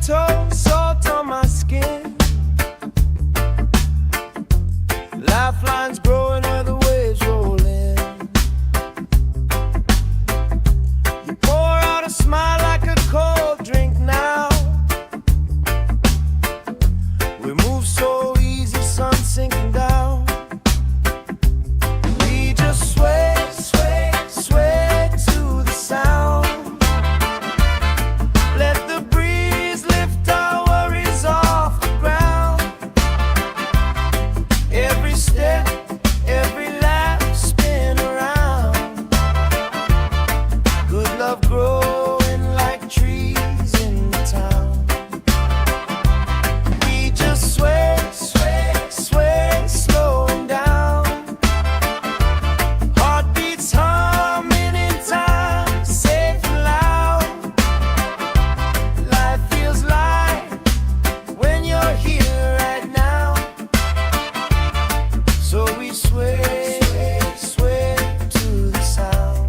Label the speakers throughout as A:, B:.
A: toe, salt on my skin. Lifelines growing where the waves roll in. You pour out a smile like a cold drink now. We move so easy, sun sinking down. We just sway, sway, sway to the sound. Let the breeze lift our worries off the ground. Every step, every lap, spin around. Good love growing like trees in the town. We just sway, sway, sway, slowing down. Heartbeats humming in time, safe and loud. Life feels light when you're here right now. So we sway, sway to the sound.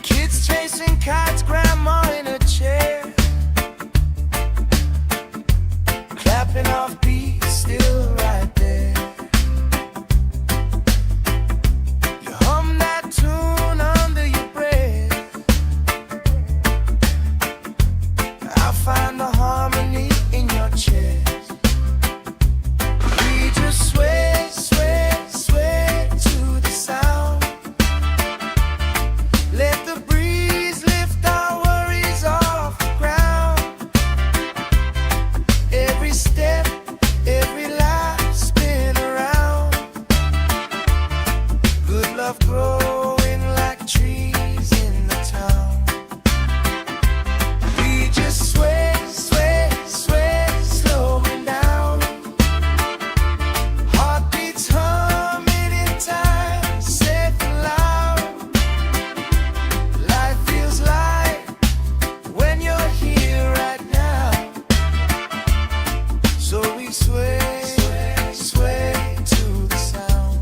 A: Kids chasing kites, grandma in a chair, clapping off beats, still right there. You hum that tune under your breath. I find the harmony in your chest. We just sway, sway, sway to the sound. Let the breeze lift our worries off the ground. Every step, every lap, spin around. Good love growing like trees in the town. We just sway, sway, sway, slowing down. Heartbeats humming in time, safe and loud. Life feels light when you're here right now. So we sway, sway to the sound.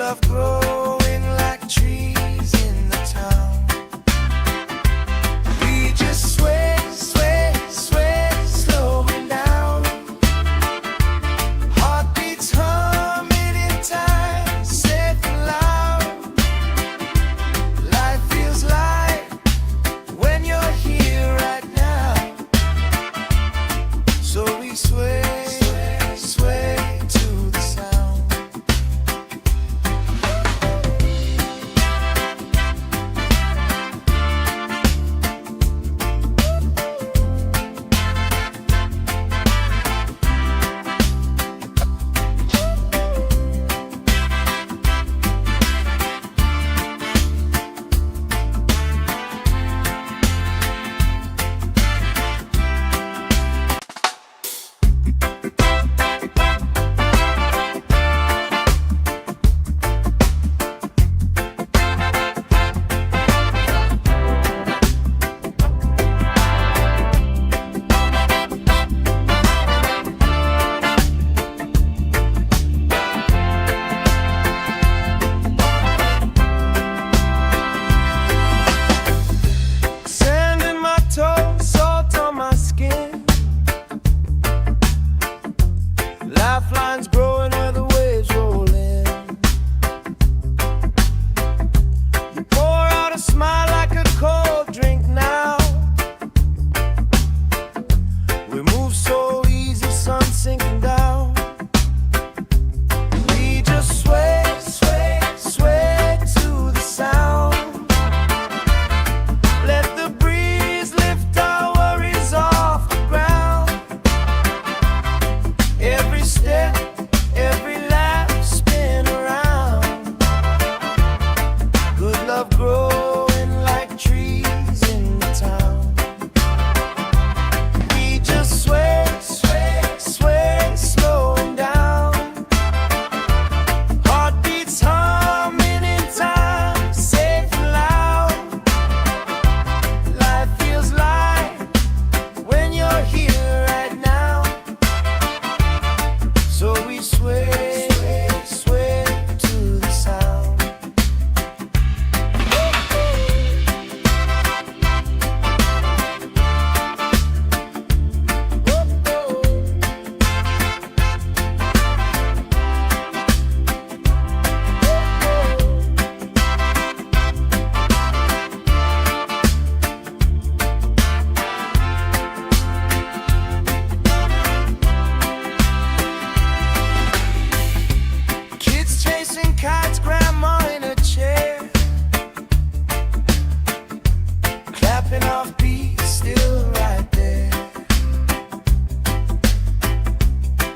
A: love growing like trees in the town. We just sway, sway, sway, slowing down. Heartbeats humming in time, safe and loud. Life feels light when you're here right now. So we sway, sway, sway to the sound. Sand in my toes, salt on my skin. Lifelines growing where the waves roll in. You pour out a smile like a cold drink now. We move so easy, sun sinking down. We just sway, sway, sway to the sound. Let the breeze lift our worries off the ground. Every step, every laugh, spin around. Good love growing like trees in the town. We just sway, sway, sway, slowing down. Heartbeats humming in time, safe and loud. Life feels light when you're here right now. So we sway, sway to the sound. Kids chasing kites, grandma in a chair, clapping off beats, still right there.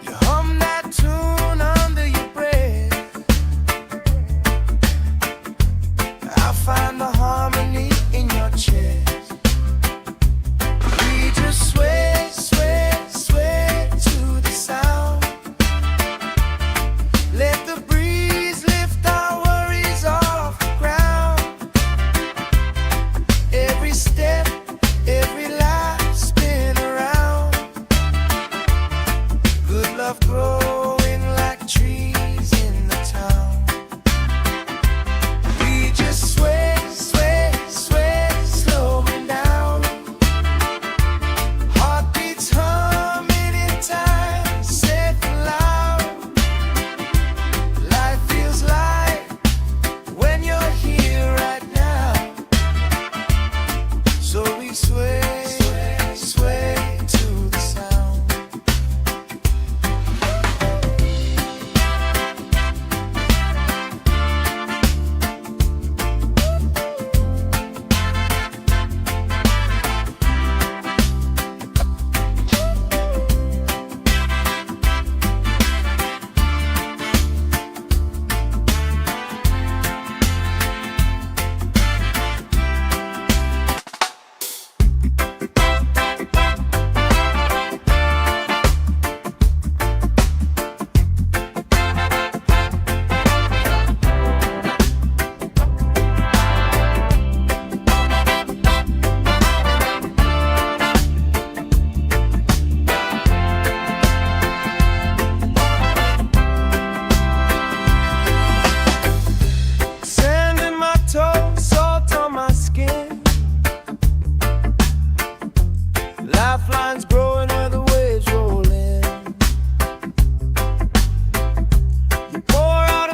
A: You hum that tune under your breath. I find the harmony in your chest. We just sway, sway, sway to the sound. Let the breeze lift our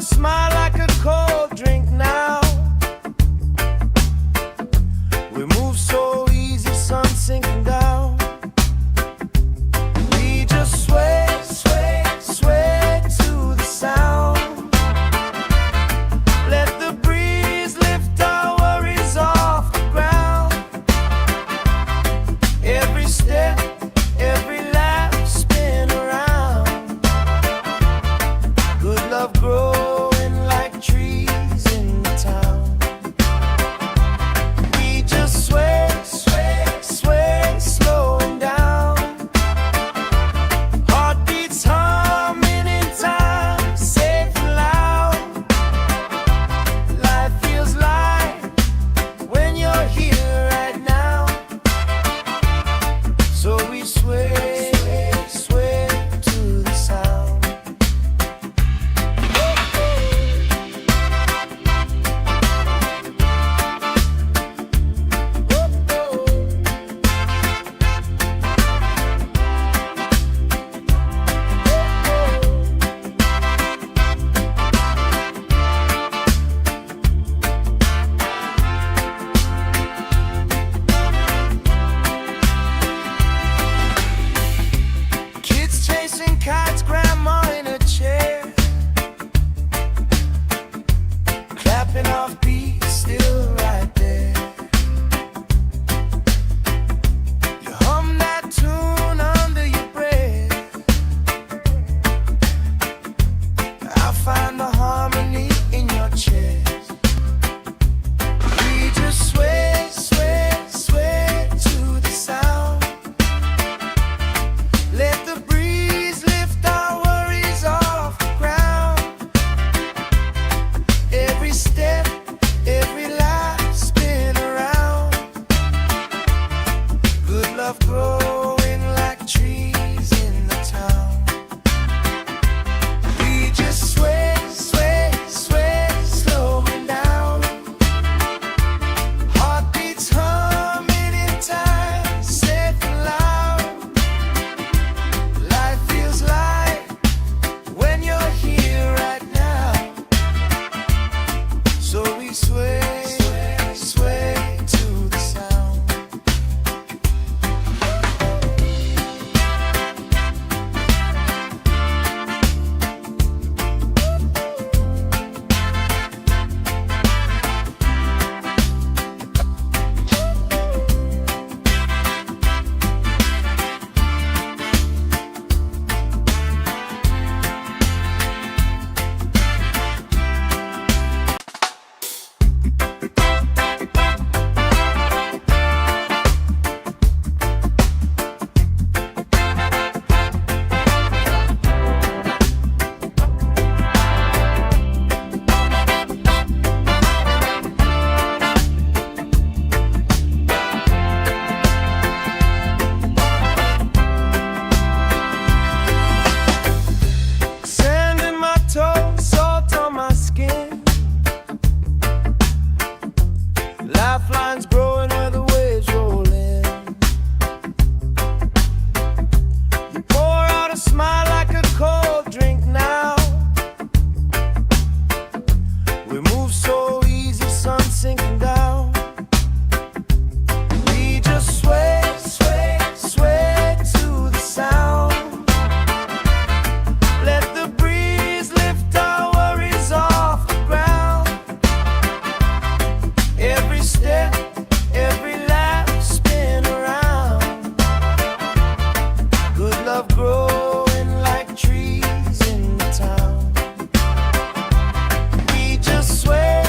A: smile like a cold drink now. We move so easy, sun sinking down. We just sway, sway, sway to the sound. Let the breeze lift our worries off the ground. Every step, every lap, spin around. Good love growing like trees in the town. We just sway, sway, sway, slowing down. Heartbeats humming in time, safe and loud. Life feels light when you're here right now. So we sway, sway to the sound. Kids chasing kites, grandma in a chair, clapping off beats, still right there. You hum that tune under your breath. I find the harmony in your chest. We just sway, sway, sway to the sound. Let the breeze lift our worries off the ground. Every step, every lap, spin around. Good love growing like trees in the town. We just sway, sway, sway, slowing down. Heartbeats humming in time, safe and loud. Life feels light when you're here right now. So we sway, sway, sway to the sound. Sand in my toes, salt on my skin. Lifelines growing where the waves roll in. You pour out a smile like a cold drink now. We move so easy, sun sinking down. We just sway, sway, sway to the sound. Let the breeze lift our worries off the ground. Every step, every lap, spin around. Good love growing like trees in the town. We just sway,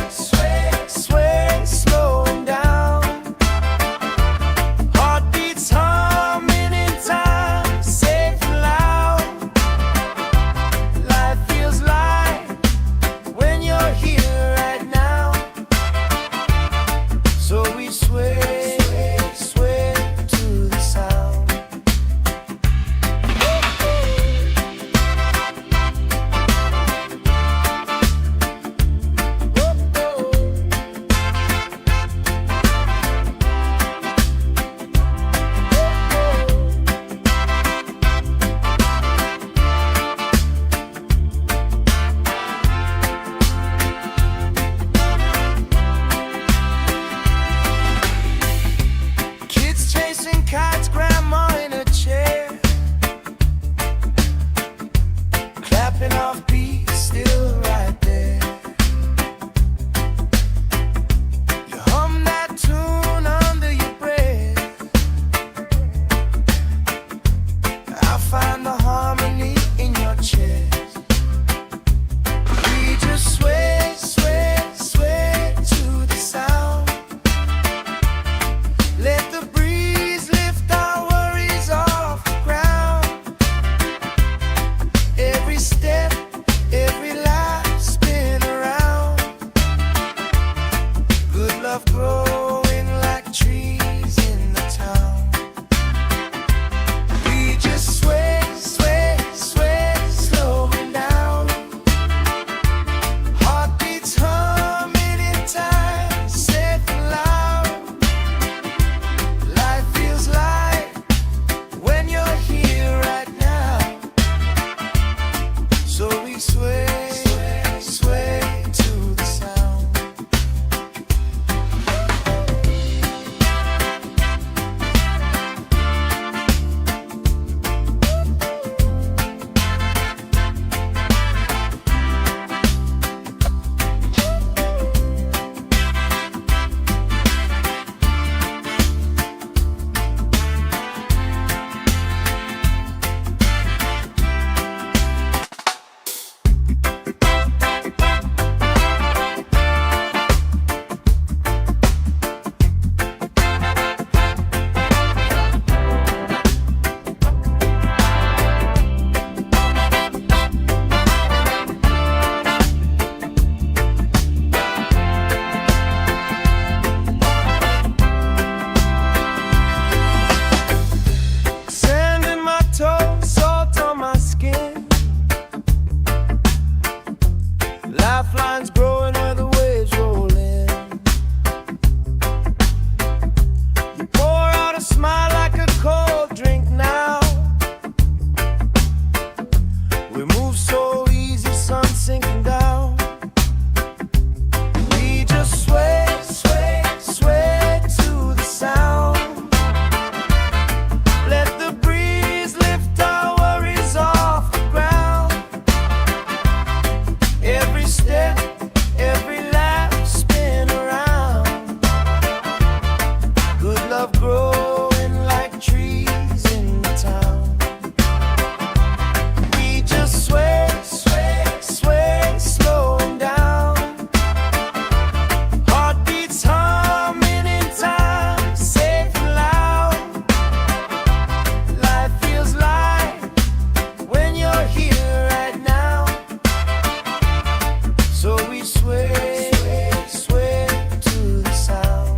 A: Lifelines growing where the waves roll in. You pour out a smile like a cold drink now. We move so easy, sun sinking down. We just sway, sway, sway to the sound. Let the breeze lift our worries off the ground. Every step, every lap, spin around. Good love growing like trees in the town. We just sway, sway, sway, slowing down. Heartbeats humming in time, safe and loud. Life feels light when you're here right now. So we sway, sway to the sound.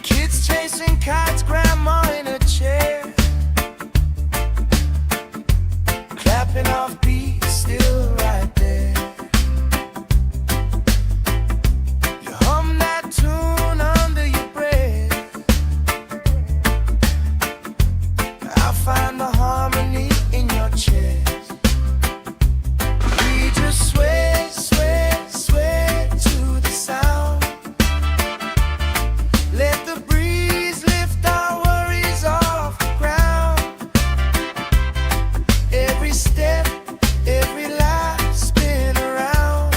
A: Kids chasing kites, grandma in a chair, clapping off beats, still right there. You hum that tune under your breath. I find the harmony in your chest. We just sway, sway, sway to the sound. Let the breeze lift our worries off the ground. Every step, every lap, spin around.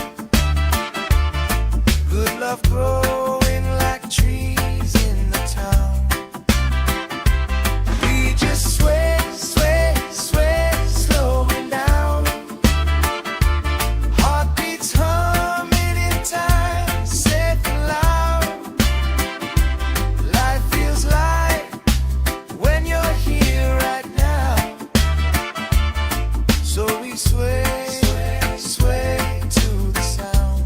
A: Good love growing like trees in the town. We just sway, sway, sway, slowing down. Heartbeats humming in time, safe and loud. Life feels light when you're here right now. So we sway, sway to the sound.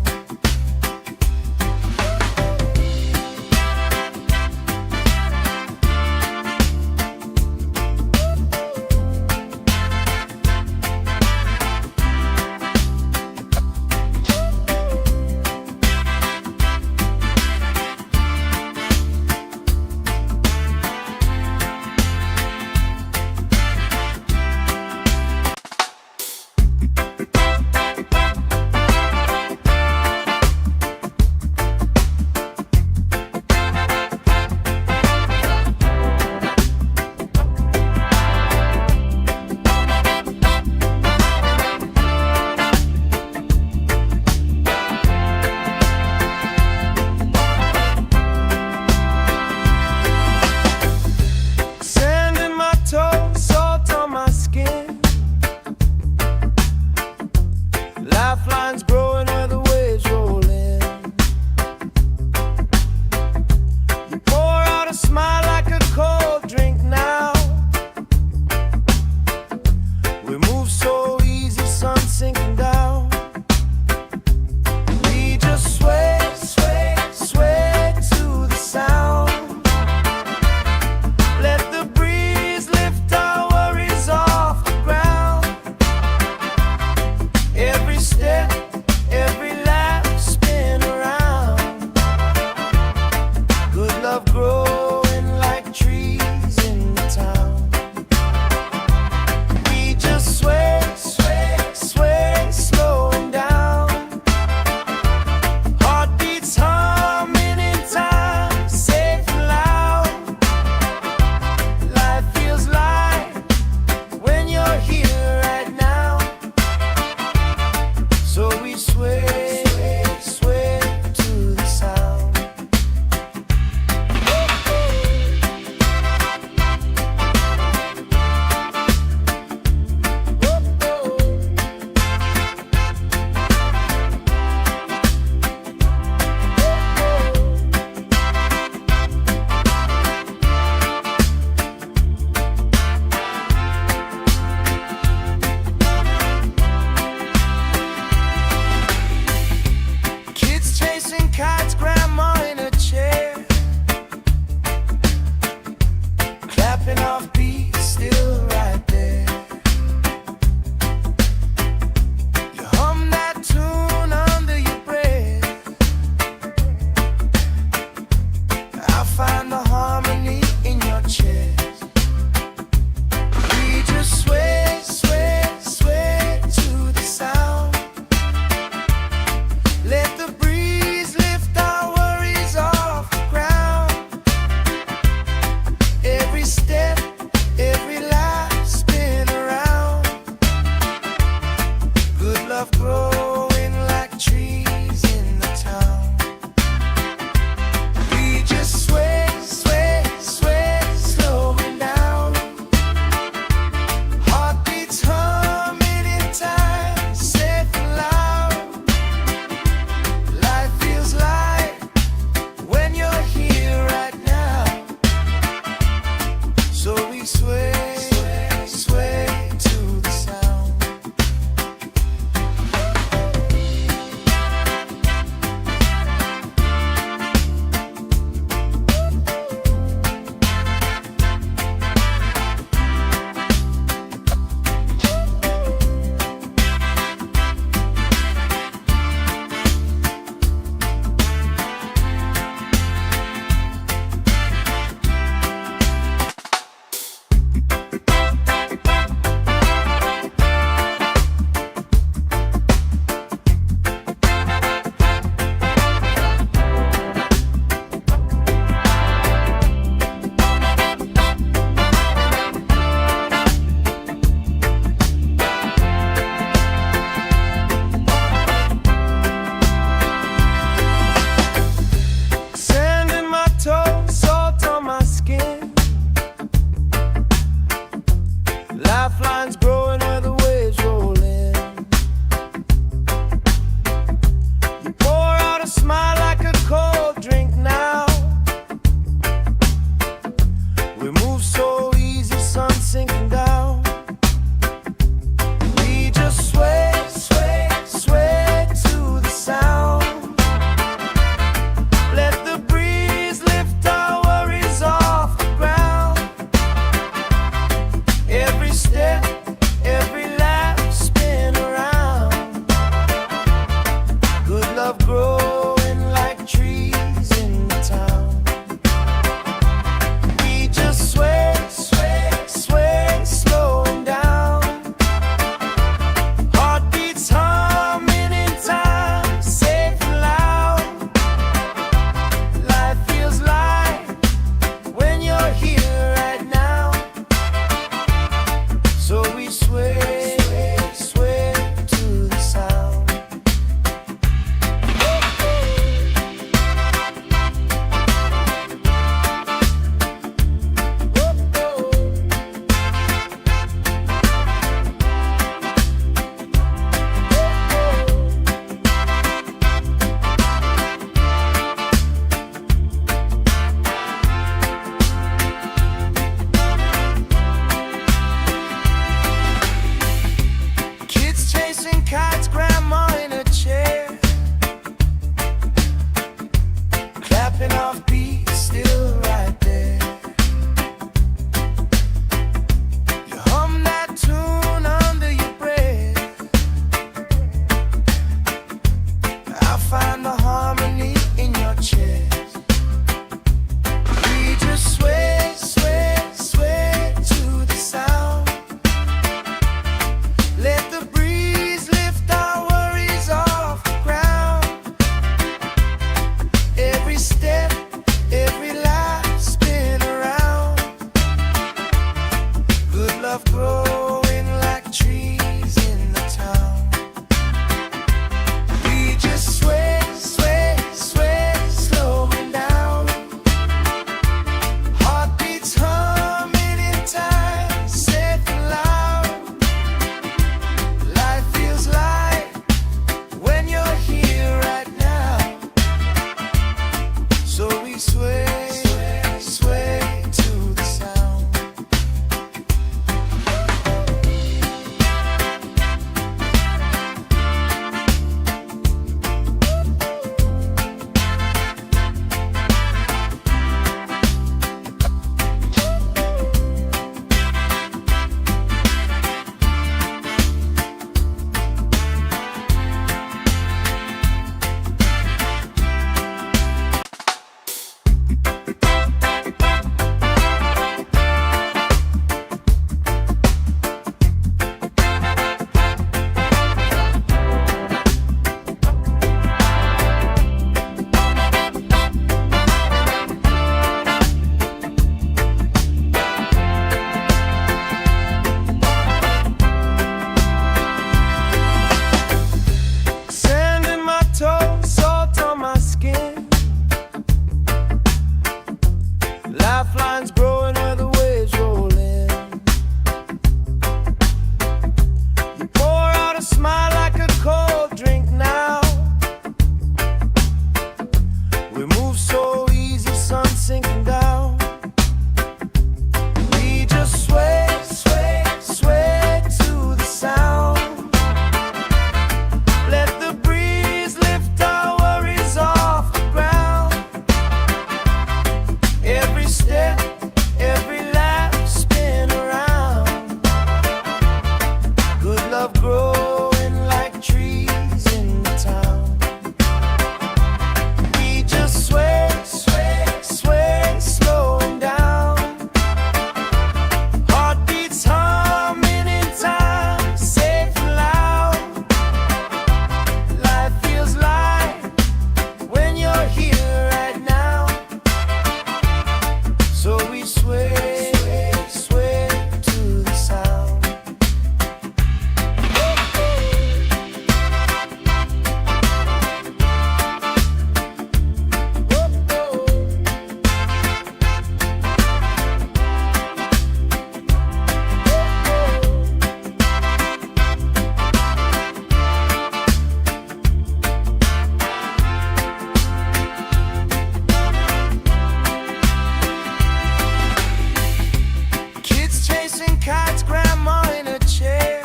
A: Sand in my toes, salt on my skin. Lifelines growing where the waves roll in. You pour out a smile like a cold drink now. We move so easy, sun sinking down. We just sway, sway, sway to the sound. Let the breeze lift our worries off the ground. Every step, every lap, spin around. Good love growing like trees in the town. We just sway, sway, sway, slowing down. Heartbeats humming in time, safe and loud. Life feels light when you're here right now. So we sway, sway to the sound. we sway, sway to the sound. Lifelines growing where the waves roll in. You pour out a smile like a cold drink now. We move so easy, sun sinking down. We just sway, sway, sway to the sound. Let the breeze lift our worries off the ground. Every step, every lap, spin around. Good love growing like trees in the town. We just sway, sway, sway, slowing down. Heartbeats humming in time, safe and loud. Life feels light when you're here right now. So we sway, sway to the sound. Kids chasing kites, grandma in a chair,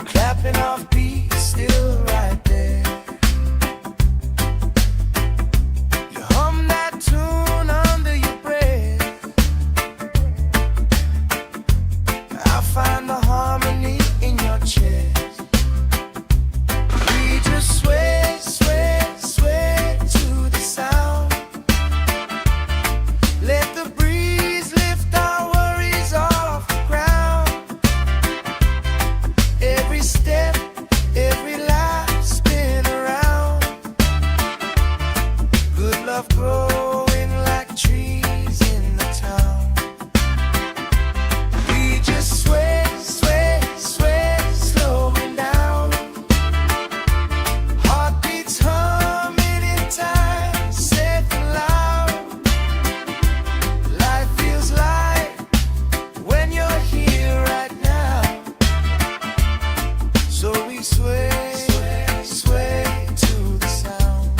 A: clapping off beats, still right there. You hum that tune under your breath. I find the harmony in your chest. We just sway, sway, sway to the sound. Let the breeze lift our worries off the ground. Every step, every lap, spin around. Good love growing like trees in the town. We just sway, sway, sway, slowing down. Heartbeats humming in time, safe and loud. Life feels light when you're here right now. So we sway, sway to the sound.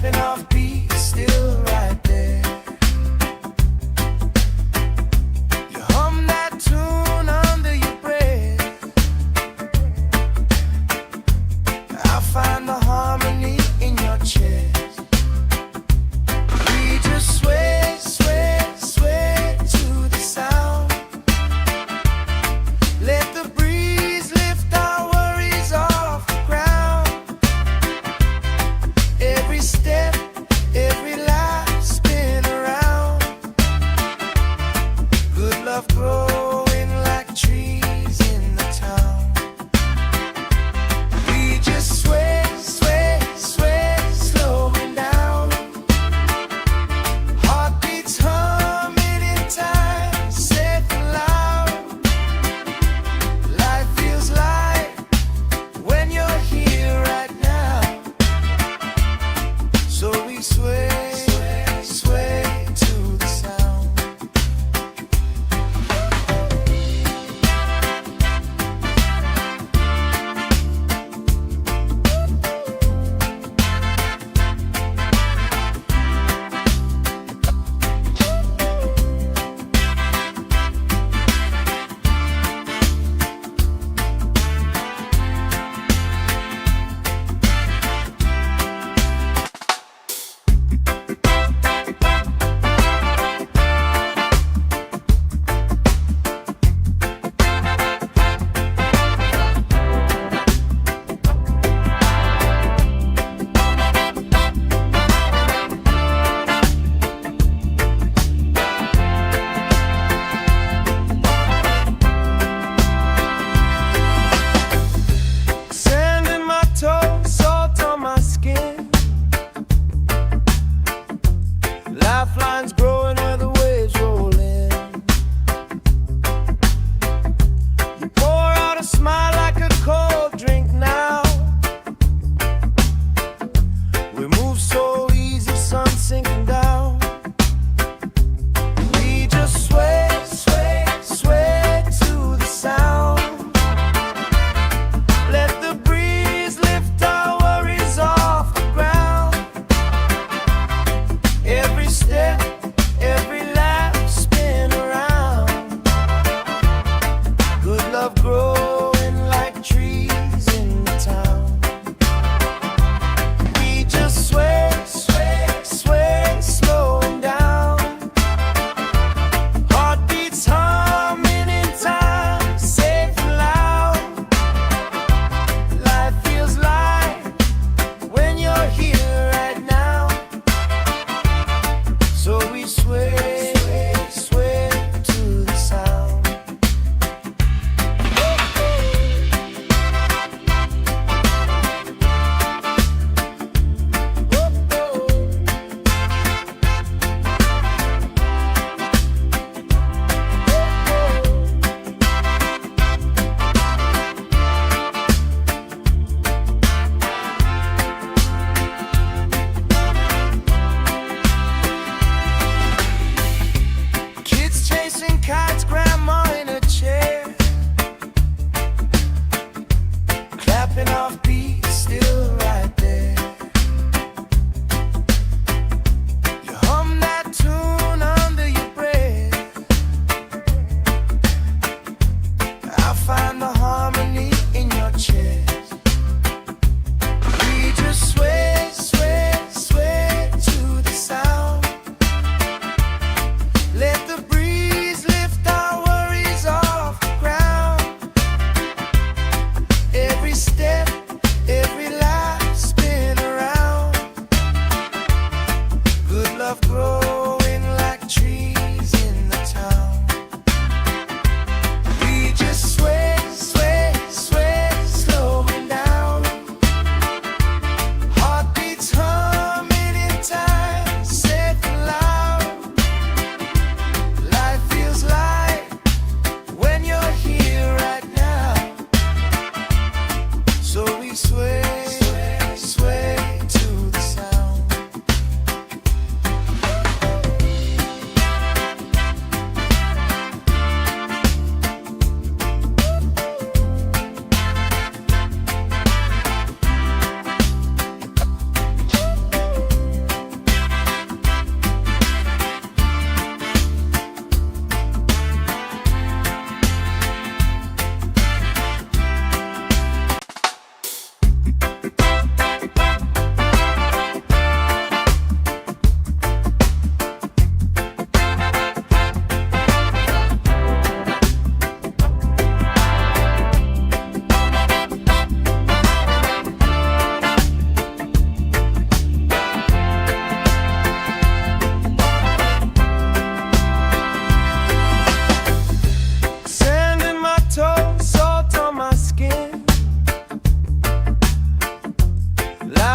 A: Stepping off beat, still right there. You hum that tune under your breath. I find the harmony in your chest. We just sway, sway, sway to the sound. Let the breeze lift our worries off the ground. Every step,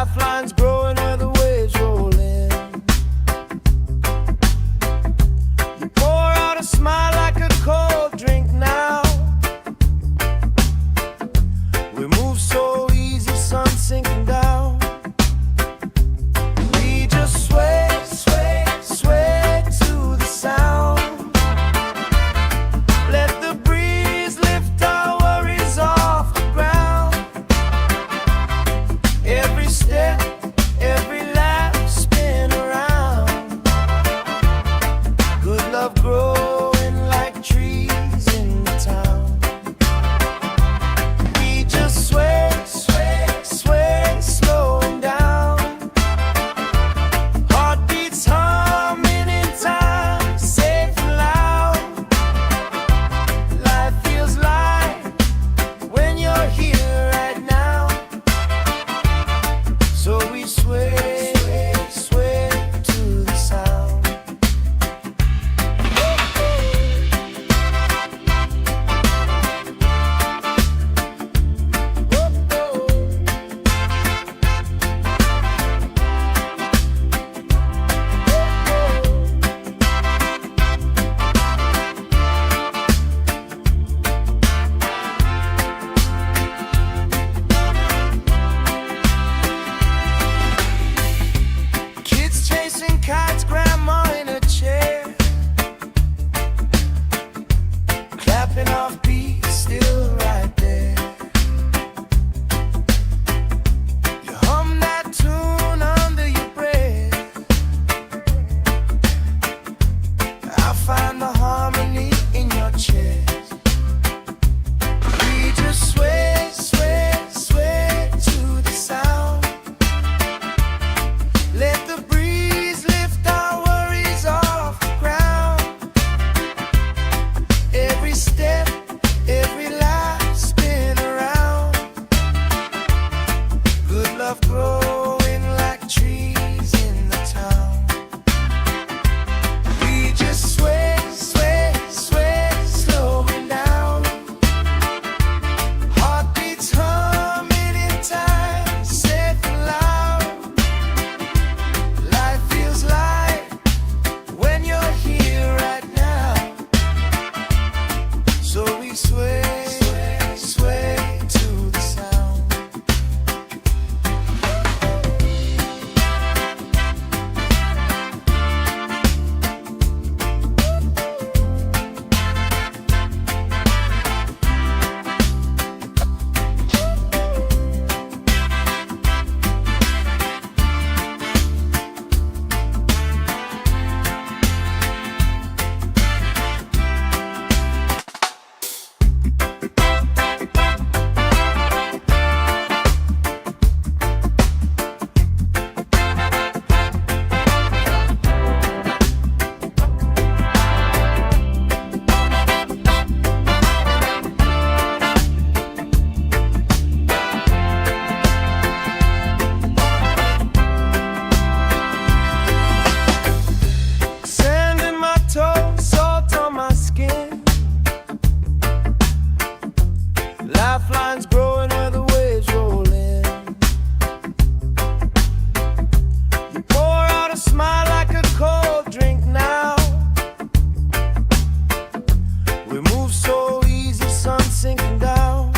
A: Lifelines growing where the waves roll in. You pour out a smile like a cold drink now. We move so easy, sun sinking down. We just sway, sway, sway to the sound. Let the breeze lift our worries off the ground. Every step, every lap, spin around. Good love growing like trees in the town. We just sway, sway, sway, slowing down. Heartbeats humming in time, safe and loud. Life feels light when you're here right now. So we sway, sway to the sound. Kids chasing kites, grandma in a chair, clapping off beats, still right there. You hum that tune under your breath. I find the harmony in your chest. We just sway, sway, sway to the sound. Let the breeze lift our worries off the ground. Every step, every lap, spin around. Good love growing like trees in the town. We just sway, sway, sway, slowing down. Heartbeats humming in time, safe and loud. Life feels light when you're here right now. So we sway, sway, sway to the sound. Sand in my toes, salt on my skin. Lifelines growing where the waves roll in. You pour out a smile like a cold drink now. We move so easy, sun sinking down.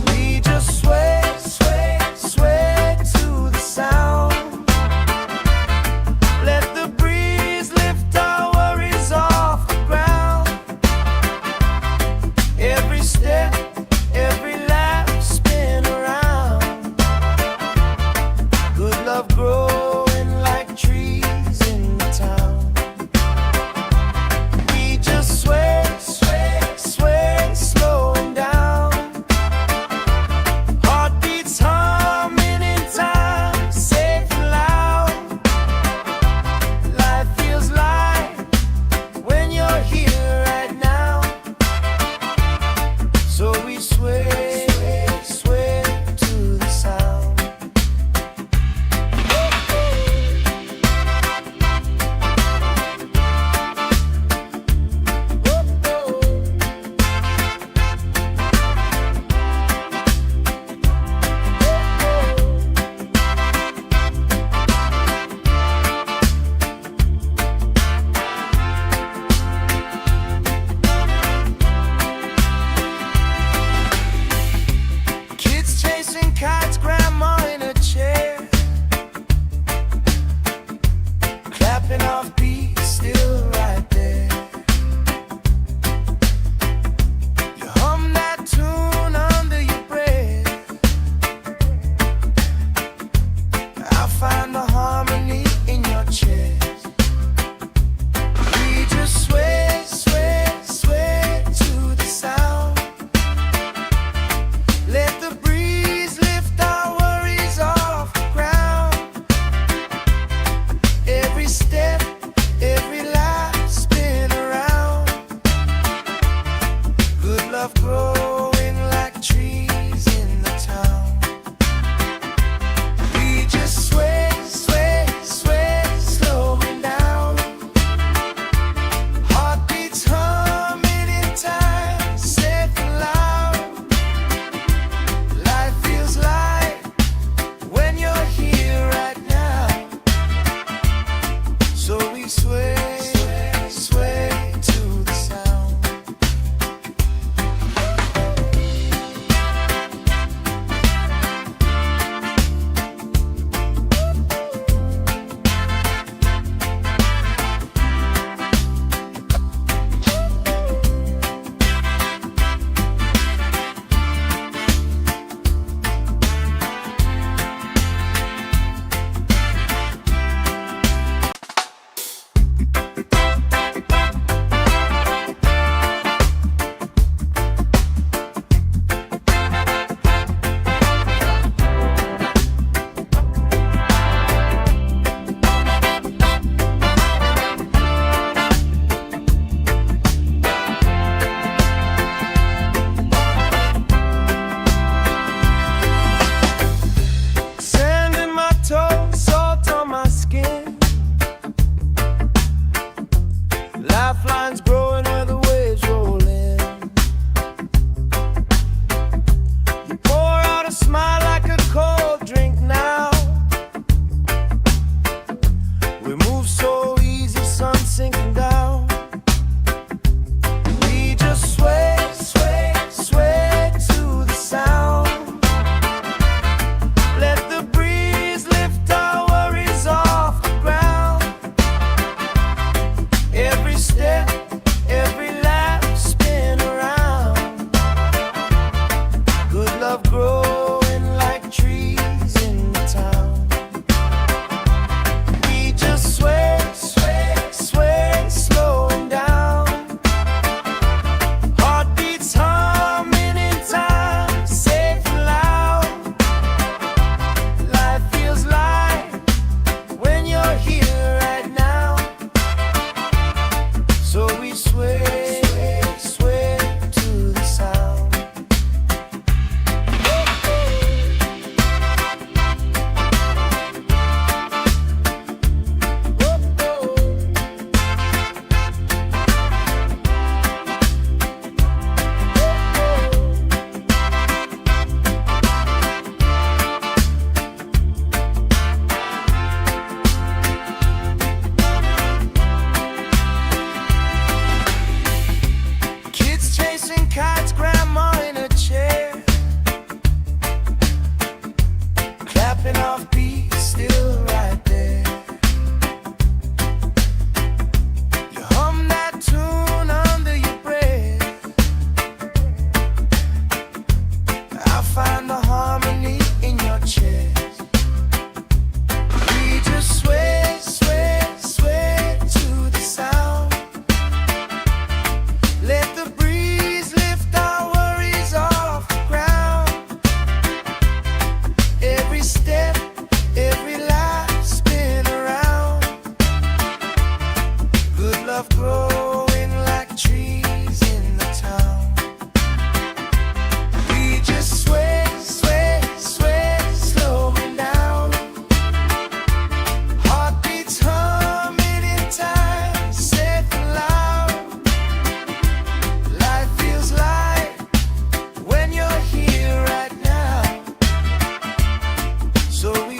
A: We just sway, sway, sway to the sound. Let the breeze lift our worries off the ground. Every step, every lap, spin around. Good love growing like trees in the town. We just sway, sway, sway, slowing down. Heartbeats humming in time, safe and loud. Life feels light when you're here right now. So we sway, sway to the sound.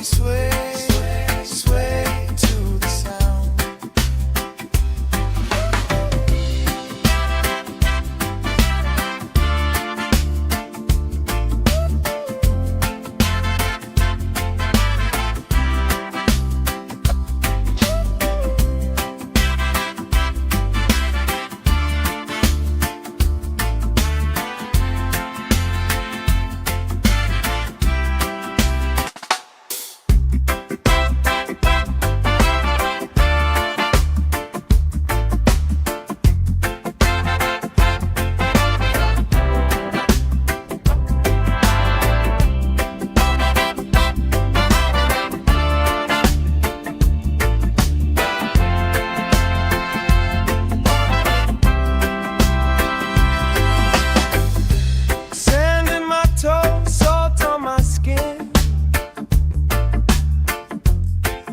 A: we sway, sway to the sound.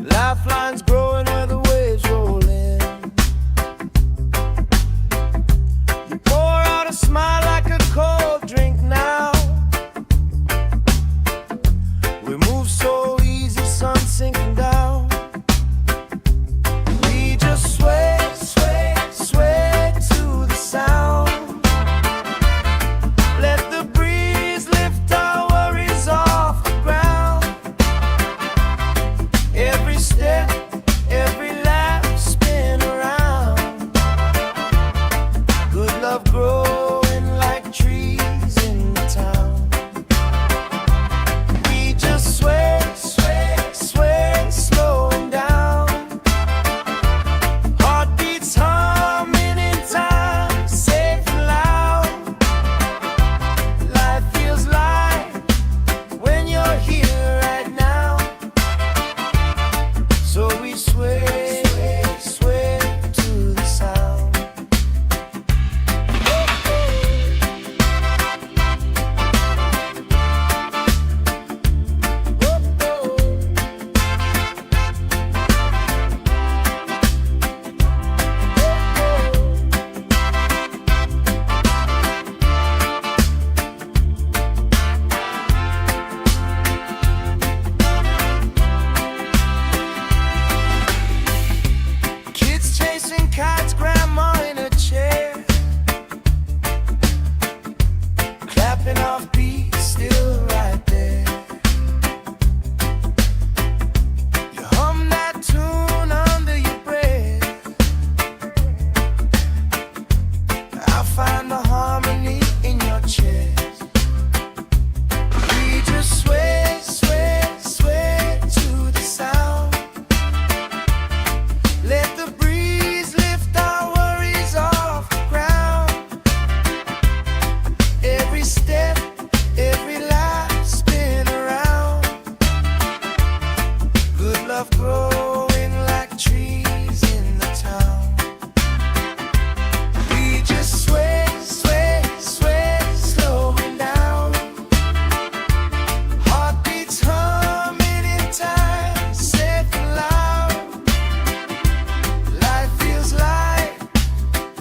A: Lifelines growing where the waves roll in. You pour out a smile like a cold drink now. We move so easy, sun sinking down. We just sway, sway, sway to the sound. Let the breeze lift our worries off the ground. Every step, every lap, spin around. Good love growing like trees in the town. We just sway, sway, sway, slowing down. Heartbeats humming in time, safe and loud. Life feels light when you're here right now. So we sway, sway to the sound. Kids chasing kites, grandma in a chair, clapping off beats, still right there. You hum that tune under your breath. I find the harmony in your chest. We just sway, sway, sway to the sound. Let the breeze lift our worries off the ground. Every step, every lap, spin around. Good love growing like trees in the town. We just sway, sway, sway, slowing down. Heartbeats humming in time, safe and loud. Life feels light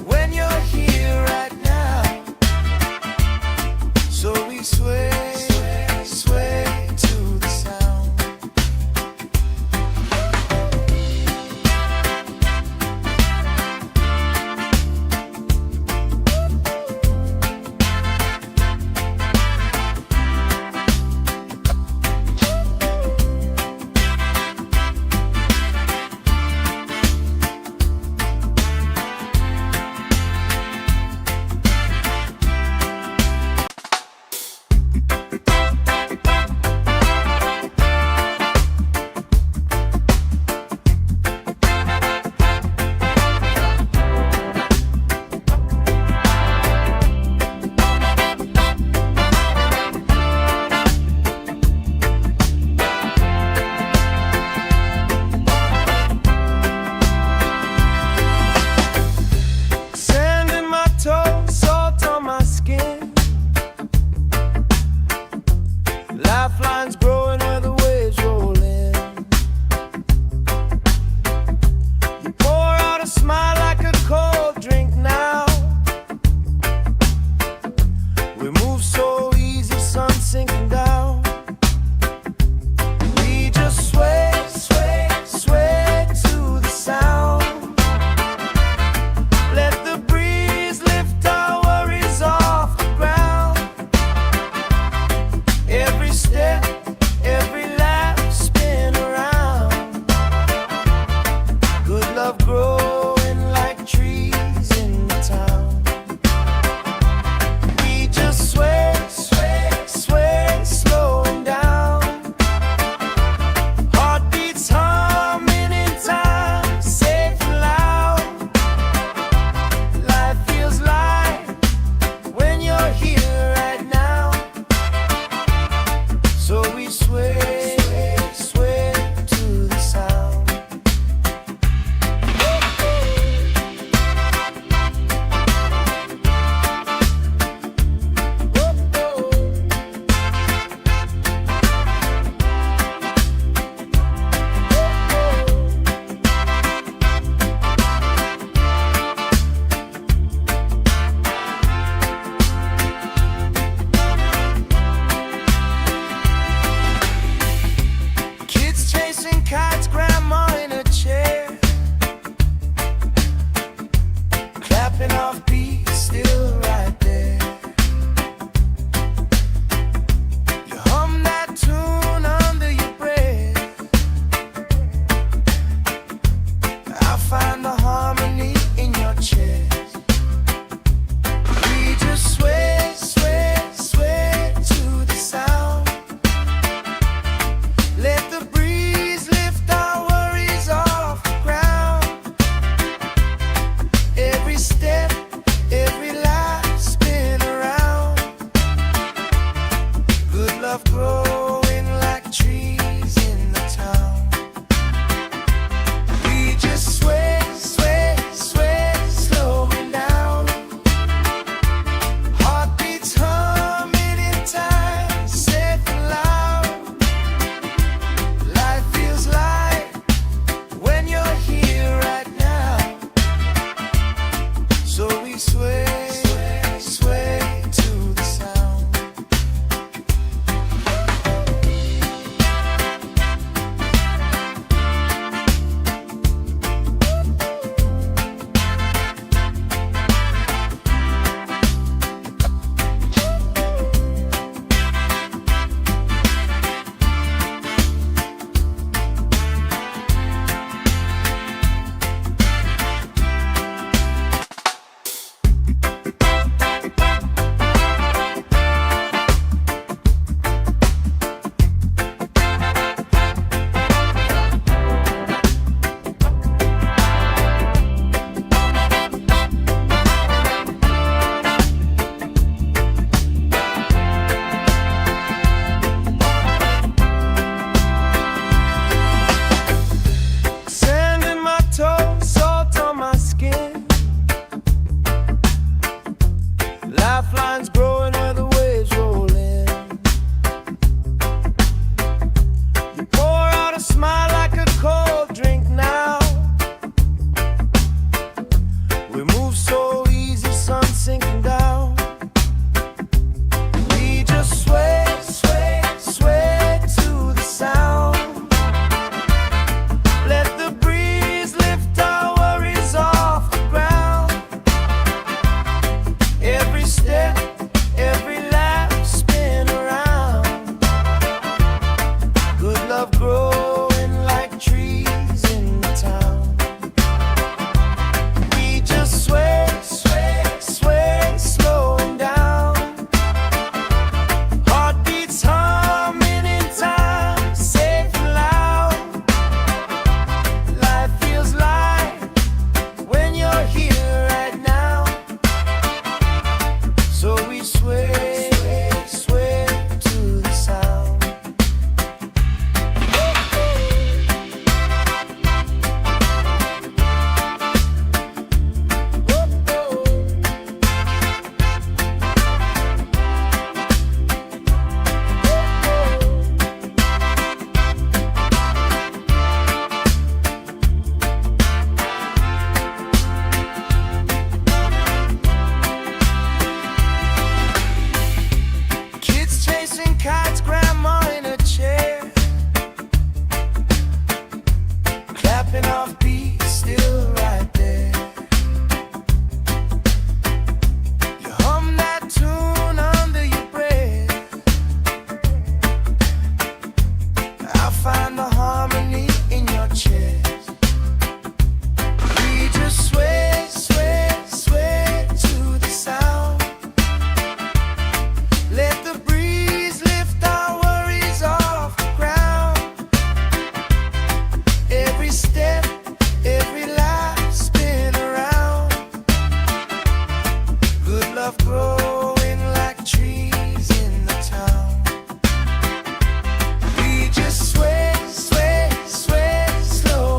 A: when you're here right now. So we sway, sway to the sound. chasing kites, grandma in a chair, clapping off beats, still right there. You hum that tune under your breath. I find the harmony in your chest. We just sway, sway, sway to the sound. Let the breeze lift our worries off the ground. Every step, every life spin around. Good love growing like trees in the town. We just sway, sway, sway, slowing down. Heartbeats humming in time, safe and loud. Life feels light when you're here right now. So we sway, sway, sway to the sound. Sand in my toes, salt on my skin. Lifelines growing where the waves roll in. You pour out a smile like a cold drink now. We move so easy, sun sinking down. We just sway, sway, sway to the sound. Let the breeze lift our worries off the ground. Every step, every laugh spin around. Good love growing like trees in the town. We just sway, sway, sway, slowing down. Heartbeats humming in time, safe and loud. Life feels light when you're here right now. So we sway, sway to the sound. Kids chasing kites, grandma in a chair, clapping off beats, still right there. You hum that tune under your breath. I find the harmony in your chest. We just sway, sway, sway to the sound. Let the breeze lift our worries off the ground. Every step, every life spin around. Good love growing like trees in the town. We just sway, sway, sway, slow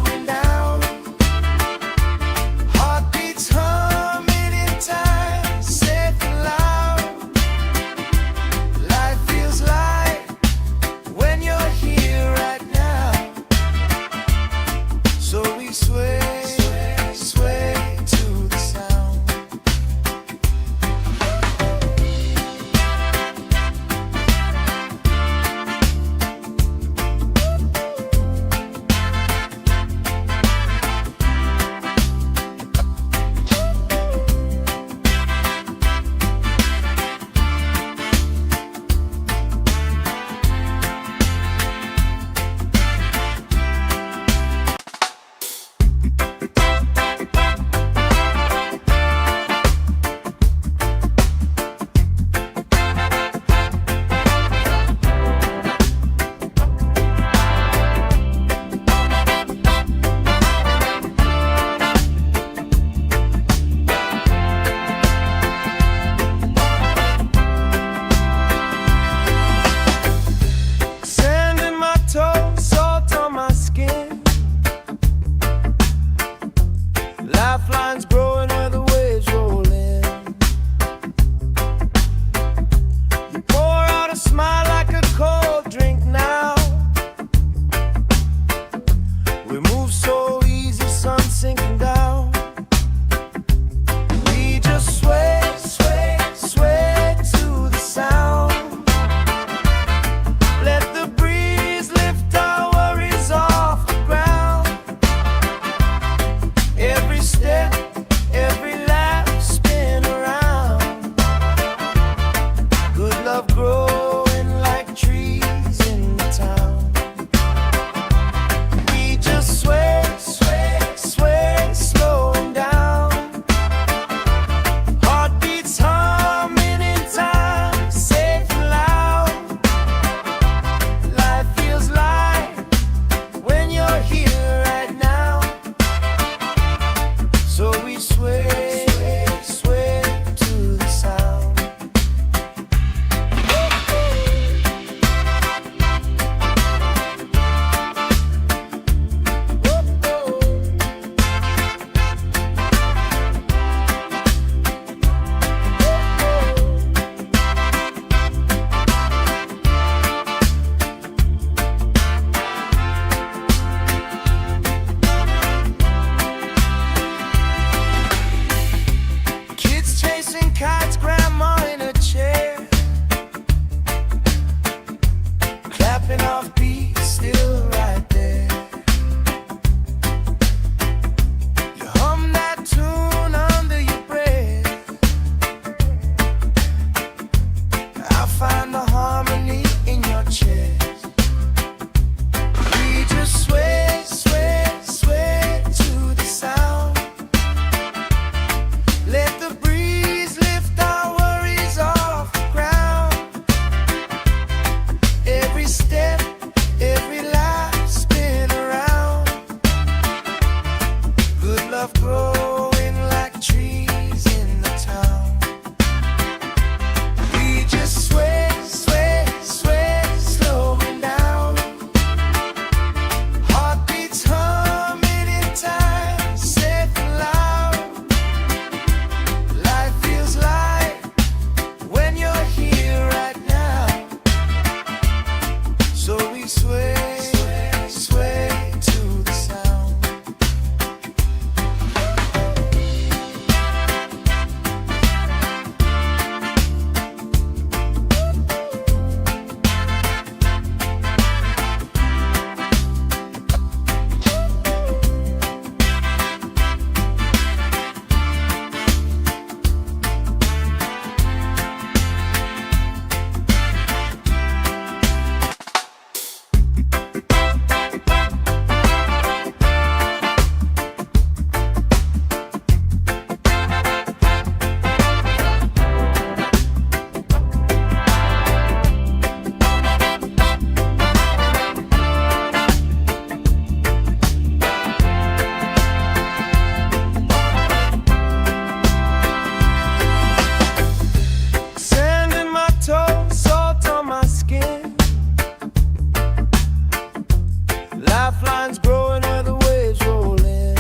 A: lines growing where the waves roll in.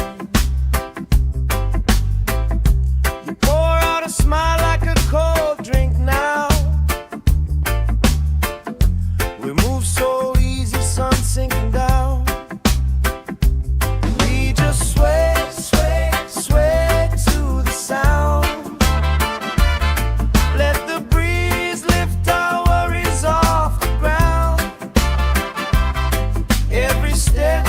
A: You pour out a smile like a cold drink now. We move so easy, sun sinking down. We just sway, sway, sway to the sound. Let the breeze lift our worries off the ground. Every step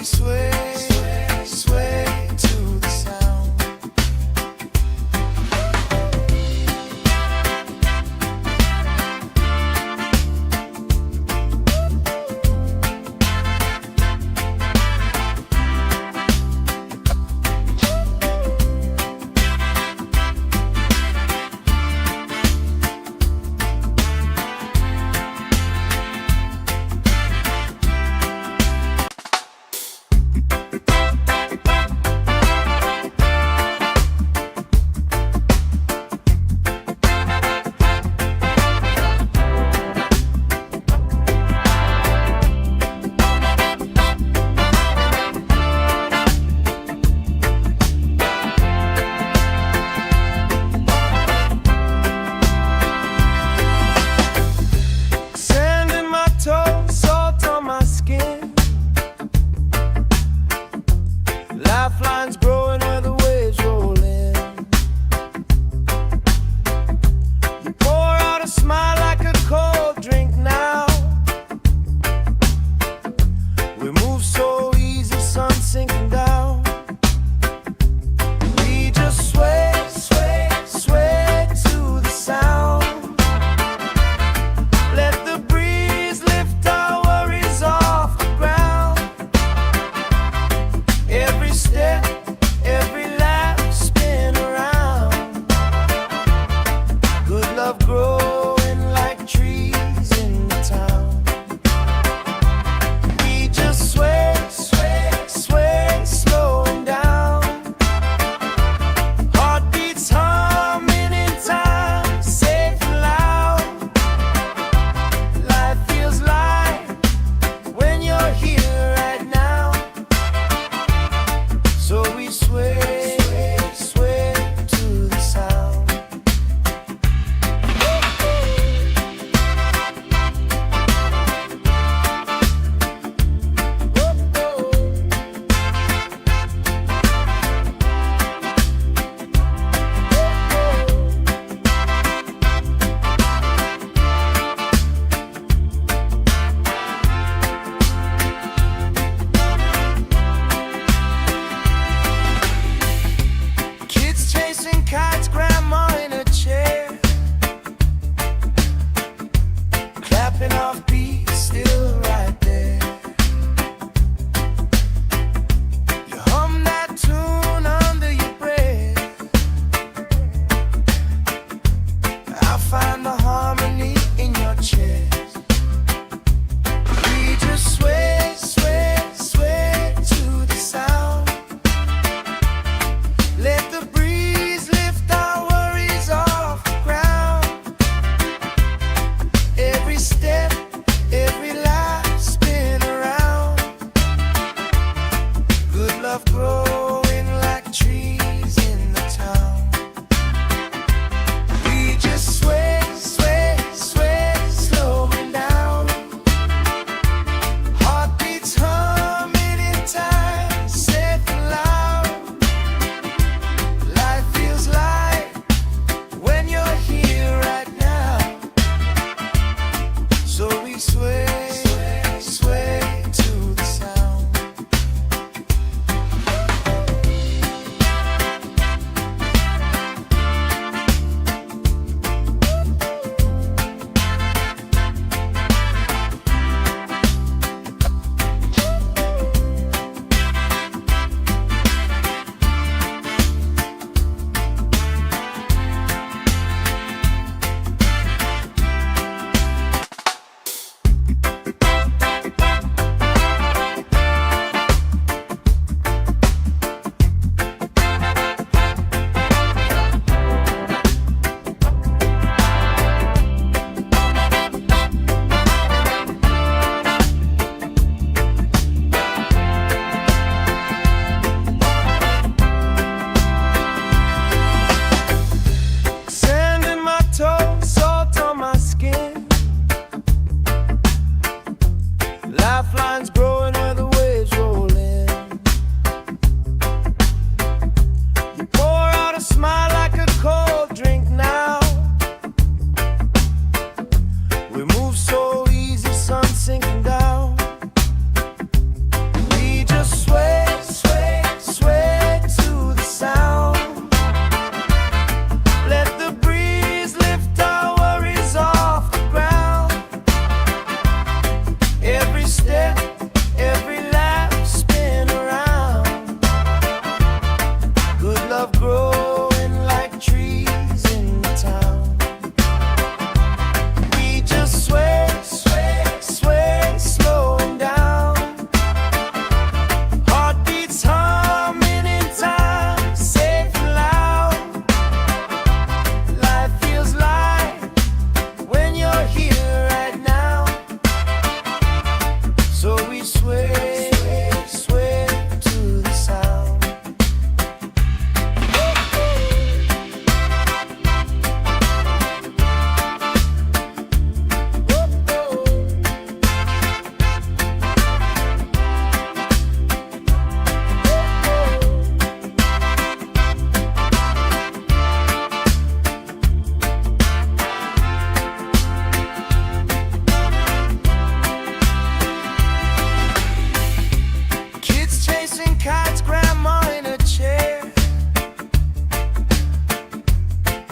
A: sway, sway to the sound. chasing kites, grandma in a chair,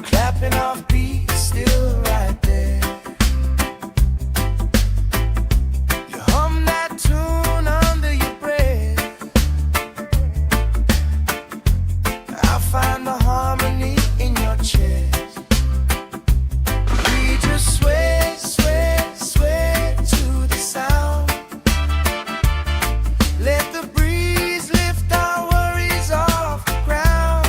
A: clapping off beats, still right there. You hum that tune under your breath. I find the harmony in your chest. We just sway, sway, sway to the sound. Let the breeze lift our worries off the ground.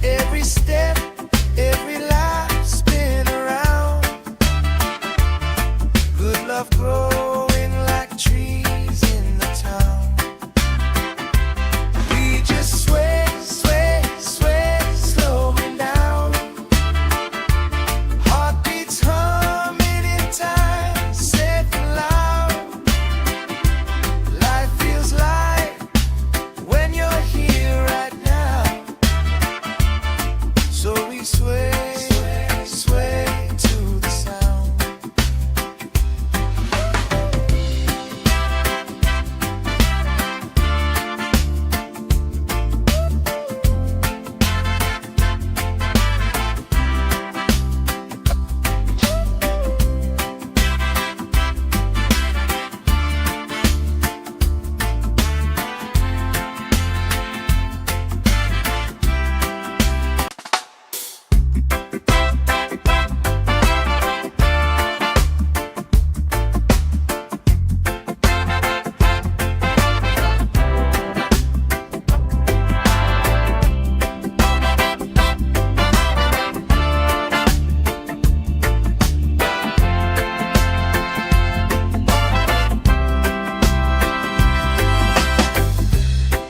A: Every step, every life spin around. Good love growing like trees in the town. We just sway, sway, sway, slowing down. Heartbeats humming in time, safe and loud. Life feels light when you're here right now. So we sway, sway, sway to the sound.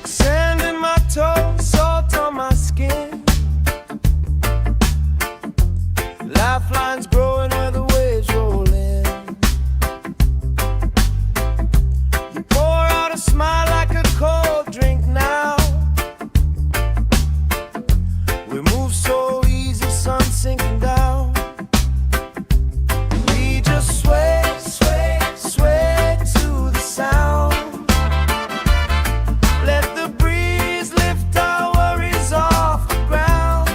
A: Sand in my toes, salt on my skin. Lifelines growing where the waves roll in. You pour out a smile like a cold drink now. We move so easy, sun sinking down. We just sway, sway, sway to the sound. Let the breeze lift our worries off the ground.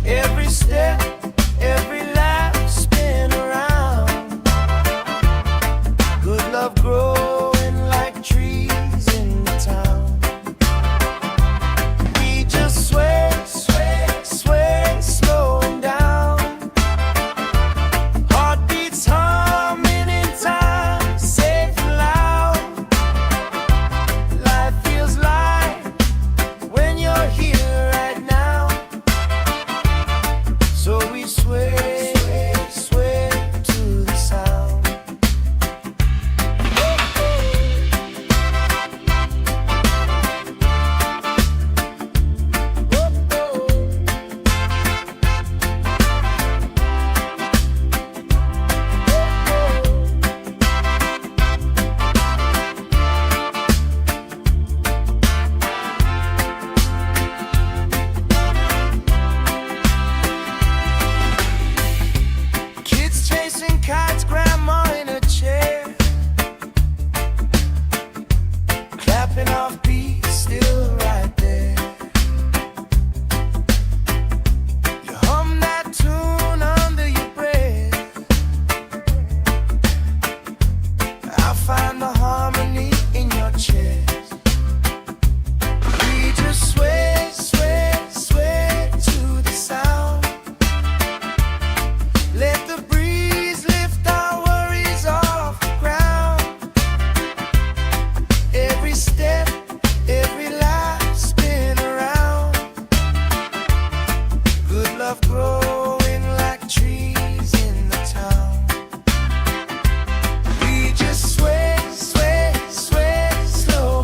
A: Every step, every laugh spin around. Good love growing like trees in the town. We just sway, sway, sway, slowing down. Heartbeats humming in time, safe and loud. Life feels light when you're here right now. So we sway, sway, sway to the sound. Kids chasing kites, grandma in a chair, clapping off beats, still right there. You hum that tune under your breath. I find the harmony in your chest. We just sway, sway, sway to the sound. Let the breeze lift our worries off the ground. Every step, every life spin around. Good love growing like trees in the town. We just sway, sway, sway, slow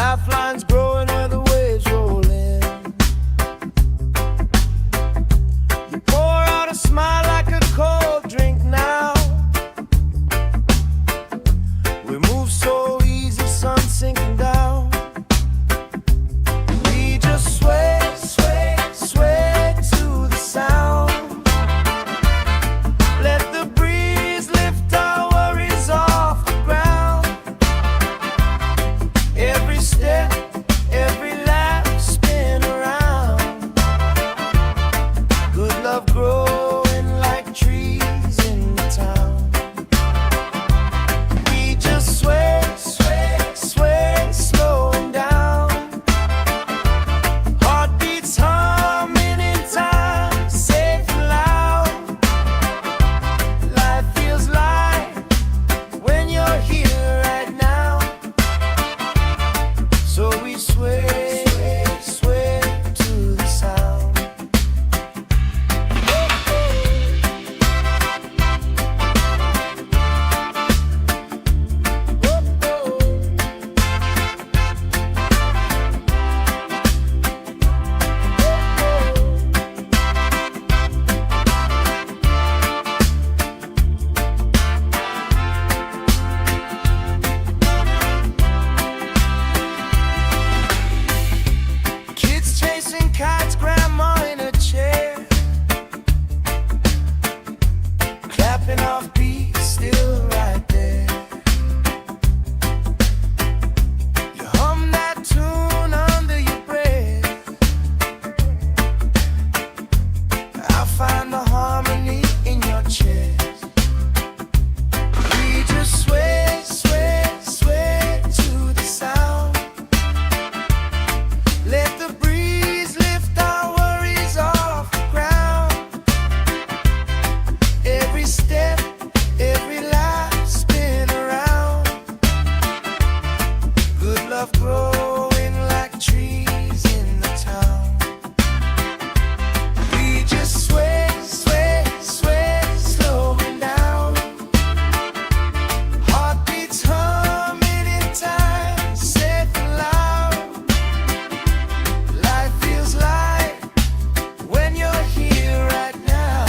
A: Lifelines growing where the waves roll in. You pour out a smile like a cold drink now. We move so easy, sun sinking down. We just sway, sway, sway to the sound. Let the breeze lift our worries off the ground. Every step, every lap, spin around. Good love growing like trees in the town. We just sway, sway, sway, slowing down. Heartbeats humming in time, safe and loud. Life feels light when you're here right now. So we sway, sway to the sound. Kids chasing kites, grandma in a chair, clapping off beats, still right there. You hum that tune under your breath. I find the harmony in your chest. We just sway, sway, sway to the sound. Let the breeze lift our worries off the ground. Every step, every lap, spin around. Good love growing like trees in the town. We just sway, sway, sway, slowing down. Heartbeats humming in time, safe and loud. Life feels light when you're here right now.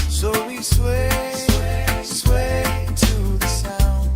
A: So we sway, sway, sway to the sound.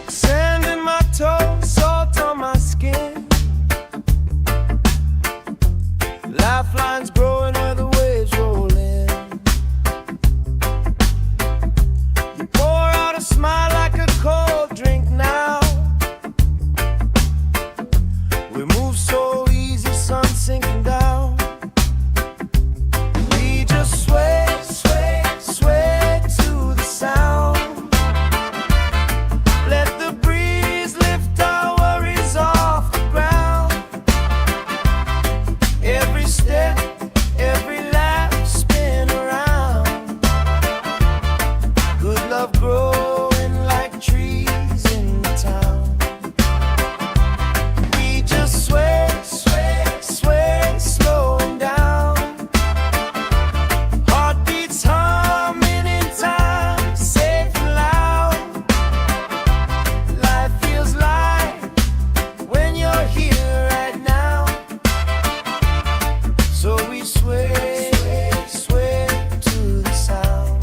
A: Sand in my toes, salt on my skin. Lifelines growing where the waves roll in. You pour out a smile like a cold drink now. We move so easy, sun sinking down. We just sway, sway, sway to the sound. Let the breeze lift our worries off the ground. Every step, every lap, spin around. Good love growing like trees in the town. We just sway, sway, sway, slowing down. Heartbeats humming in time, safe and loud. Life feels light when you're here right now. So we sway, sway to the sound.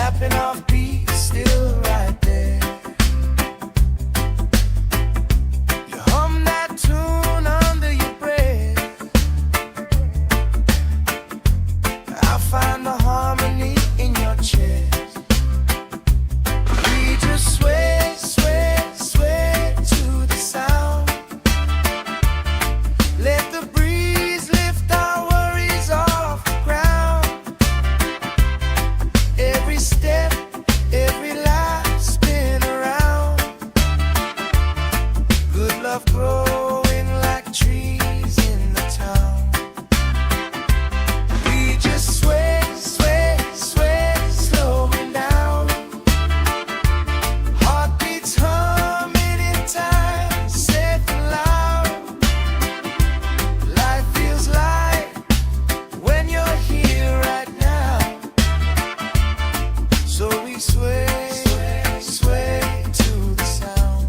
A: clapping off beat, still right there. You hum that tune under your breath. I find the harmony in your chest. We just sway, sway, sway to the sound. Let the breeze lift our worries off the ground. Every step, every life spin around. Good love growing like trees in the town. We just sway, sway, sway, slowing down. Heartbeats humming in time, safe and loud. Life feels light when you're here right now. So we sway, sway, sway to the sound.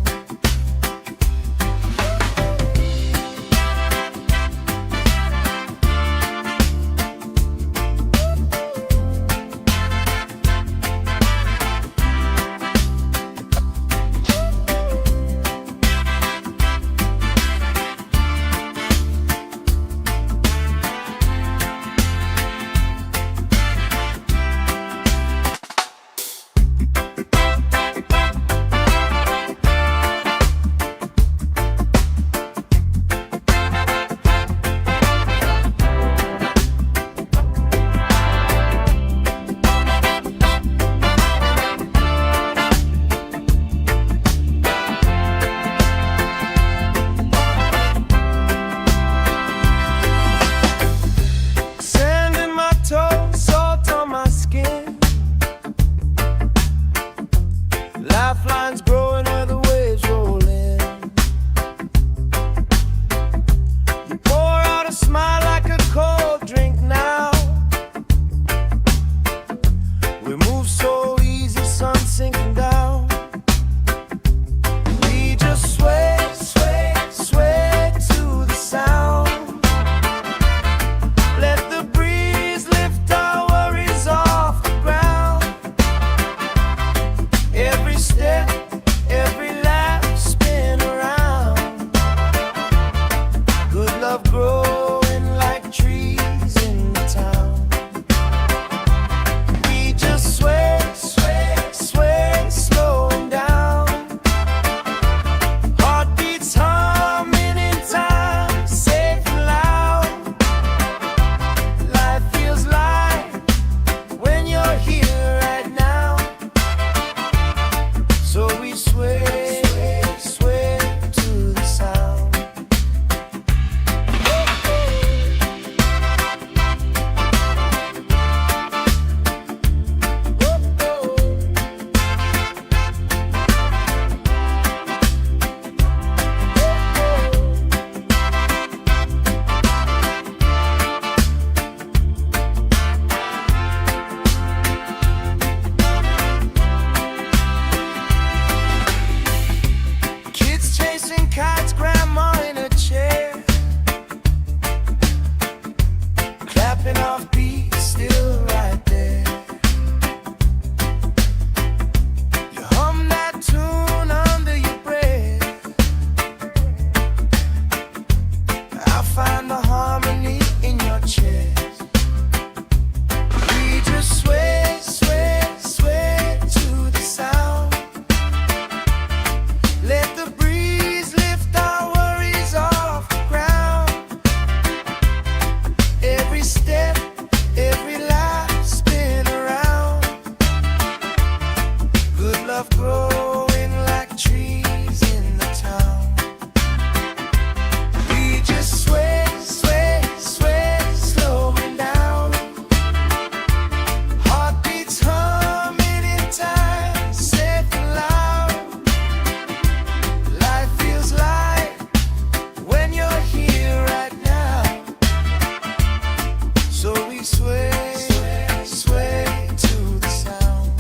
A: Sand in my toes, salt on my skin. Lifelines growing where the waves roll in. You pour out a smile like a cold drink now. We move so easy, sun sinking down. We just sway, sway, sway to the sound. Let the breeze lift our worries off the ground. Every step, every laugh spin around. Good love growing like trees in the town. We just sway, sway, sway, slowing down. Heartbeats humming in time, safe and loud. Life feels light when you're here right now. So we sway, sway to the sound. Kids chasing kites, grandma in a chair. Clapping off beat, still right there. You hum that tune under your breath. I find the harmony in your chest. We just sway, sway, sway to the sound. Let the breeze lift our worries off the ground. Every step, every life spin around. Good love growing like trees in the town. We just sway, sway, sway, slowing down. Heartbeats humming in time, safe and loud. Life feels light when you're here right now. So we sway, sway to the sound.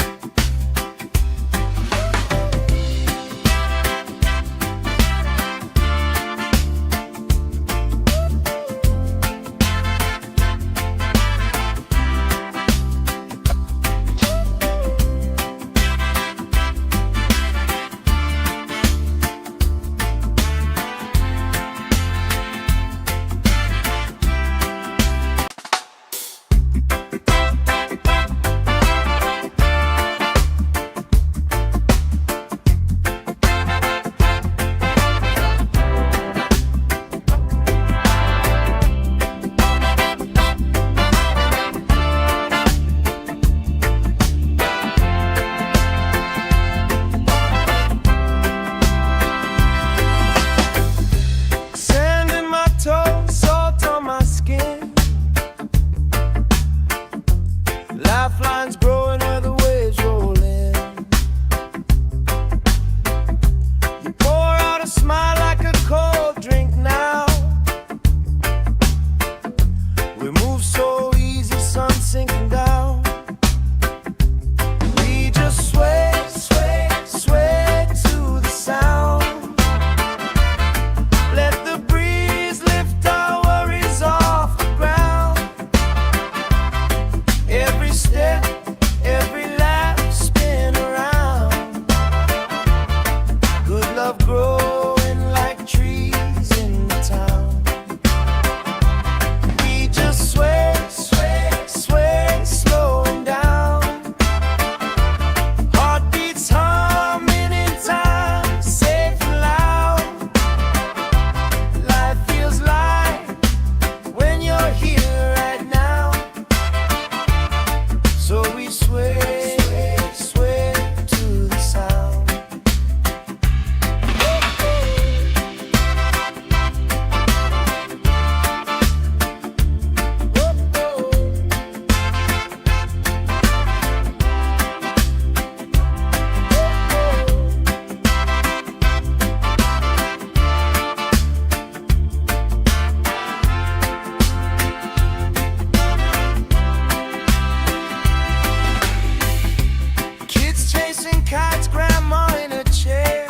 A: kites, grandma in a chair,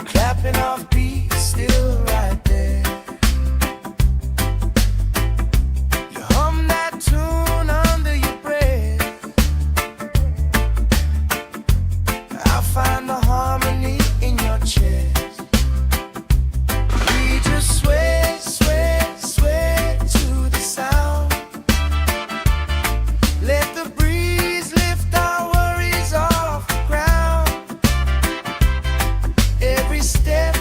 A: clapping off beats, still right there. You hum that tune under your breath. I find the harmony in your chest. We just sway, sway, sway to the sound. Let the breeze lift our worries off the ground. Every step,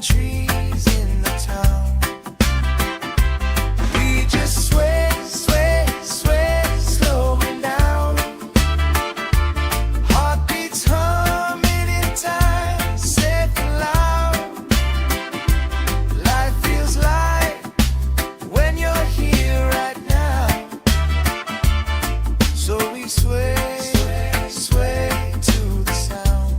A: trees in the town. We just sway, sway, sway, slowing down. Heartbeats humming in time, safe and loud. Life feels light when you're here right now. So we sway, sway to the sound.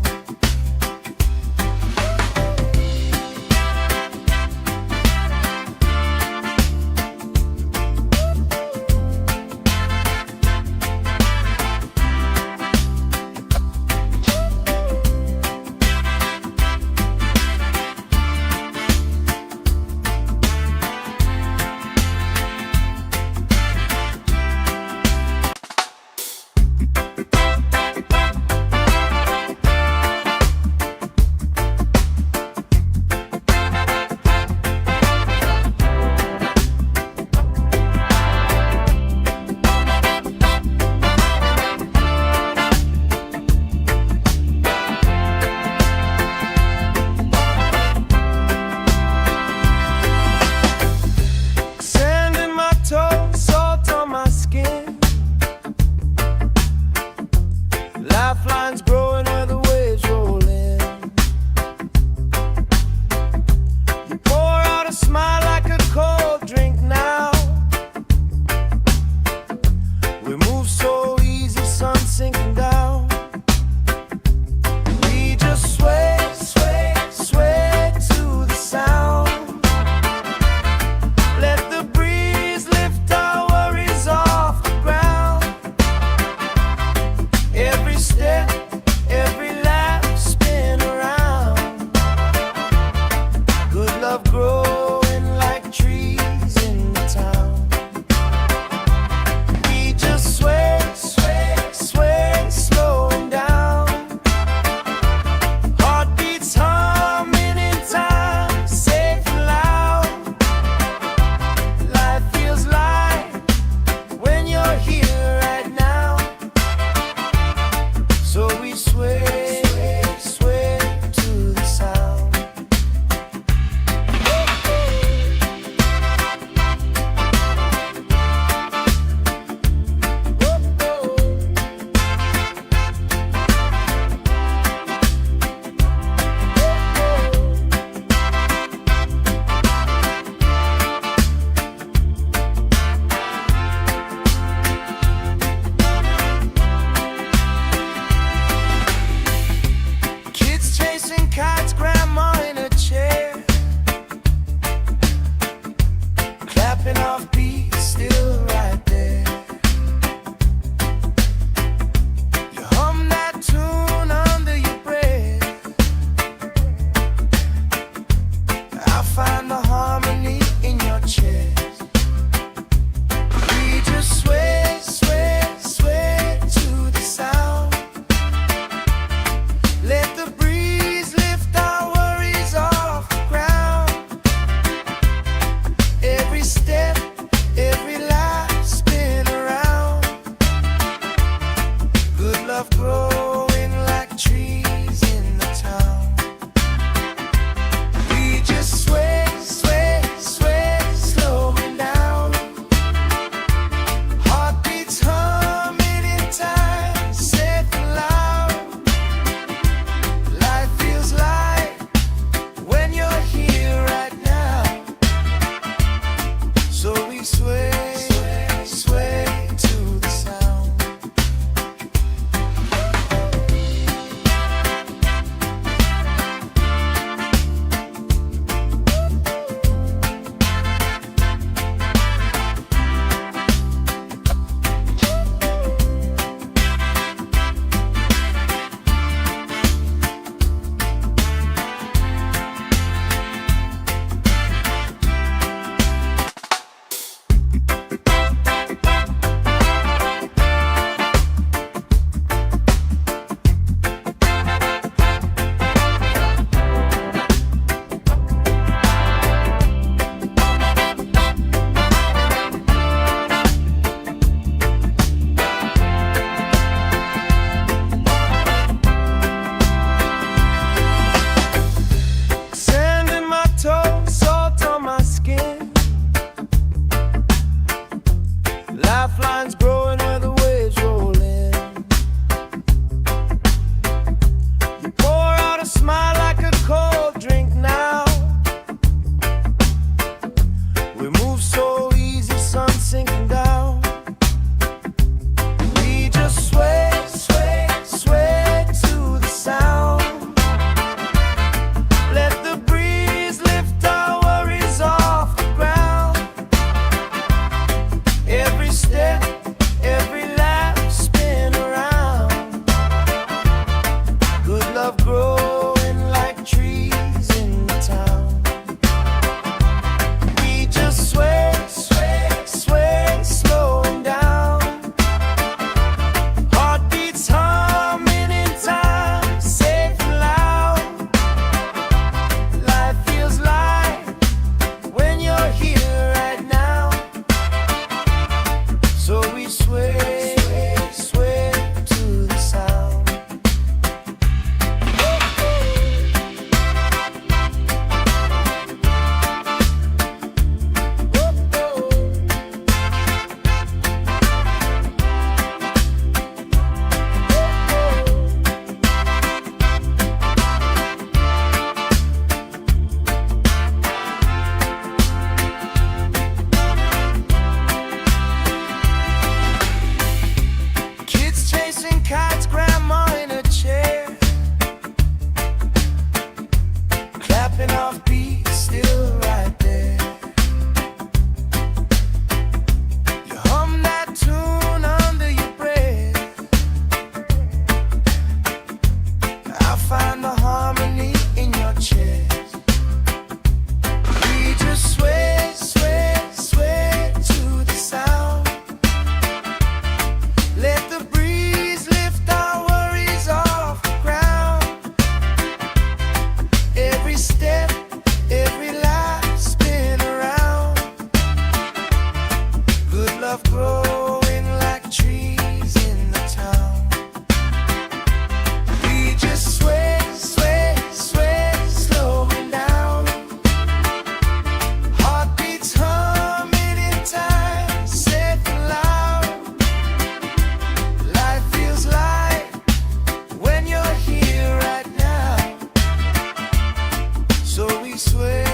A: sway,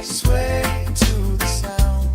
A: sway to the sound.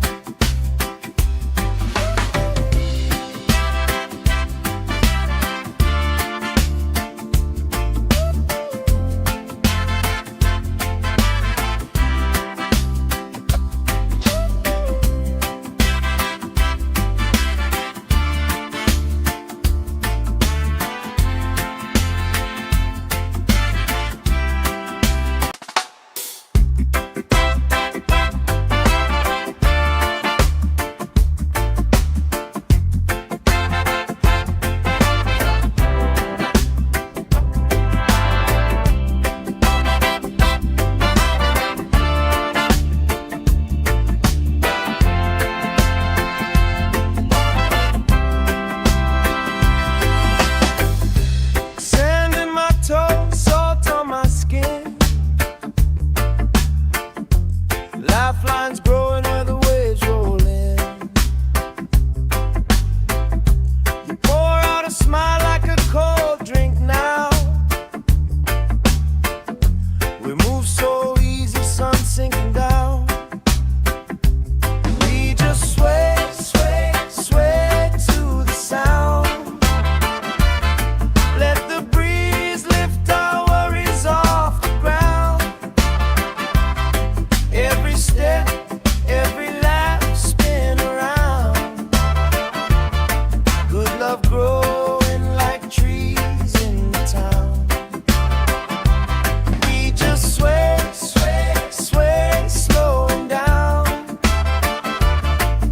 A: Lifelines growing where the waves roll in. You pour out a smile like a cold drink now. We move so easy, sun sinking down. We just sway, sway, sway to the sound. Let the breeze lift our worries off the ground. Every step, every lap, spin around. Good love growing like trees in the town. We just sway, sway, sway, slowing down.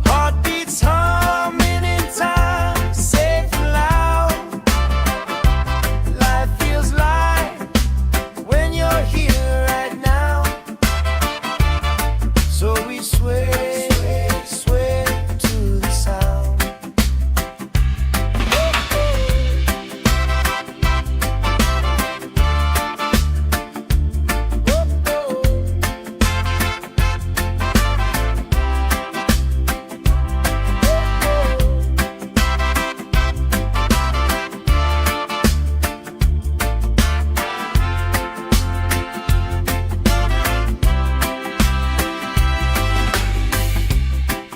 A: Heartbeats humming in time, safe and loud. Life feels light when you're here right now. So we sway, sway to the sound.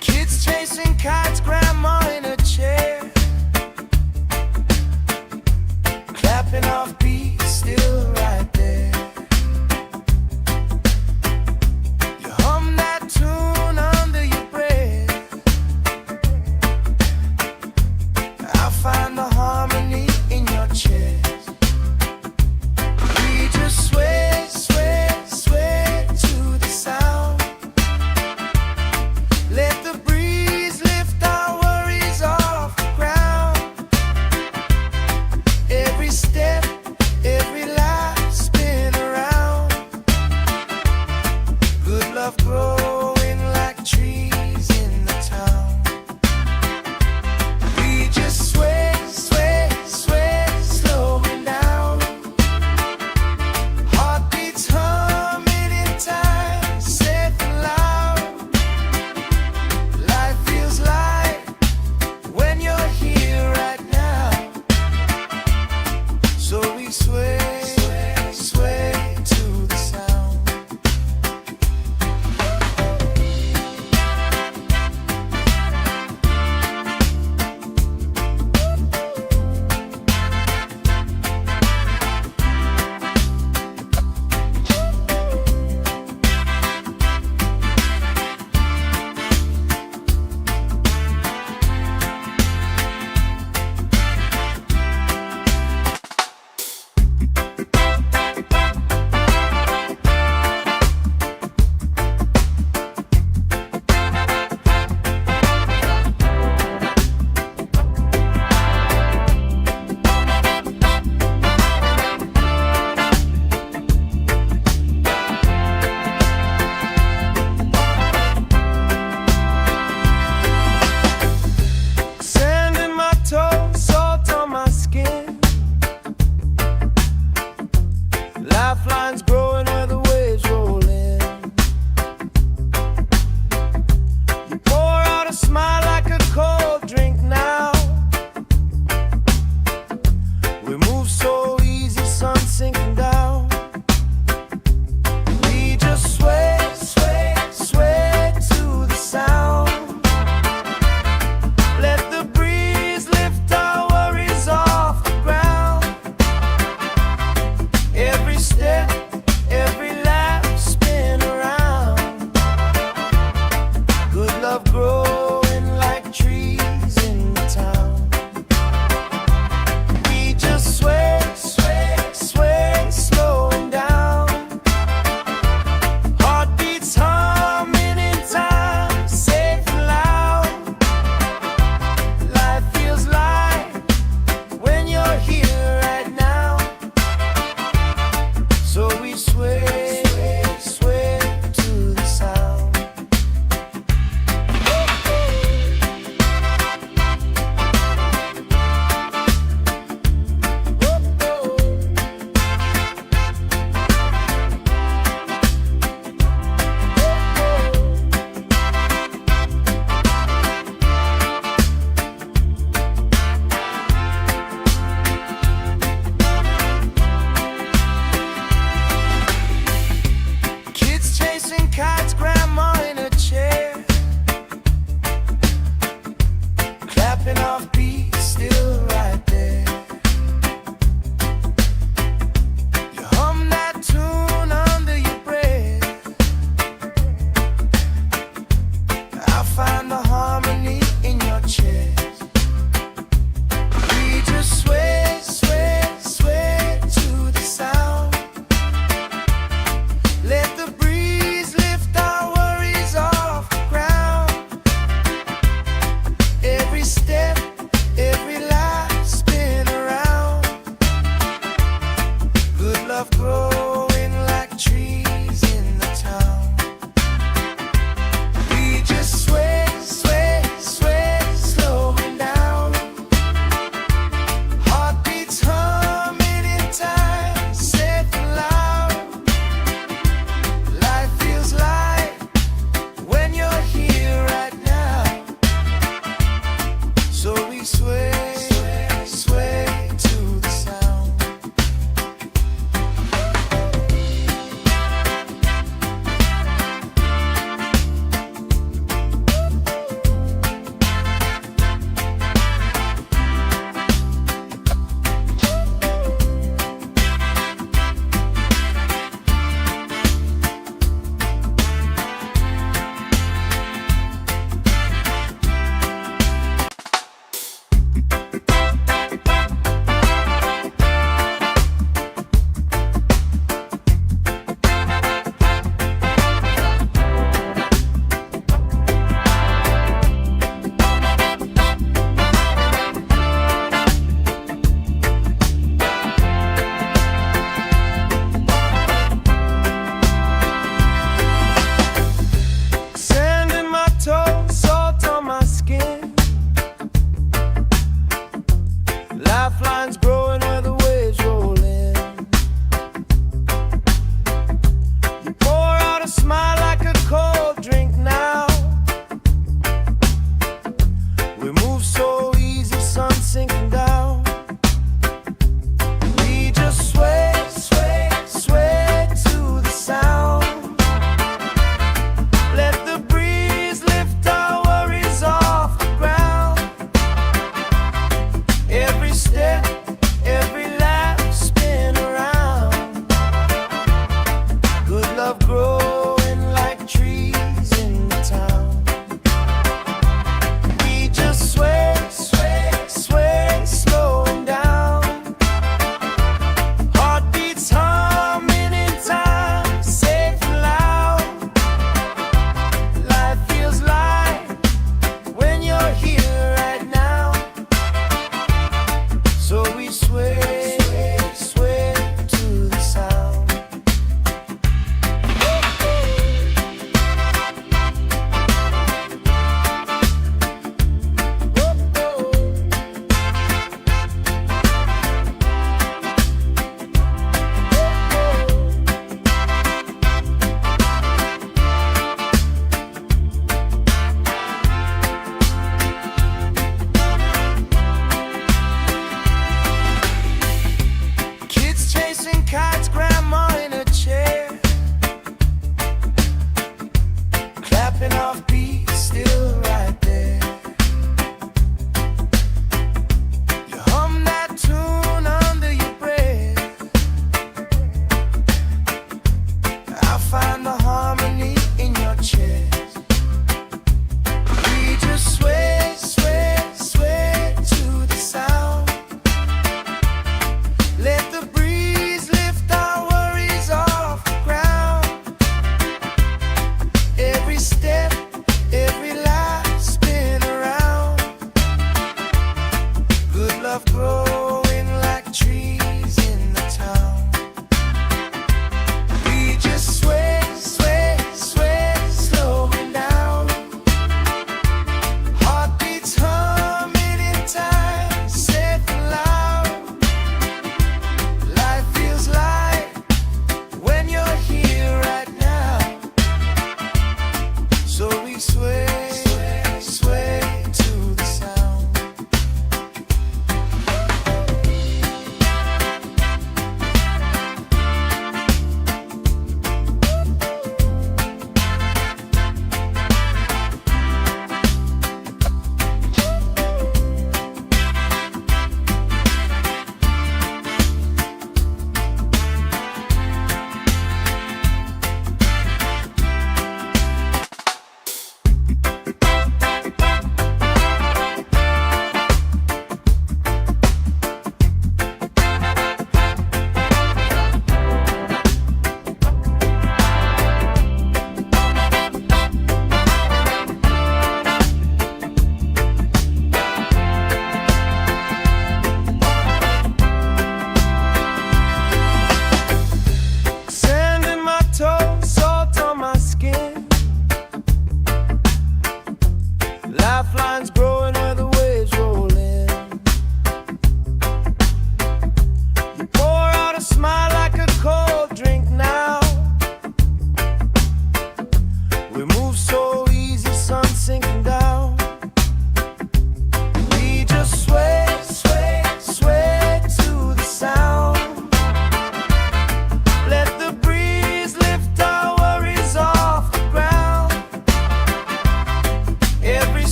A: Kids chasing kites, grandma in a chair, clapping off beats, still right there. You hum that tune under your breath. I find the harmony in your chest. We just sway, sway, sway to the sound. Let the breeze lift our worries off the ground. Every step, every lap, spin around. Good love growing like trees in the town. We just sway, sway, sway, slowing down. Heartbeats humming in time, safe and loud. Life feels light when you're here right now. So we sway, sway to the sound. love growing like trees in the town. We just sway, sway, sway, slowing down. Heartbeats humming in time, safe and loud. Life feels light when you're here right now. So we sway, sway to the sound.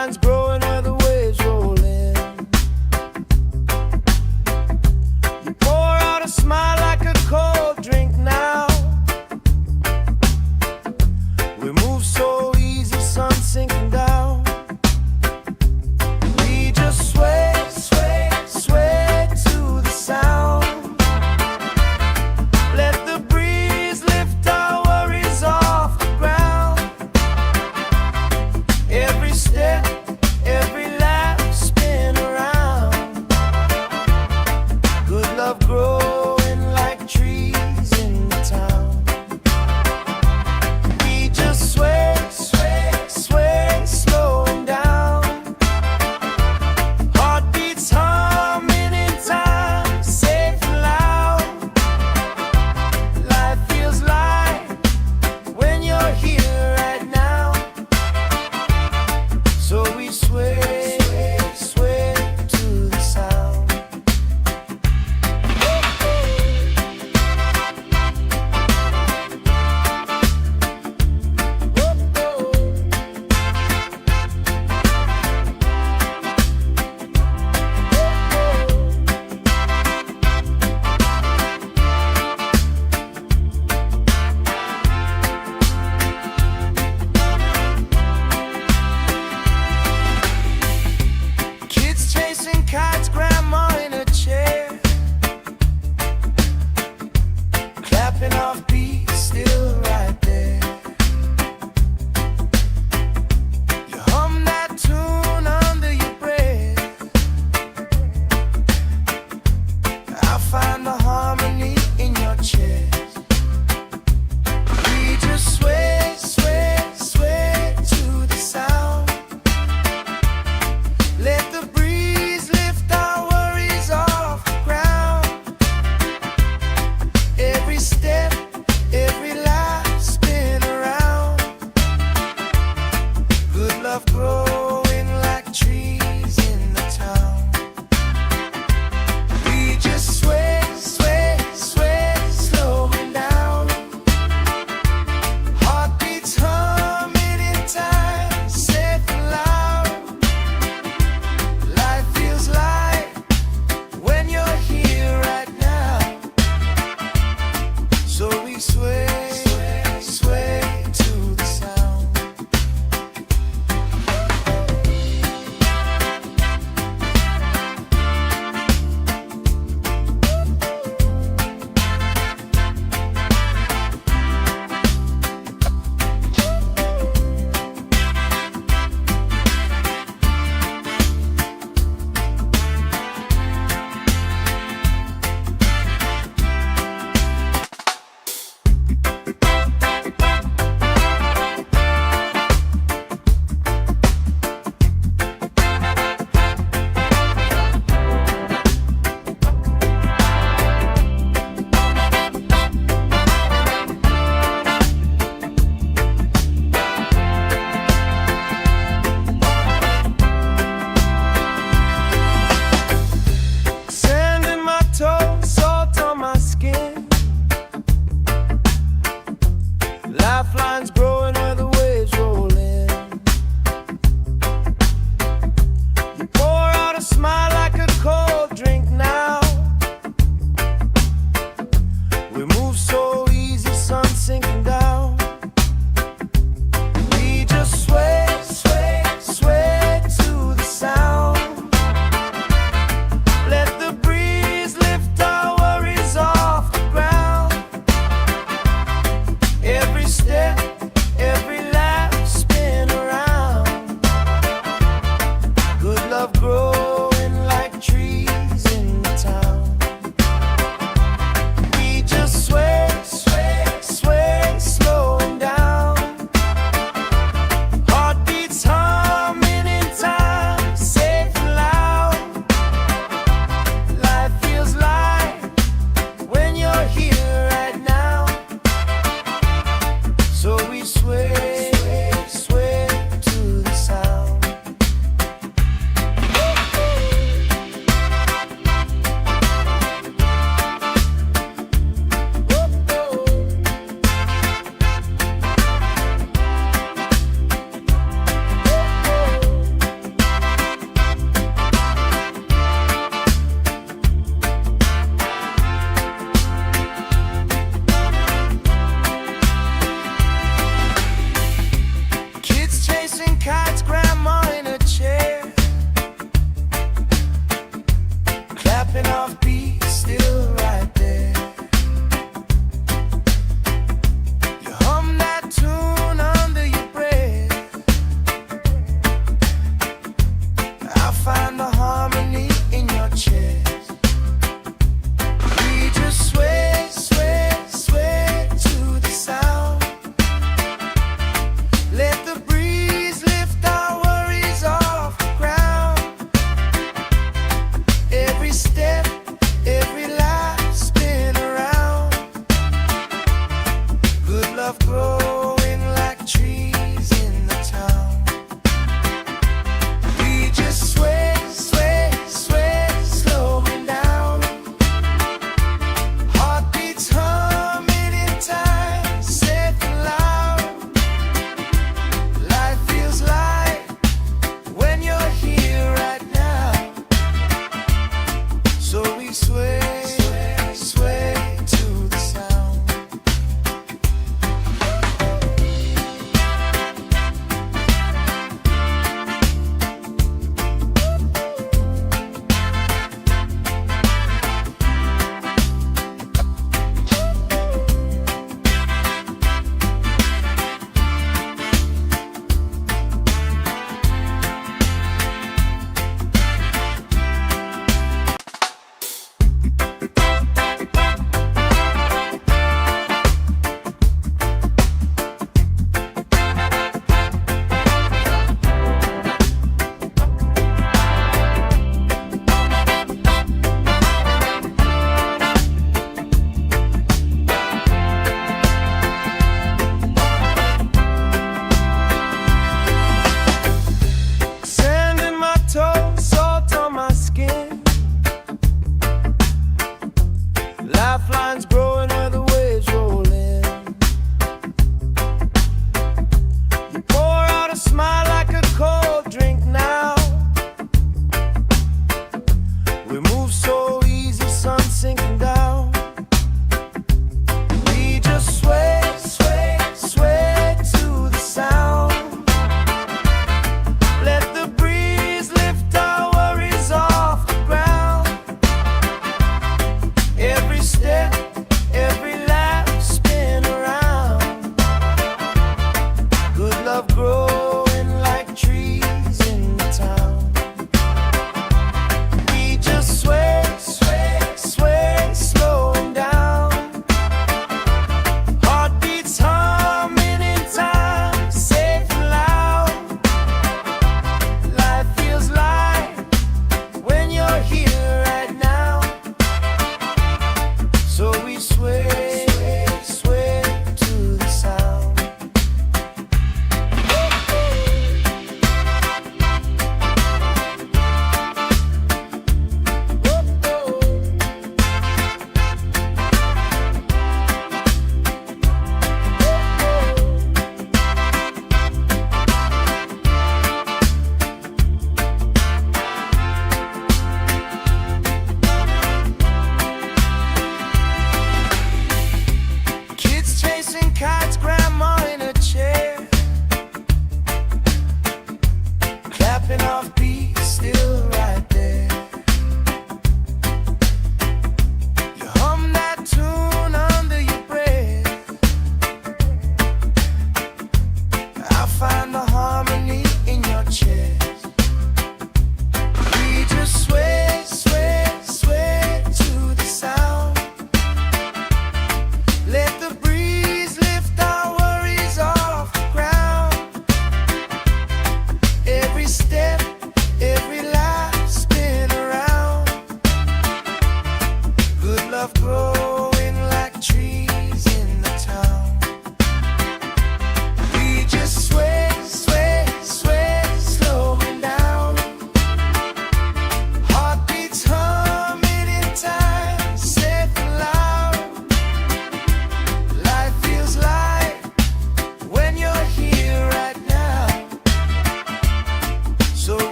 A: vines growing where the waves roll in. You pour out a smile like a cold drink now. We move so easy, sun sinking down. We just sway, sway, sway to the sound. Let the breeze lift our worries off the ground. Every step, every lap, spin around. Good love growing like trees in the town. We just sway, sway, sway, slowing down. Heartbeats humming in time, safe and loud. Life feels light when you're here right now. So we sway, sway to the sound. Kids chasing kites, grandma in a chair, clapping off beats, still right there. You hum that tune under your breath. I find the harmony in your chest. We just sway, sway, sway to the sound. Let the breeze lift our worries off the ground. Every step, every lap, spin around. Good love growing like trees in the town. We just sway, sway, sway, slowing down. Heartbeats humming in time, safe and loud. Life feels light when you're here right now. So we sway, sway, sway to the sound.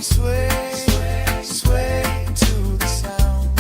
A: sway, sway to the sound.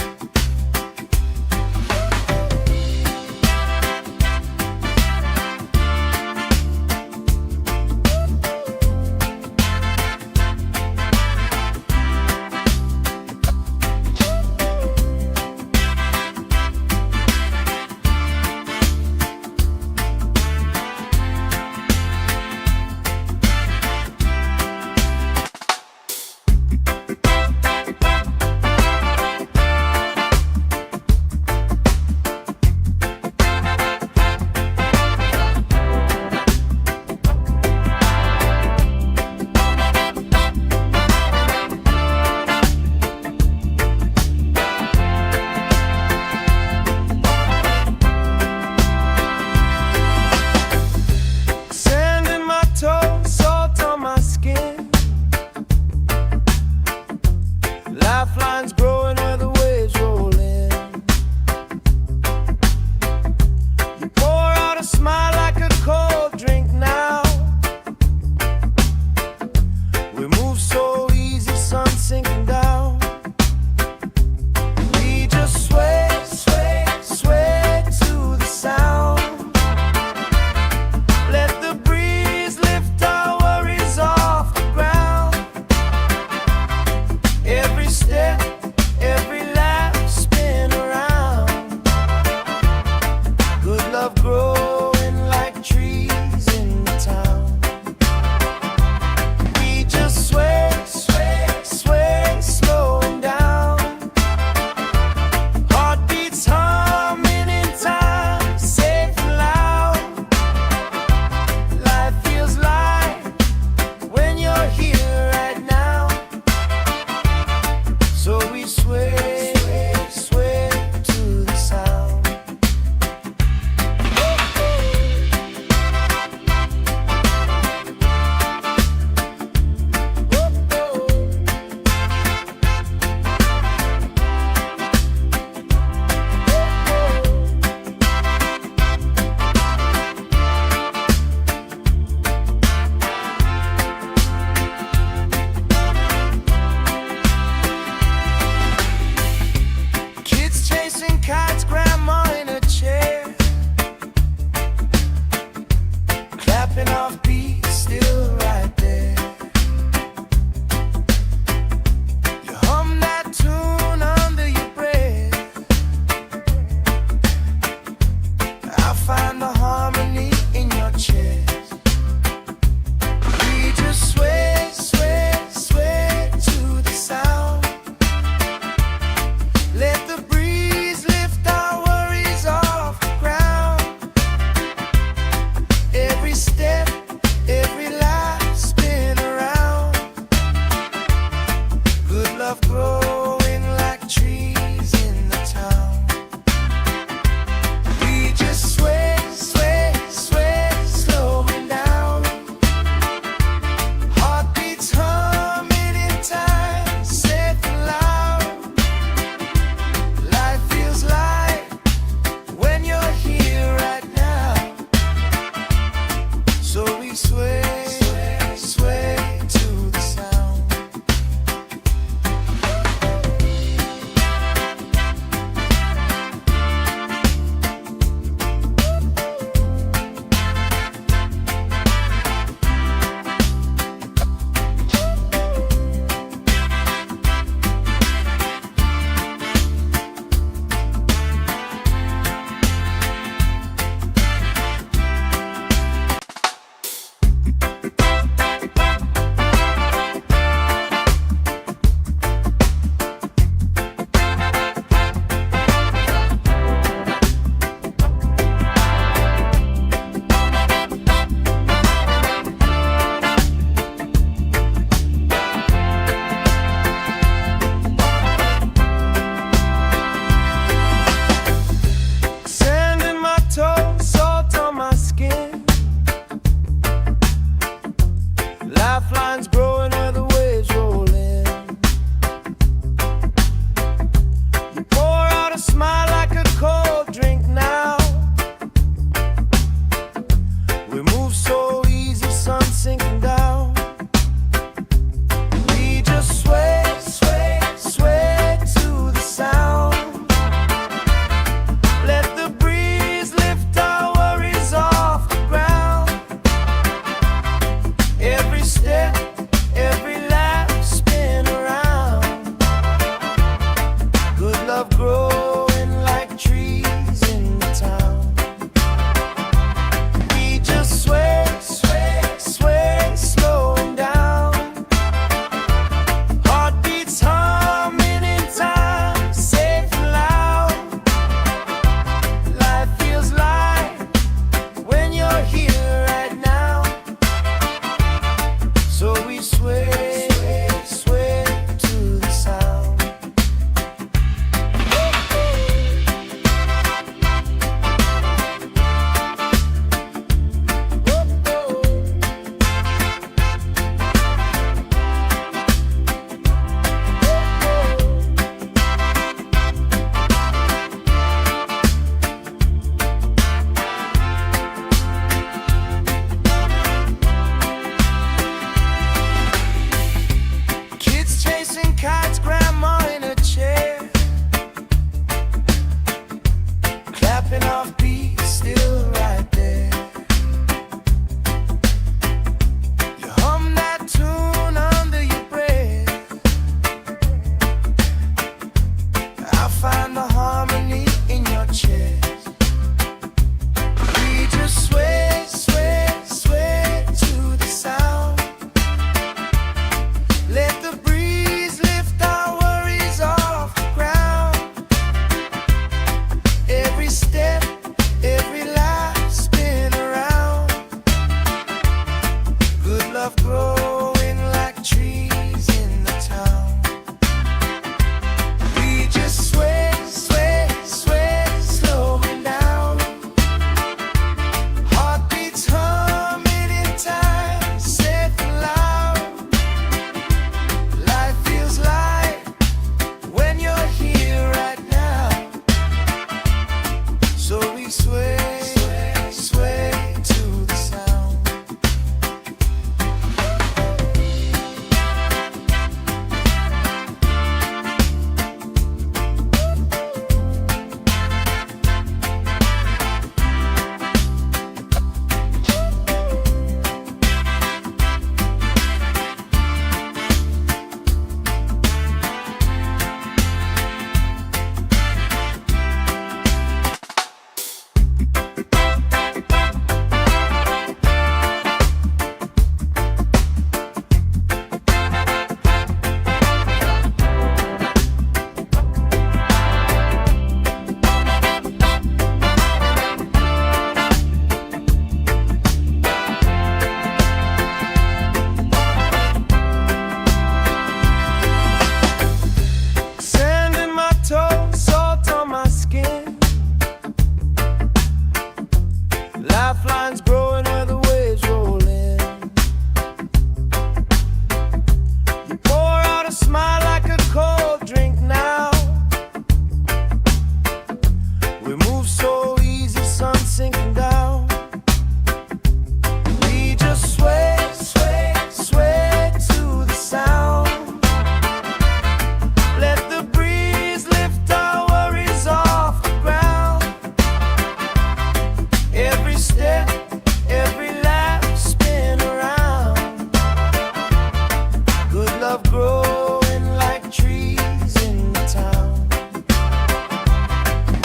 A: love growing like trees in the town.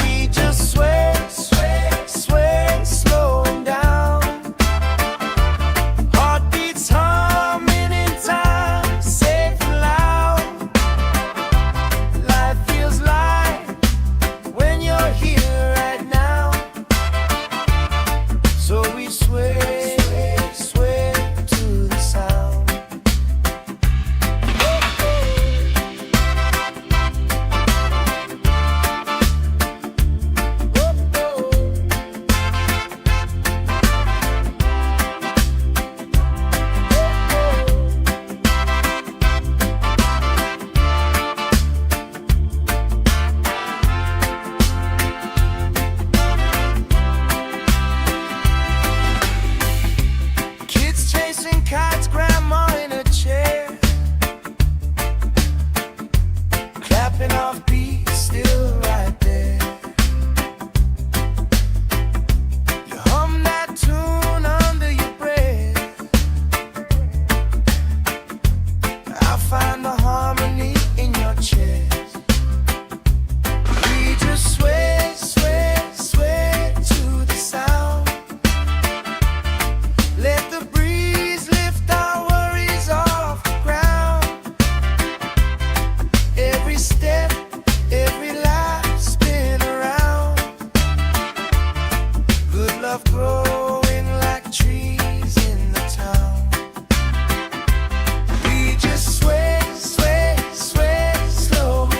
A: We just sway, sway, sway, slowing down. Heartbeats humming in time, safe and loud. Life feels light when you're here right now. So we sway, sway to the sound. Kids chasing kites, grandma in a chair, clapping off beats, still right there. You hum that tune under your breath. I find the harmony in your chest. We just sway, sway, sway to the sound. Let the breeze lift our worries off the ground. Every step, every life spin around. Good love growing like trees in the town. We just sway, sway, sway, slowing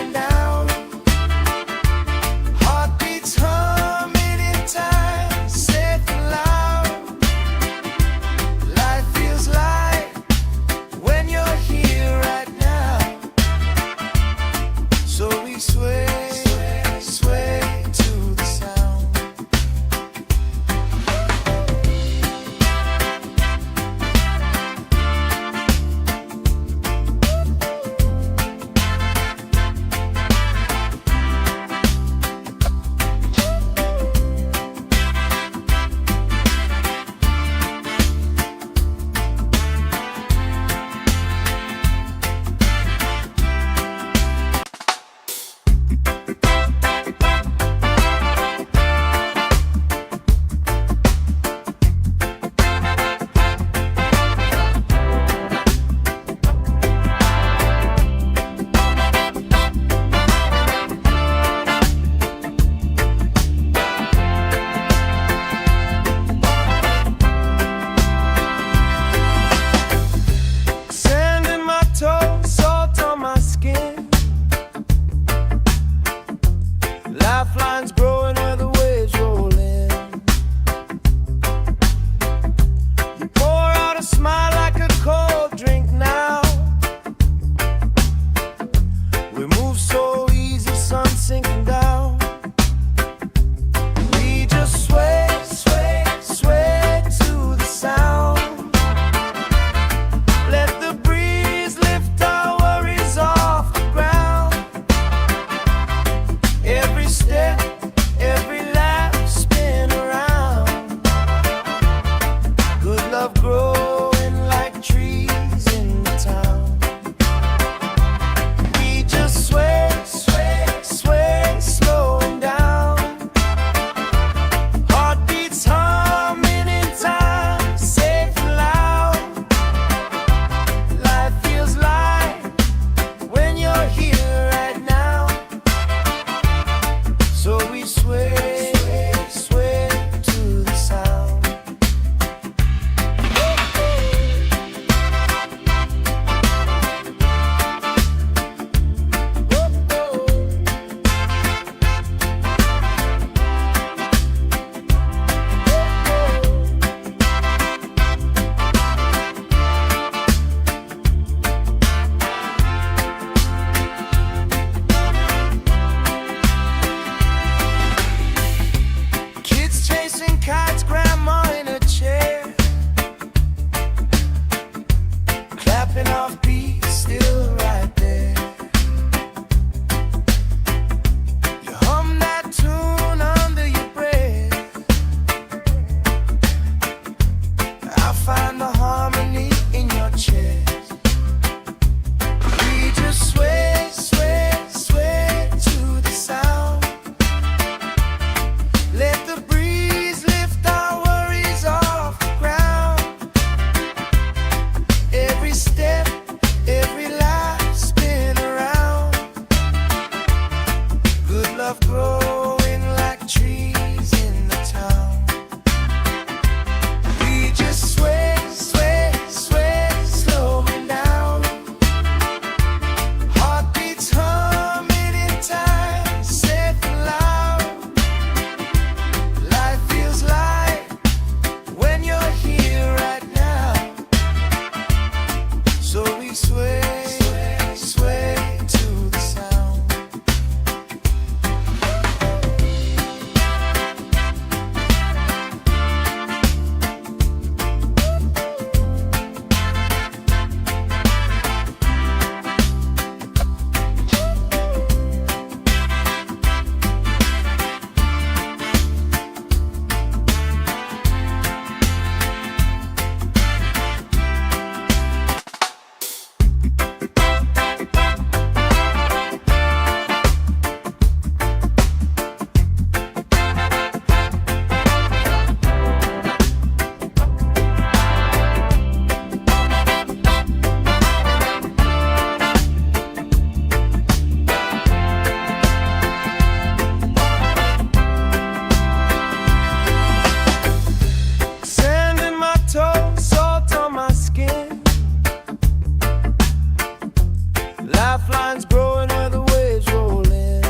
A: Lifelines growing where the waves roll in.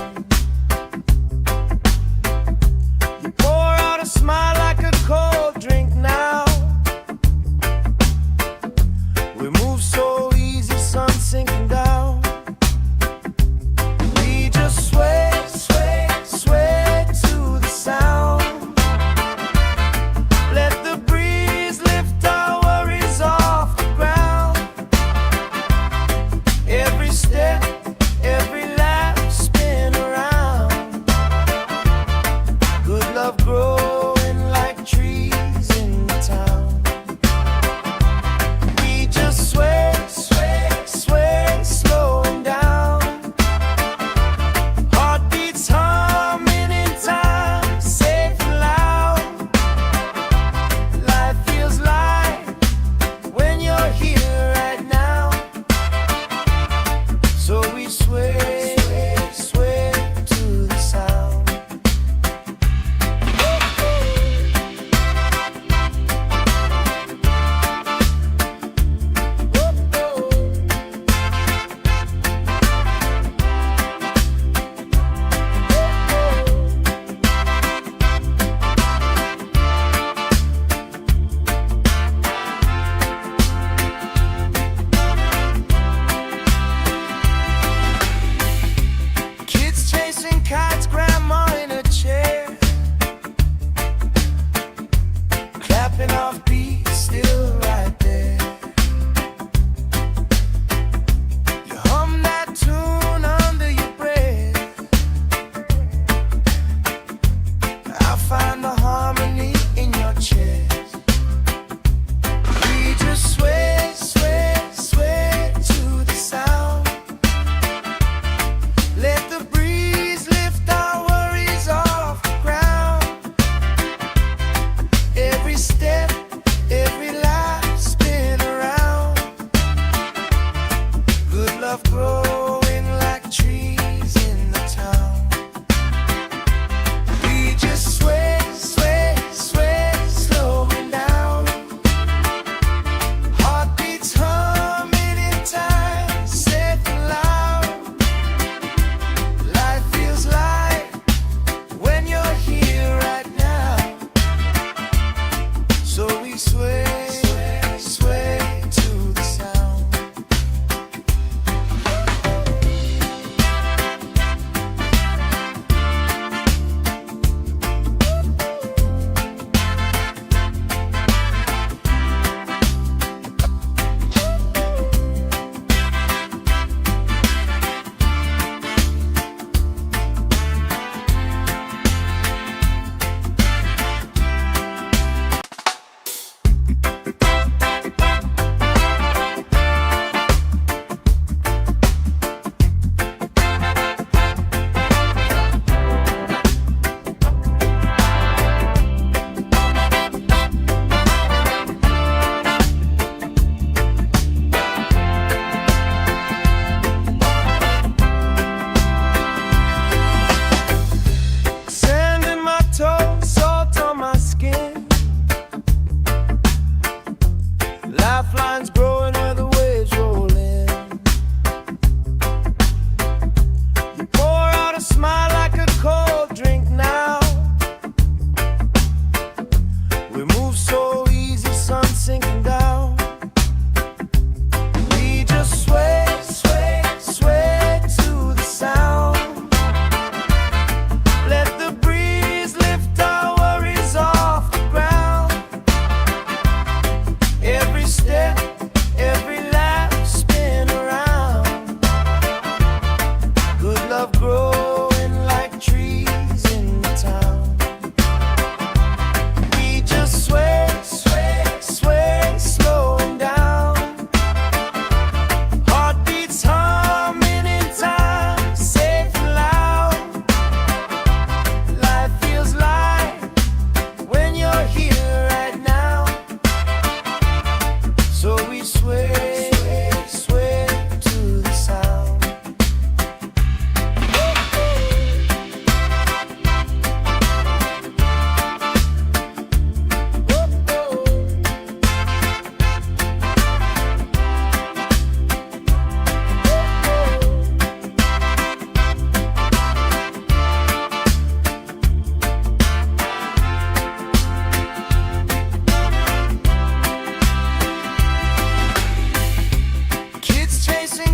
A: You pour out a smile like a cold drink now. We move so easy, sun sinking down. We just sway, sway, sway to the sound. Let the breeze lift our worries off the ground. Every step, every lap, spin around. Good love growing like trees in the town. We just sway, sway, sway, slowing down. Heartbeats humming in time, safe and loud. Life feels light when you're here right now. So we sway, sway to the sound. Kids chasing kites, grandma in a chair, clapping off beats, still right there. You hum that tune under your breath. I find the harmony in your chest. We just sway, sway, sway to the sound. Let the breeze lift our worries off the ground. Every step, every lap, spin around. Good love growing like trees in the town. We just sway, sway, sway, slowing down. Heartbeats humming in time, safe and loud. Life feels light when you're here right now. So we sway, sway to the sound.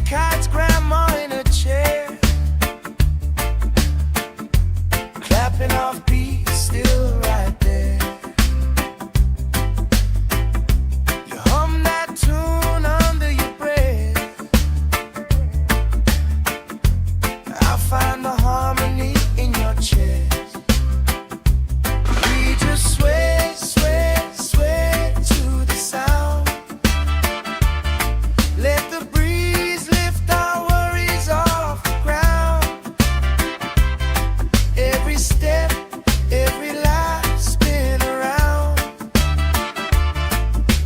A: kites, grandma in a chair, clapping off beats, still right there. You hum that tune under your breath. I find the harmony in your chest. We just sway, sway, sway to the sound. Let the breeze lift our worries off the ground. Every step, every life spin around.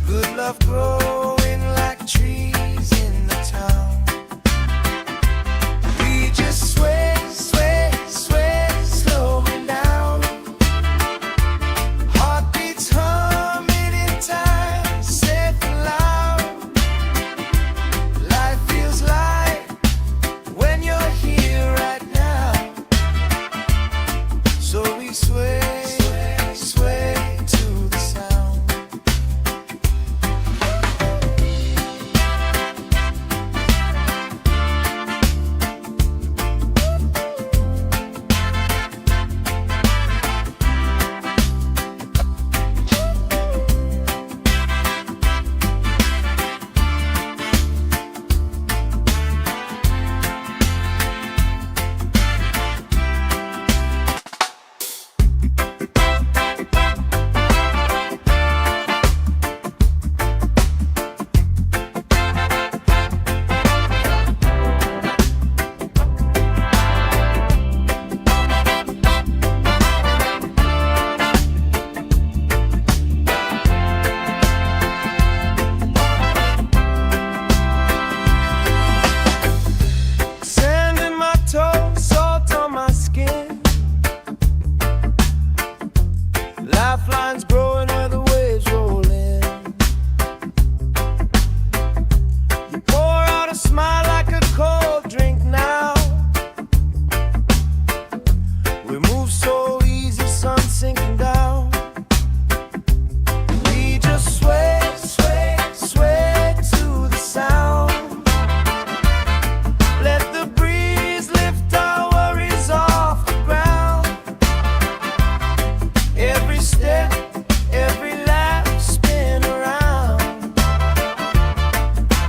A: Good love growing like trees in the town. We just sway, sway, sway, slowing down. Heartbeats humming in time, safe and loud. Life feels light when you're here right now. So we sway, sway, sway to the sound. Sand in my toes, salt on my skin. Lifelines growing where the waves roll in. You pour out a smile like a cold drink now. We move so easy, sun sinking down. We just sway, sway, sway to the sound. Let the breeze lift our worries off the ground. Every step, every laugh spin around.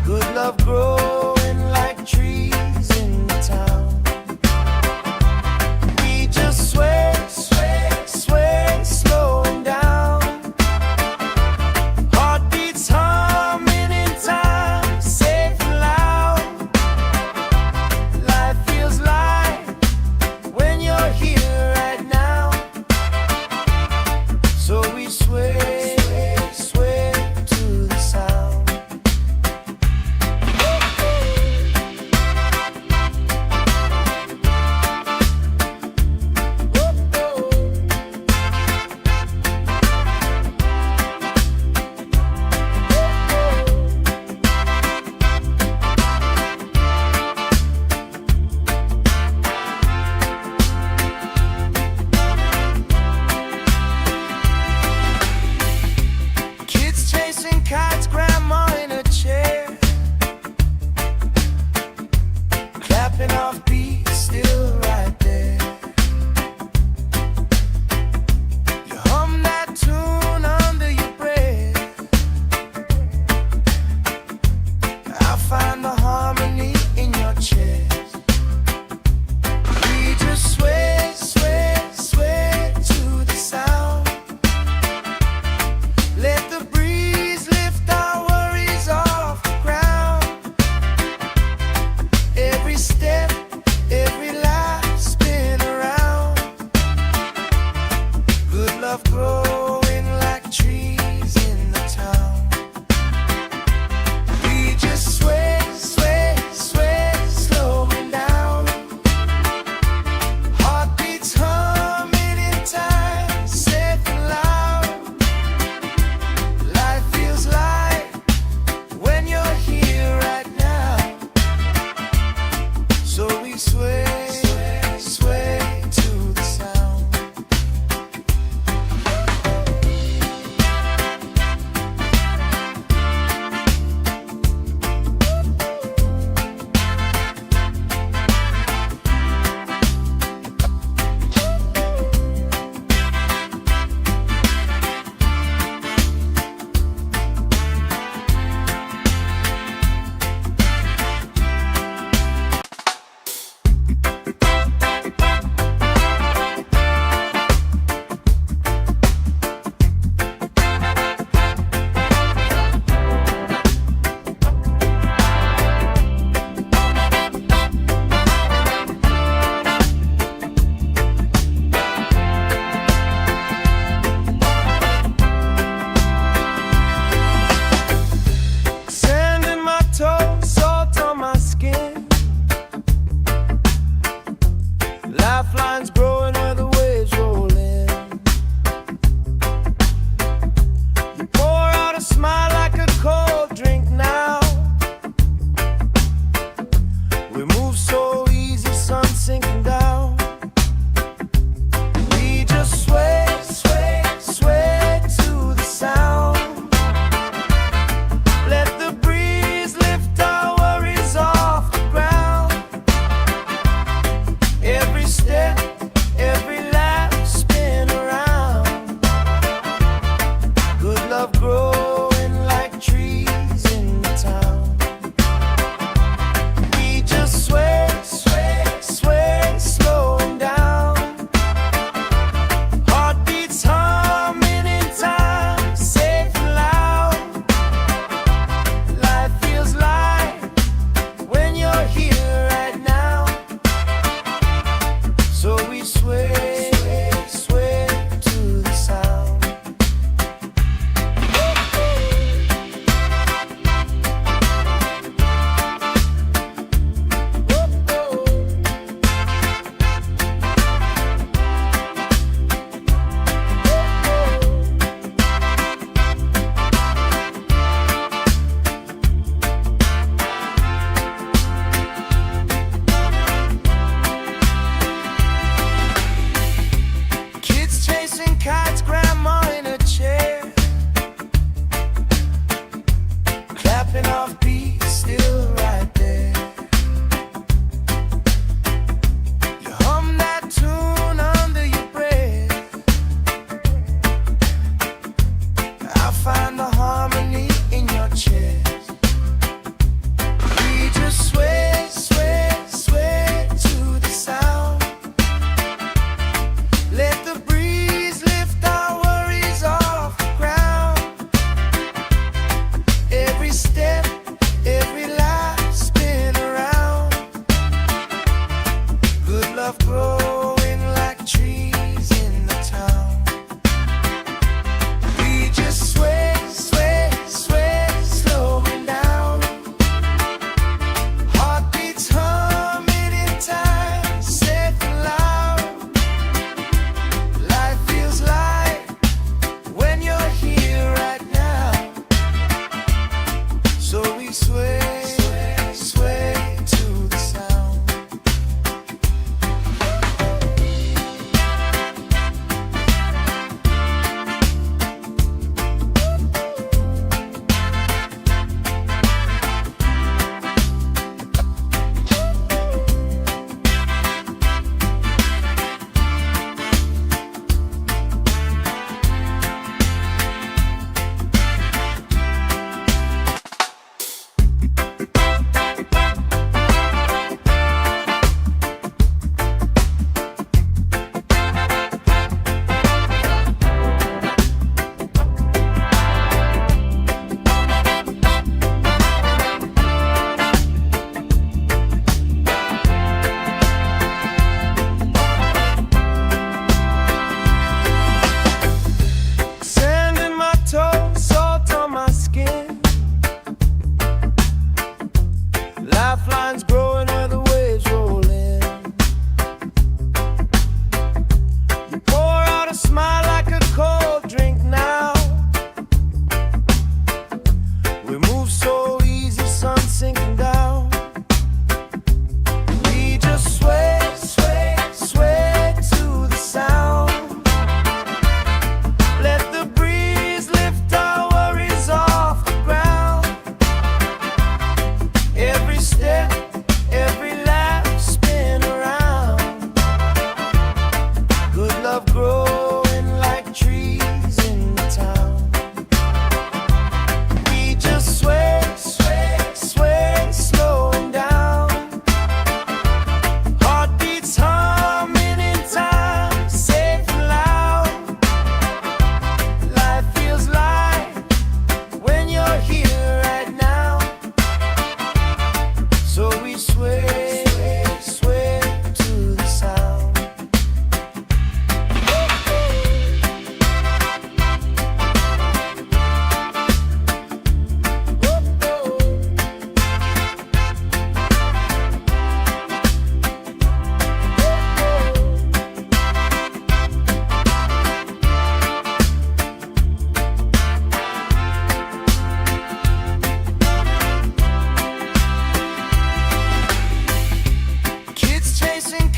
A: Good love growing like trees in the town. We just sway, sway, sway, slowing down. Heartbeats humming in time, safe and loud. Life feels light when you're here right now. So we sway, sway to the sound. Kids chasing kites, grandma in a chair, clapping off beats, still right there. You hum that tune under your breath. I find the harmony in your chest. We just sway, sway, sway to the sound. Let the breeze lift our worries off the ground. Every step, every life spin around. Good love growing like trees in the town. We just sway, sway, sway, slowing down. Heartbeats humming in time, safe and loud. Life feels light when you're here right now. So we sway, sway to the sound.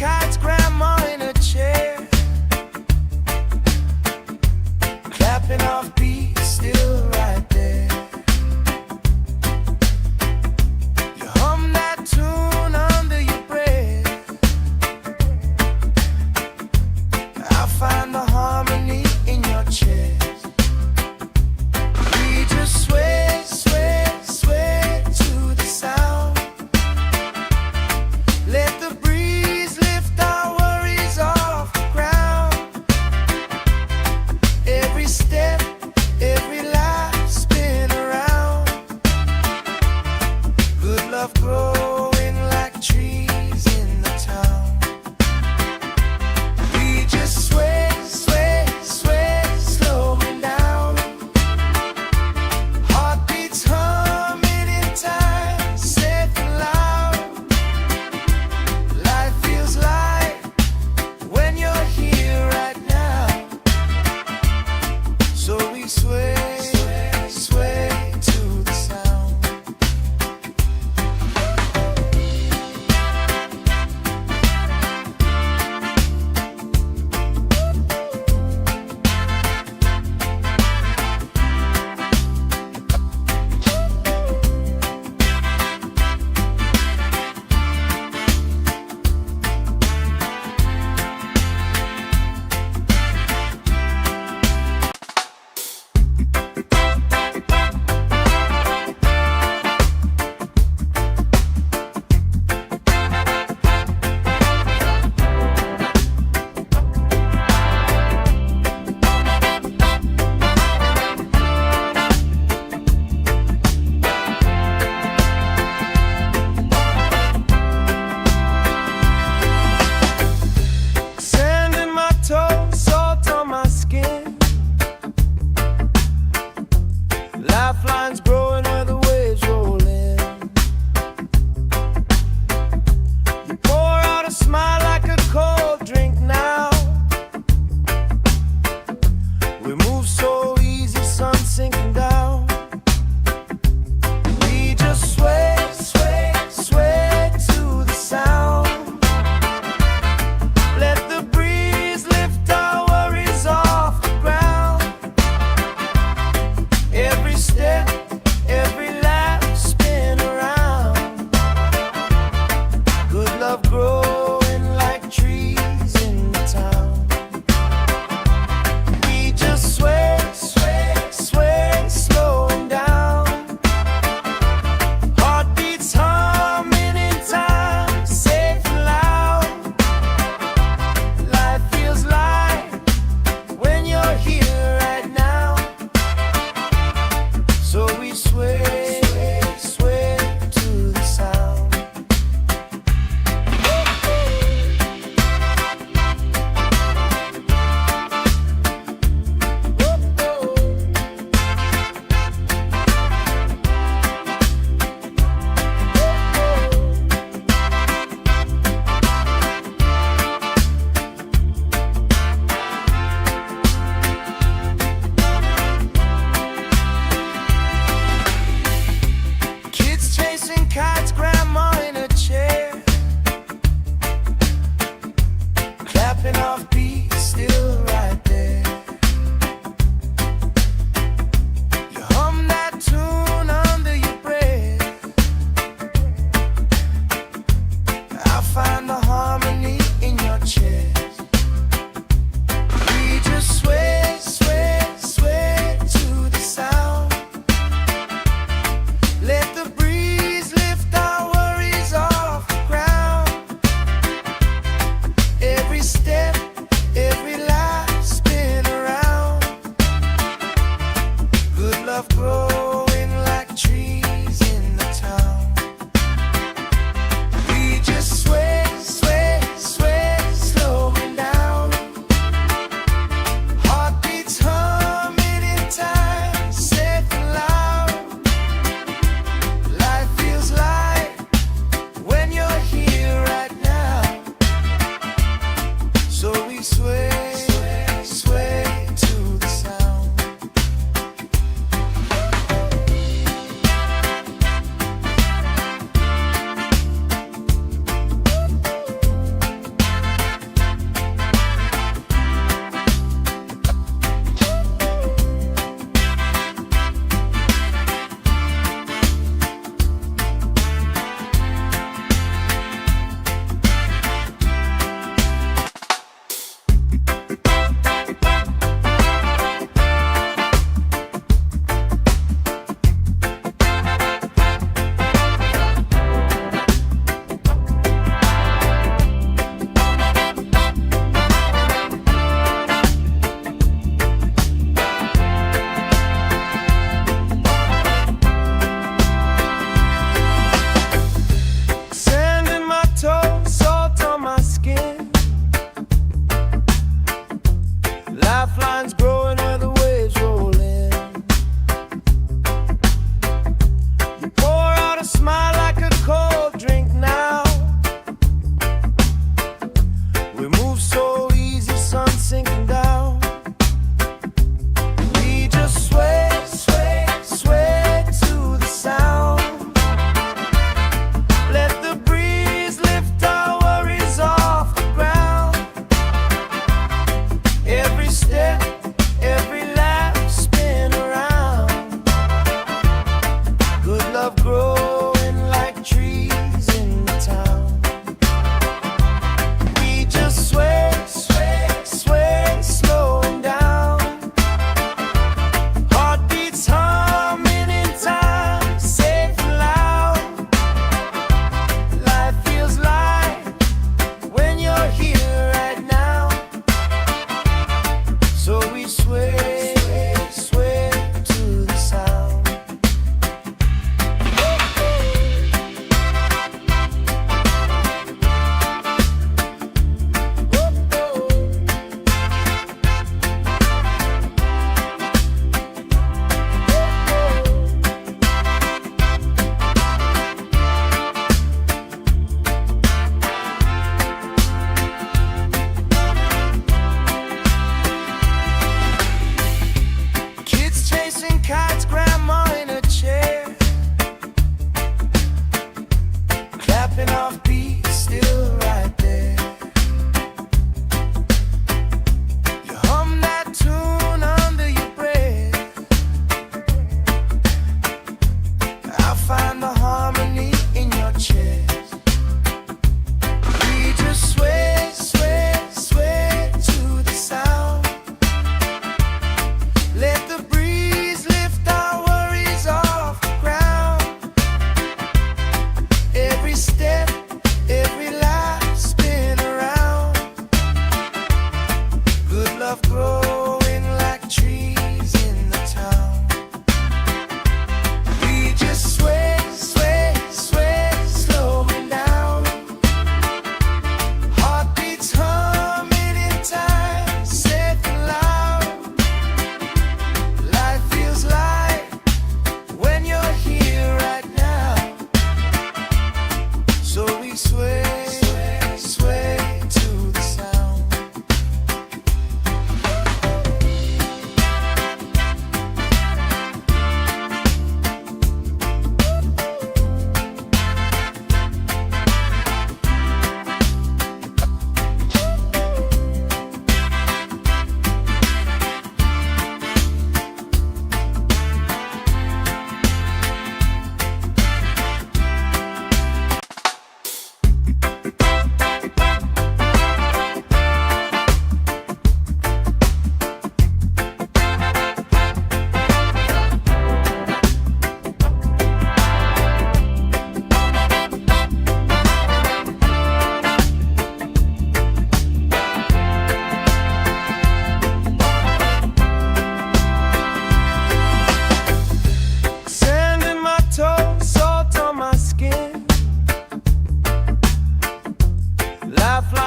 A: kites, grandma in a chair, clapping off beats, still right there. You hum that tune under your breath. I find the harmony in your chest. We just sway, sway, sway to the sound. Let the breeze lift our worries off the ground. Every step, every life spin around. Good love growing like trees in the town. We just sway, sway, sway, slowing down. Heartbeats humming in time, safe and loud. Life feels light when you're here right now. So we sway, sway, sway to the sound. Sand in my toes, salt on my skin. Lifelines growing where the waves roll in. You pour out a smile like a cold drink now. We move so easy, sun sinking down. We just sway, sway, sway to the sound. Let the breeze lift our worries off the ground. Every step, every laugh spin around. Good love growing like trees in the town. We just sway, sway, sway, slowing down. Heartbeats humming in time, safe and loud. Life feels light when you're here right now. So we sway, sway, sway to the sound.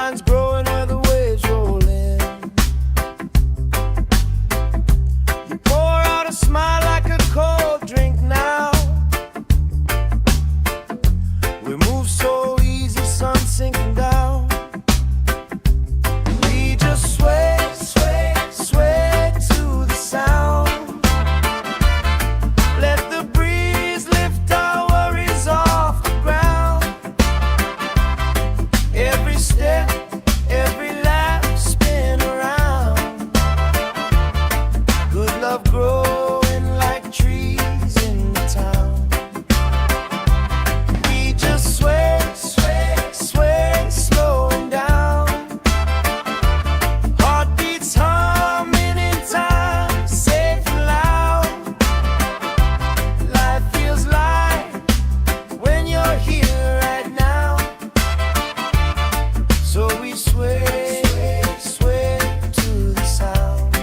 A: vines growing where the waves roll in. You pour out a smile like a cold drink now. We move so easy, sun sinking down. We just sway, sway, sway to the sound. Let the breeze lift our worries off the ground. Every step, every lap, spin around. Good love growing like trees in the town. We just sway, sway, sway, slowing down. Heartbeats humming in time, safe and loud. Life feels light when you're here right now. So we sway, sway to the sound.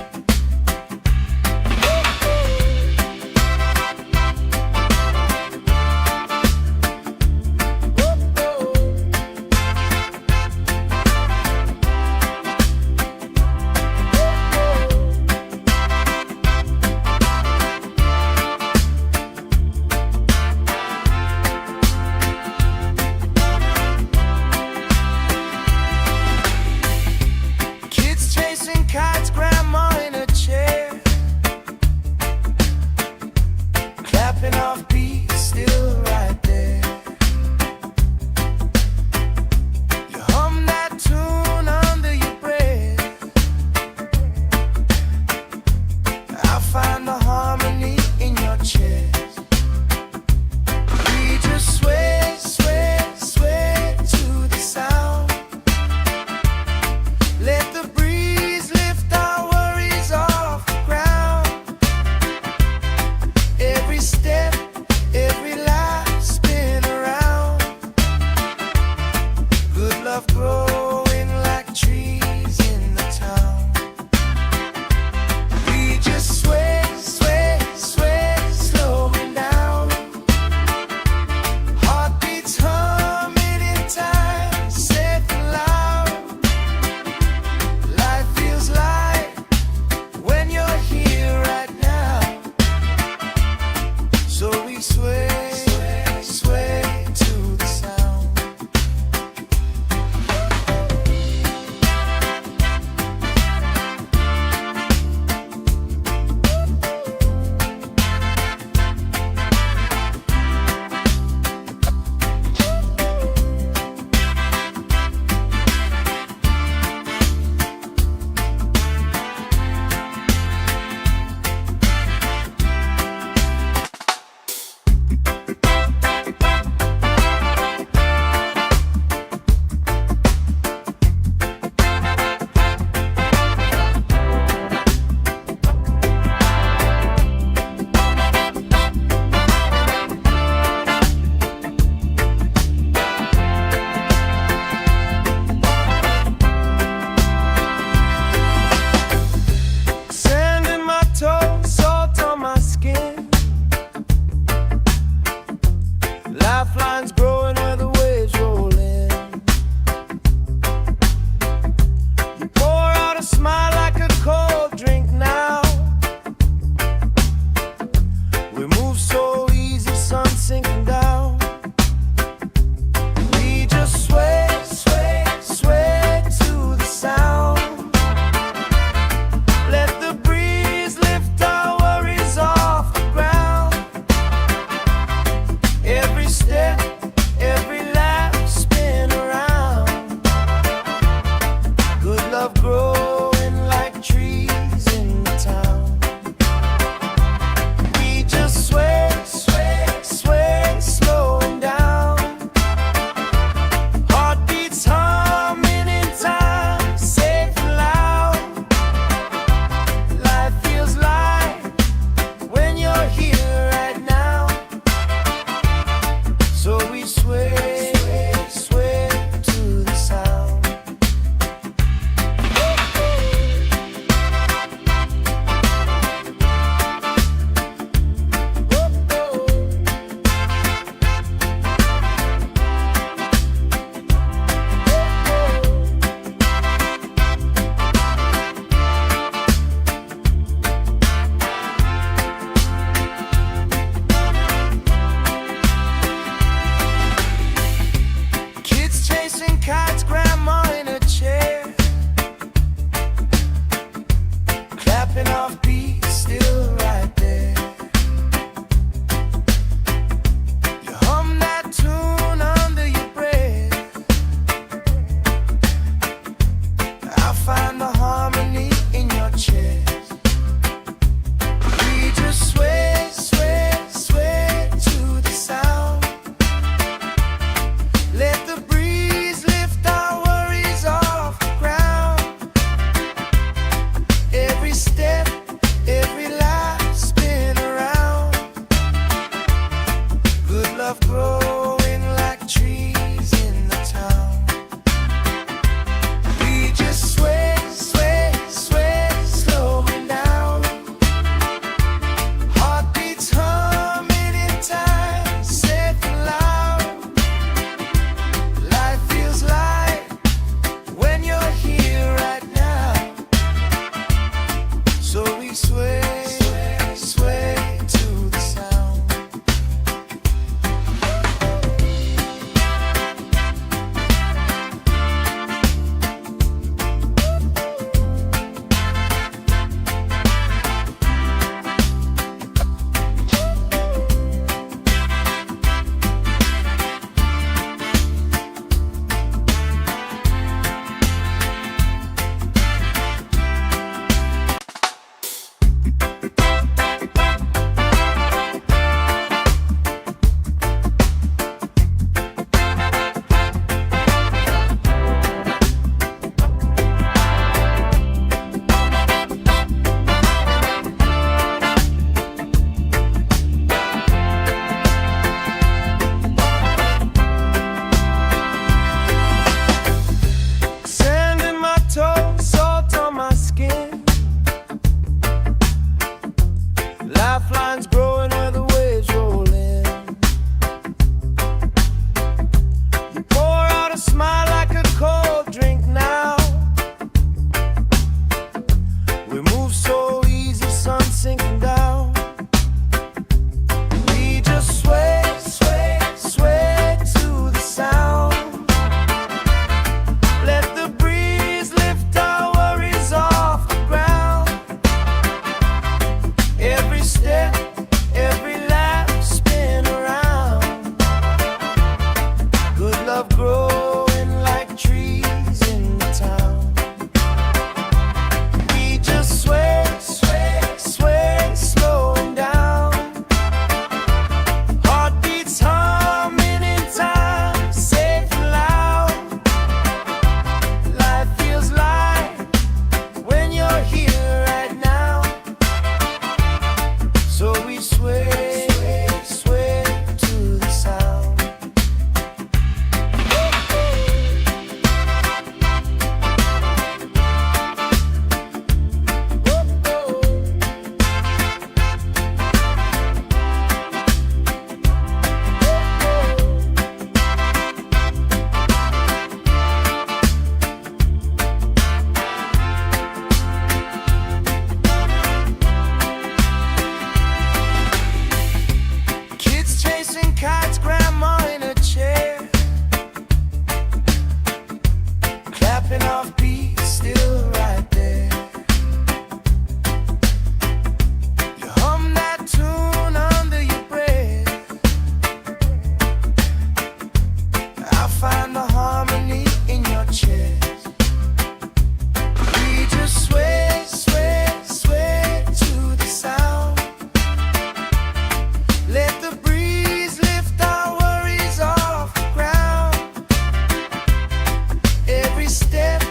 A: Kids chasing kites, grandma in a chair, clapping off beats, still right there. You hum that tune under your breath. I find the harmony in your chest. We just sway, sway, sway to the sound. Let the breeze lift our worries off the ground. Every step, every lap, spin around. Good love growing like trees in the town. We just sway, sway, sway, slowing down. Heartbeats humming in time, safe and loud. Life feels light when you're here right now. So we sway, sway to the sound. still right there. You hum that tune under your breath. I find the harmony in your chest. We just sway, sway, sway to the sound. Let the breeze lift our worries off the ground. Every step, every life spin around. Good love growing like trees in the town. We just sway, sway, sway, slowing down. Heartbeats humming in time, safe and loud. Life feels light when you're here right now. So we sway, sway, sway to the sound. Sand in my toes, salt on my skin. Lifelines growing where the waves roll in. You pour out a smile like a cold drink now. We move so easy, sun sinking down. We just sway, sway, sway to the sound. Let the breeze lift our worries off the ground. Every step, every laugh spin around. Good love growing like trees in the town. We just sway, sway, sway, slowing down. Heartbeats humming in time, safe and loud. Life feels light when you're here right now. So we sway, sway to the sound. Kids chasing kites, grandma in a chair, clapping off beats, still right there. You hum that tune under your breath. I find the harmony in your chest. We just sway, sway, sway to the sound. Let the breeze lift our worries off the ground. Every step,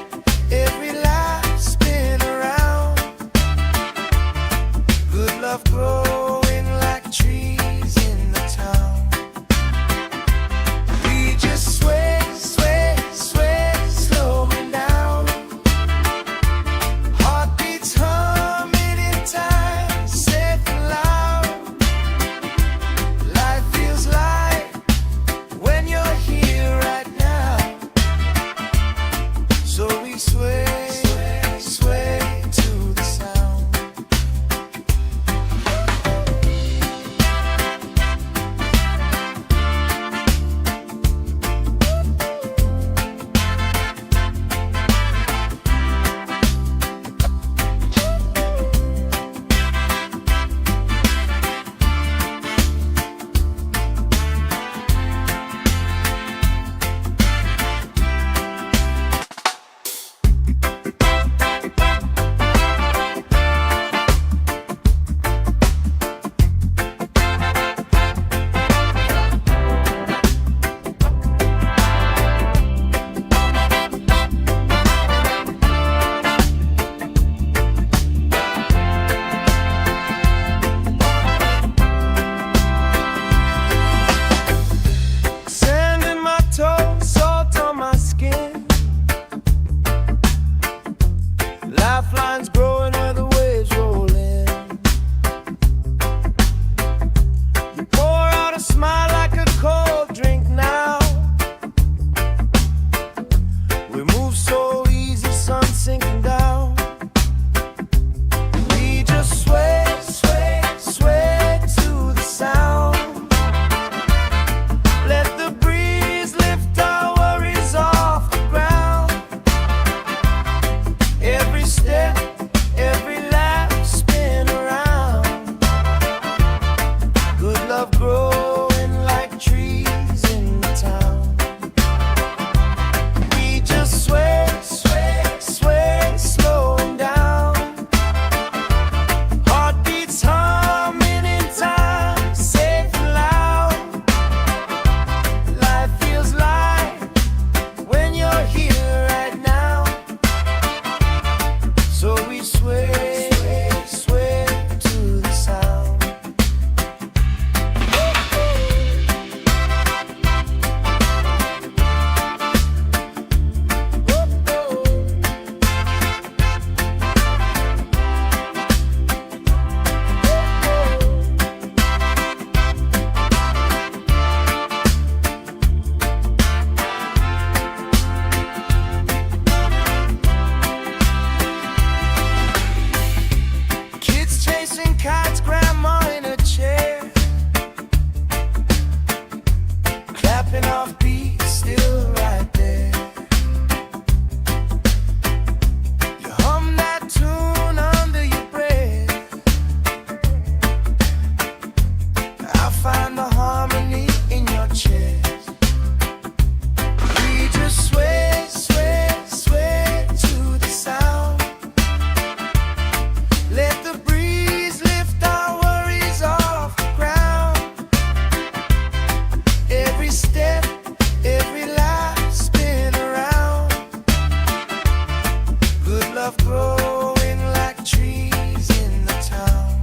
A: love growing like trees in the town.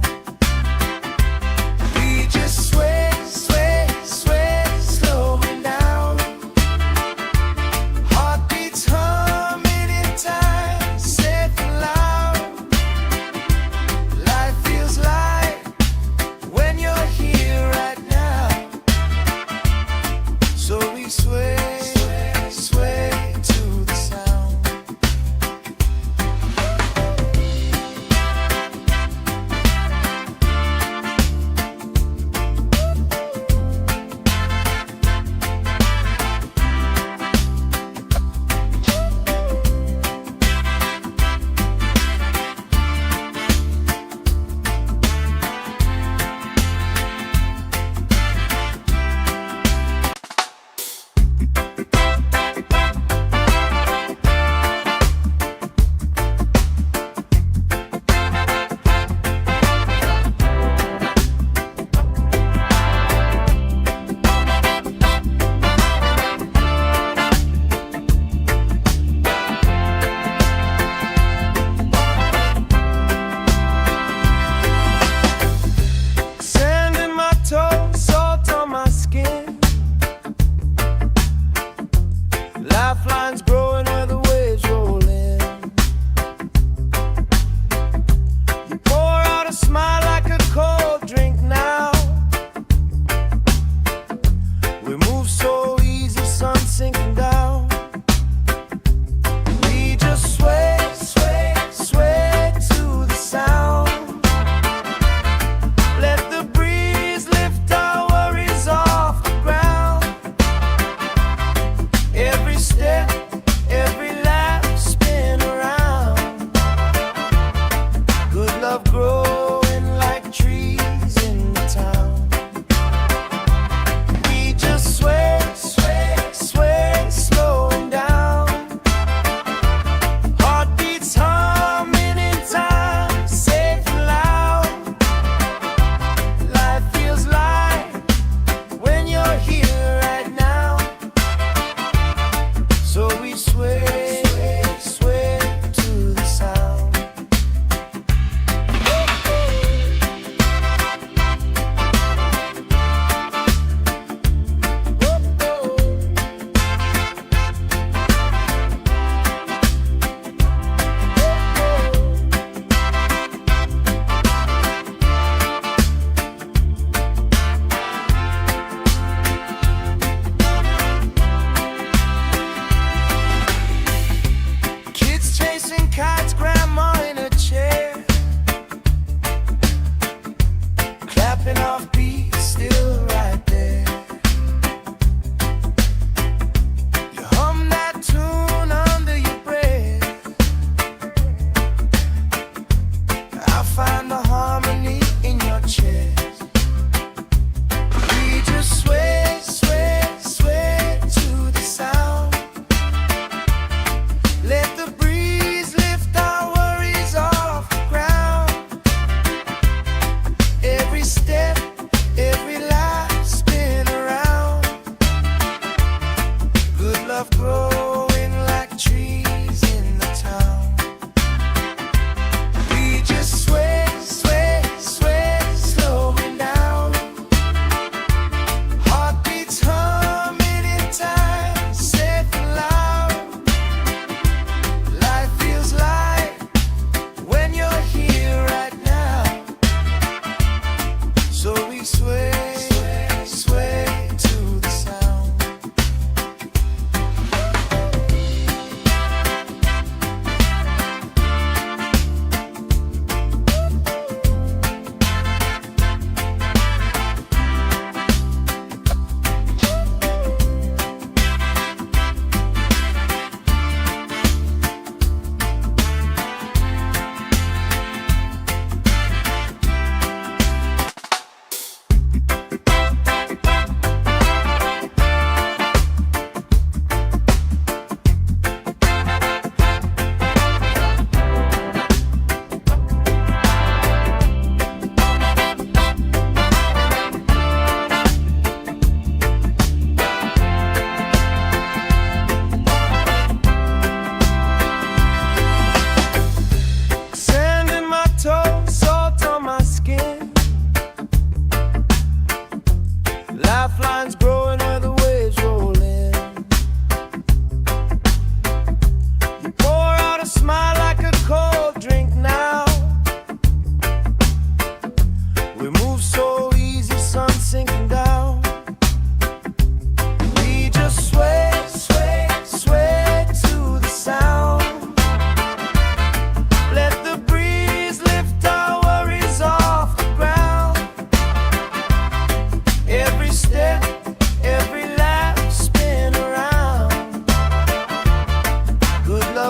A: We just sway, sway, sway, slowing down. Heartbeats humming in time, safe and loud. Life feels light when you're here right now. So we sway, sway, sway to the sound.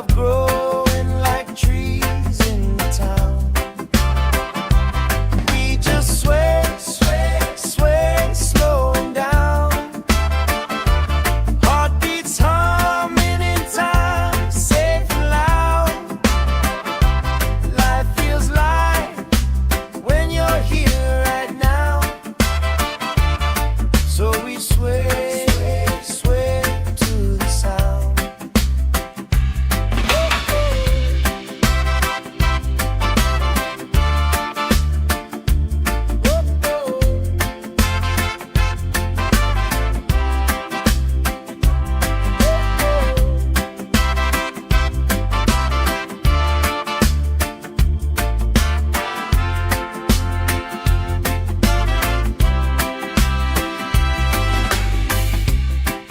A: love growing like trees in the town. We just sway, sway, sway, slowing down. Heartbeats humming in time, safe and loud. Life feels light when you're here right now. So we sway, sway to the sound.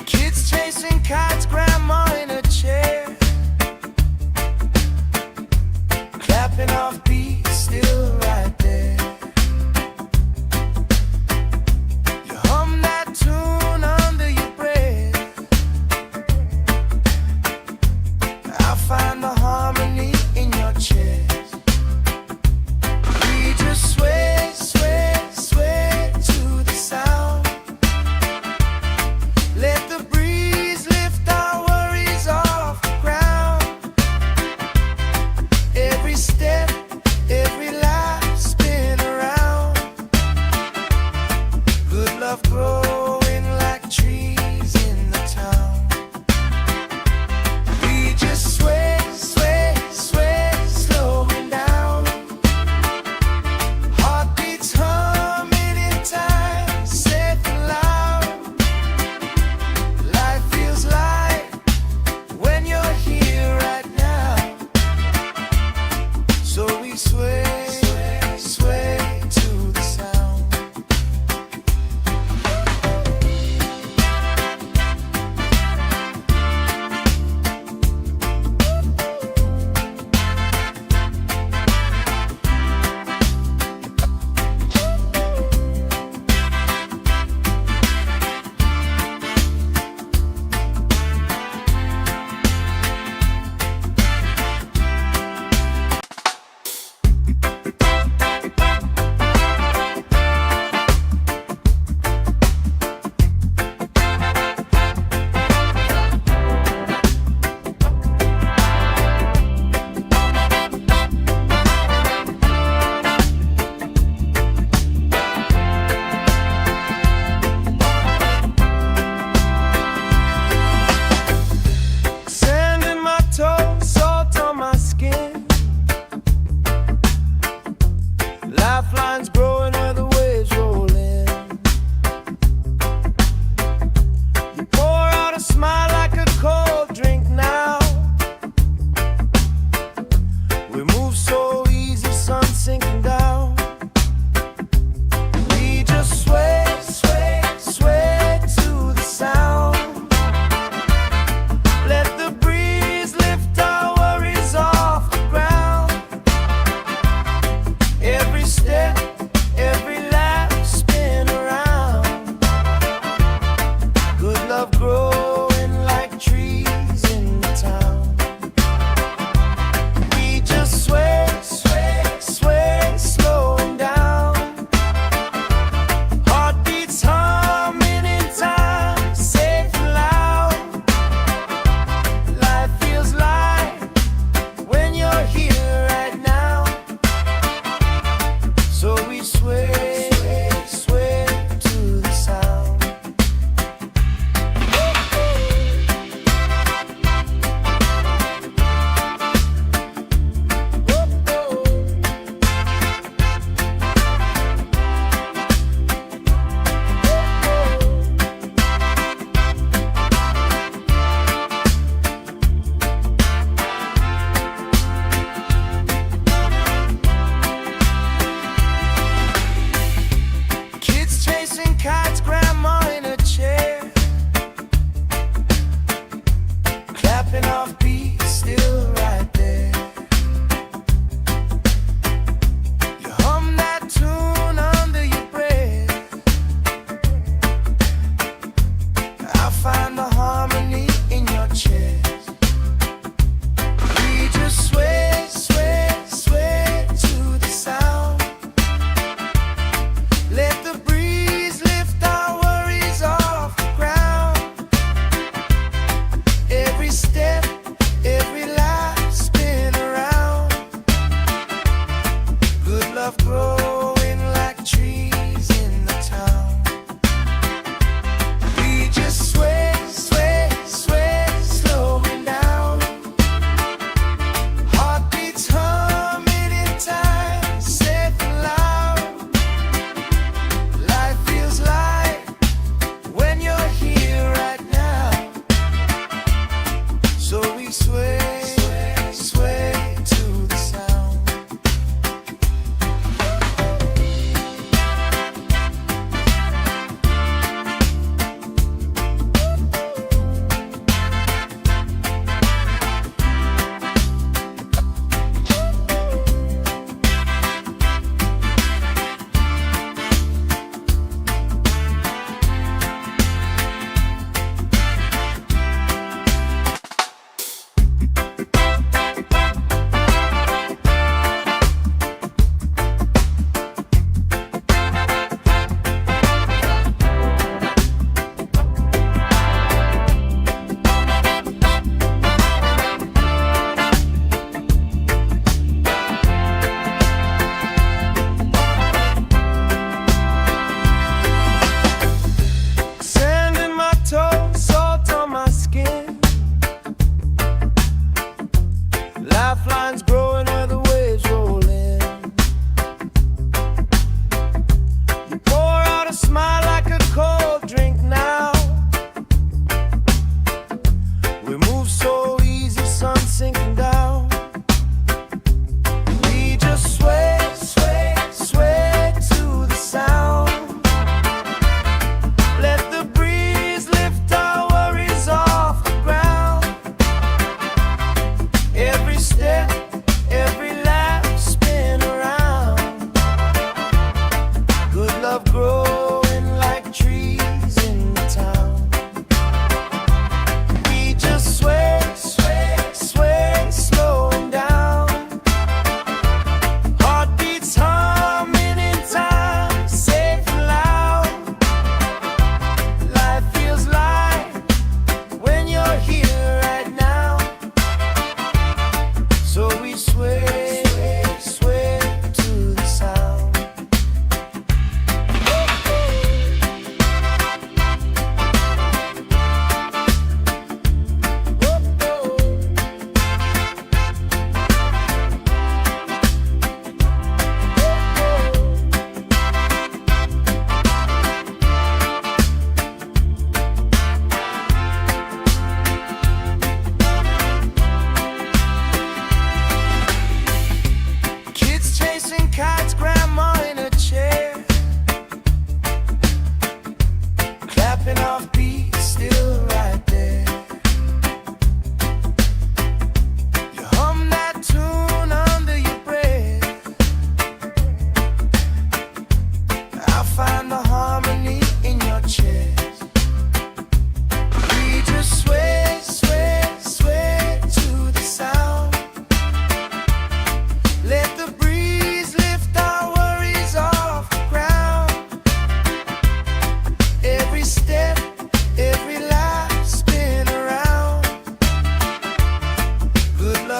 A: Kids chasing kites, grandma in a chair, clapping off beats, still right there. You hum that tune under your breath. I find the harmony in your chest. We just sway, sway, sway to the sound. Let the breeze lift our worries off the ground. Every step, every life spin around. Good love growing like trees in the town. We just sway, sway.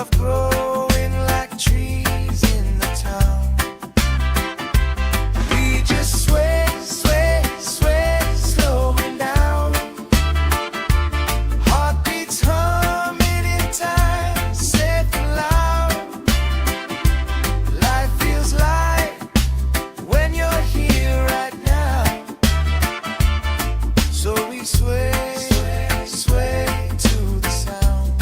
A: love growing like trees in the town. We just sway, sway, sway, slowing down. Heartbeats humming in time, safe and loud. Life feels light when you're here right now. So we sway, sway, sway to the sound.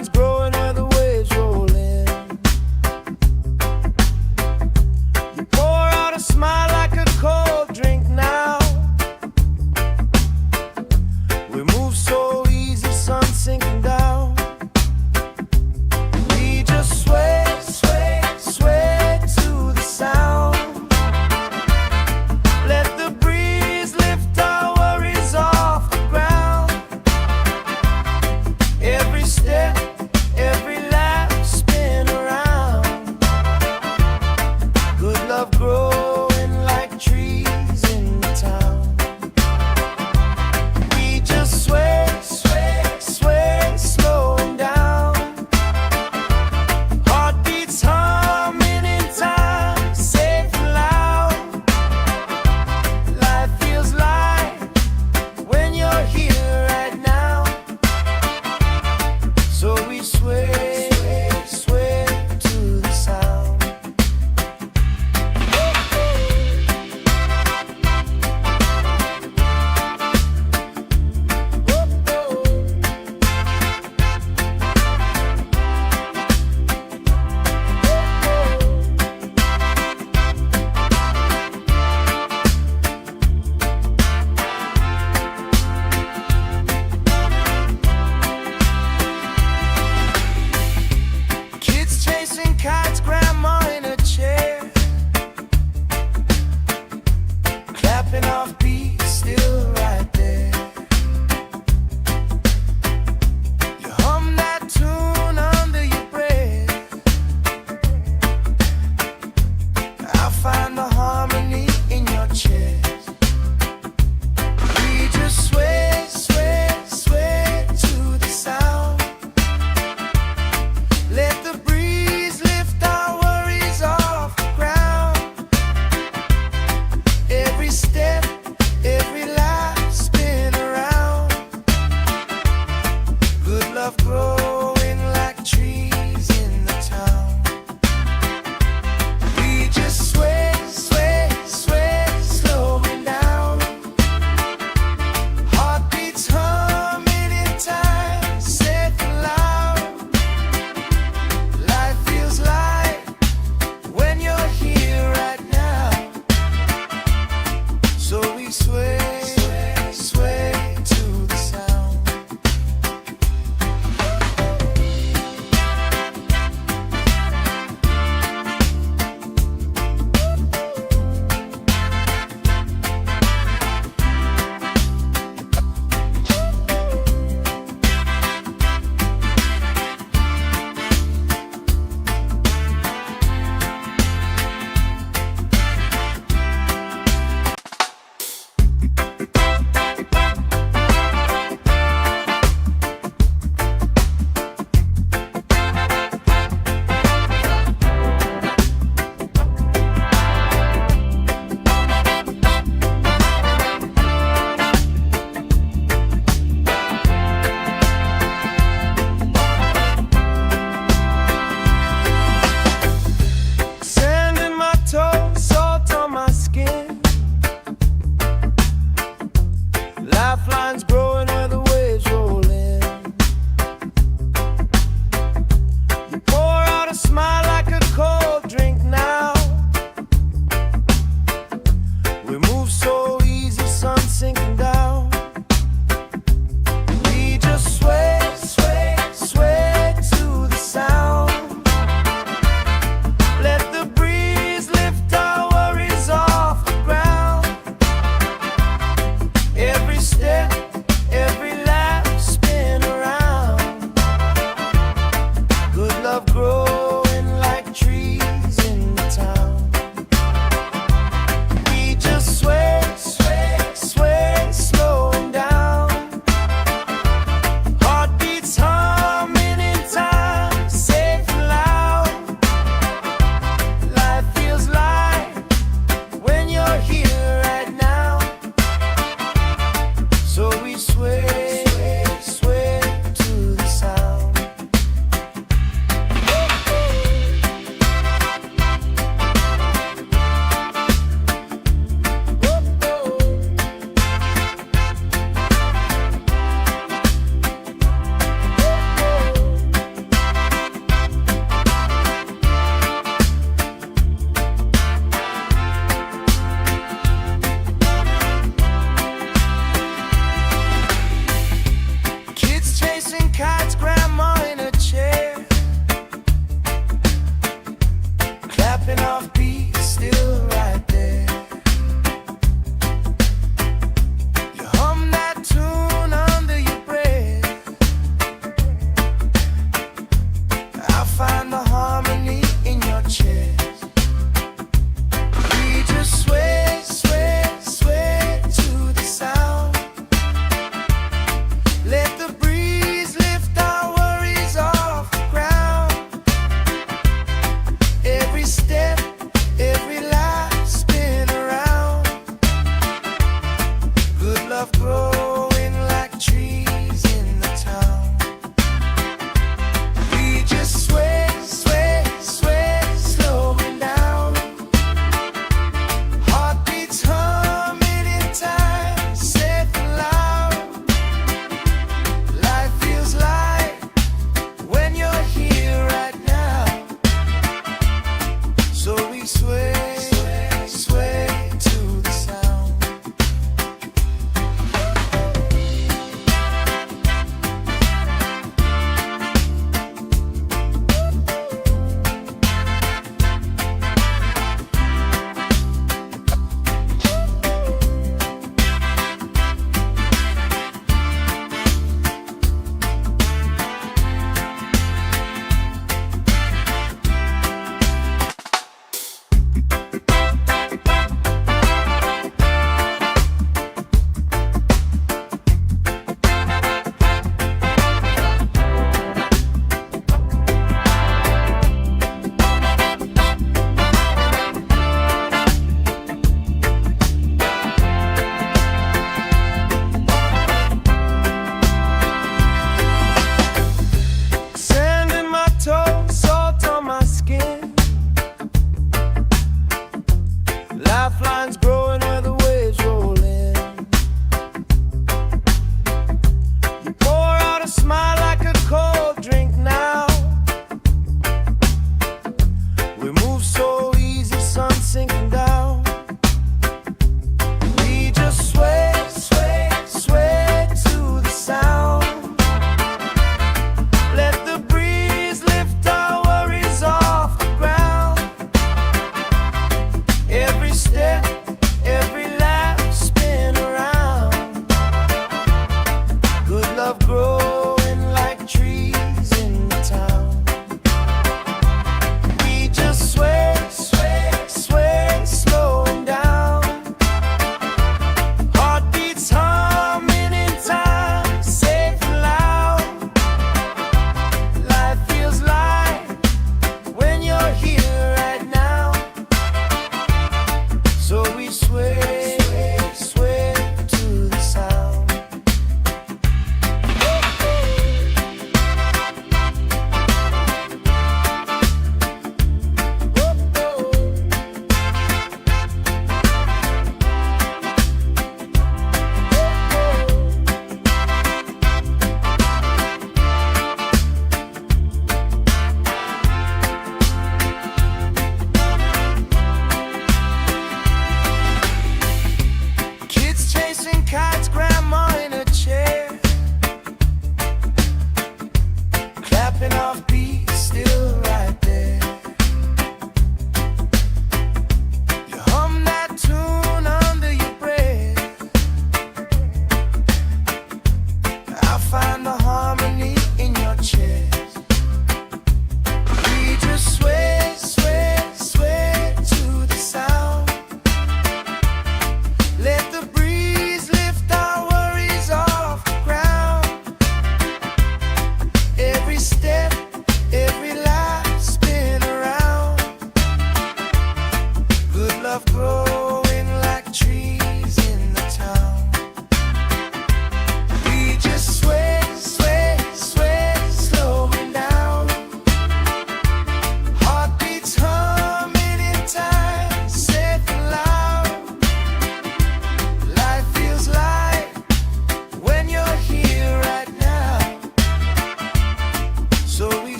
A: Lifelines growing where the waves roll in. You pour out a smile like a cold drink now. We move so easy, sun sinking down. We just sway, sway, sway to the sound. Let the breeze lift our worries off the ground. Every step, every lap, spin around. Good love growing like trees in the town. We just sway, sway, sway, slowing down. Heartbeats humming in time, safe and loud. Life feels light when you're here right now. So we sway, sway to the sound. Kids chasing kites, grandma in a chair, clapping off beats, still right there. You hum that tune under your breath. I'll find the harmony in your chest. We just sway, sway, sway to the sound. Let the breeze lift our worries off the ground. Every step, every lap, spin around. Good love growing like trees in the town. We just sway, sway, sway, slowing down. Heartbeats humming in time, safe and loud. Life feels light when you're here right now. So we sway, sway, sway to the sound. Sand in my toes, salt on my skin. Lifelines growing where the waves roll in. You pour out a smile like a cold drink now. We move so easy, sun sinking down. We just sway, sway, sway to the sound. Let the breeze lift our worries off the ground. Every step, every lap, spin around. Good love growing like trees in the town. We just sway, sway, sway, slowing down. Heartbeats humming in time, safe and loud. Life feels light when you're here right now. So we sway, sway to the sound.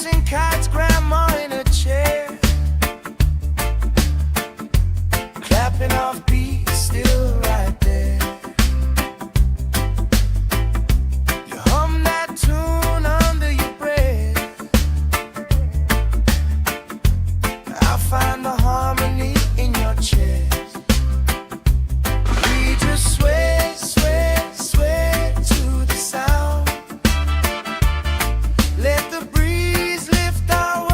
A: Dancing kites, grandma in a chair, clapping off beats, still right there. You hum that tune under your breath. I find the harmony in your chest. We just sway, sway, sway to the sound. Let the breeze lift our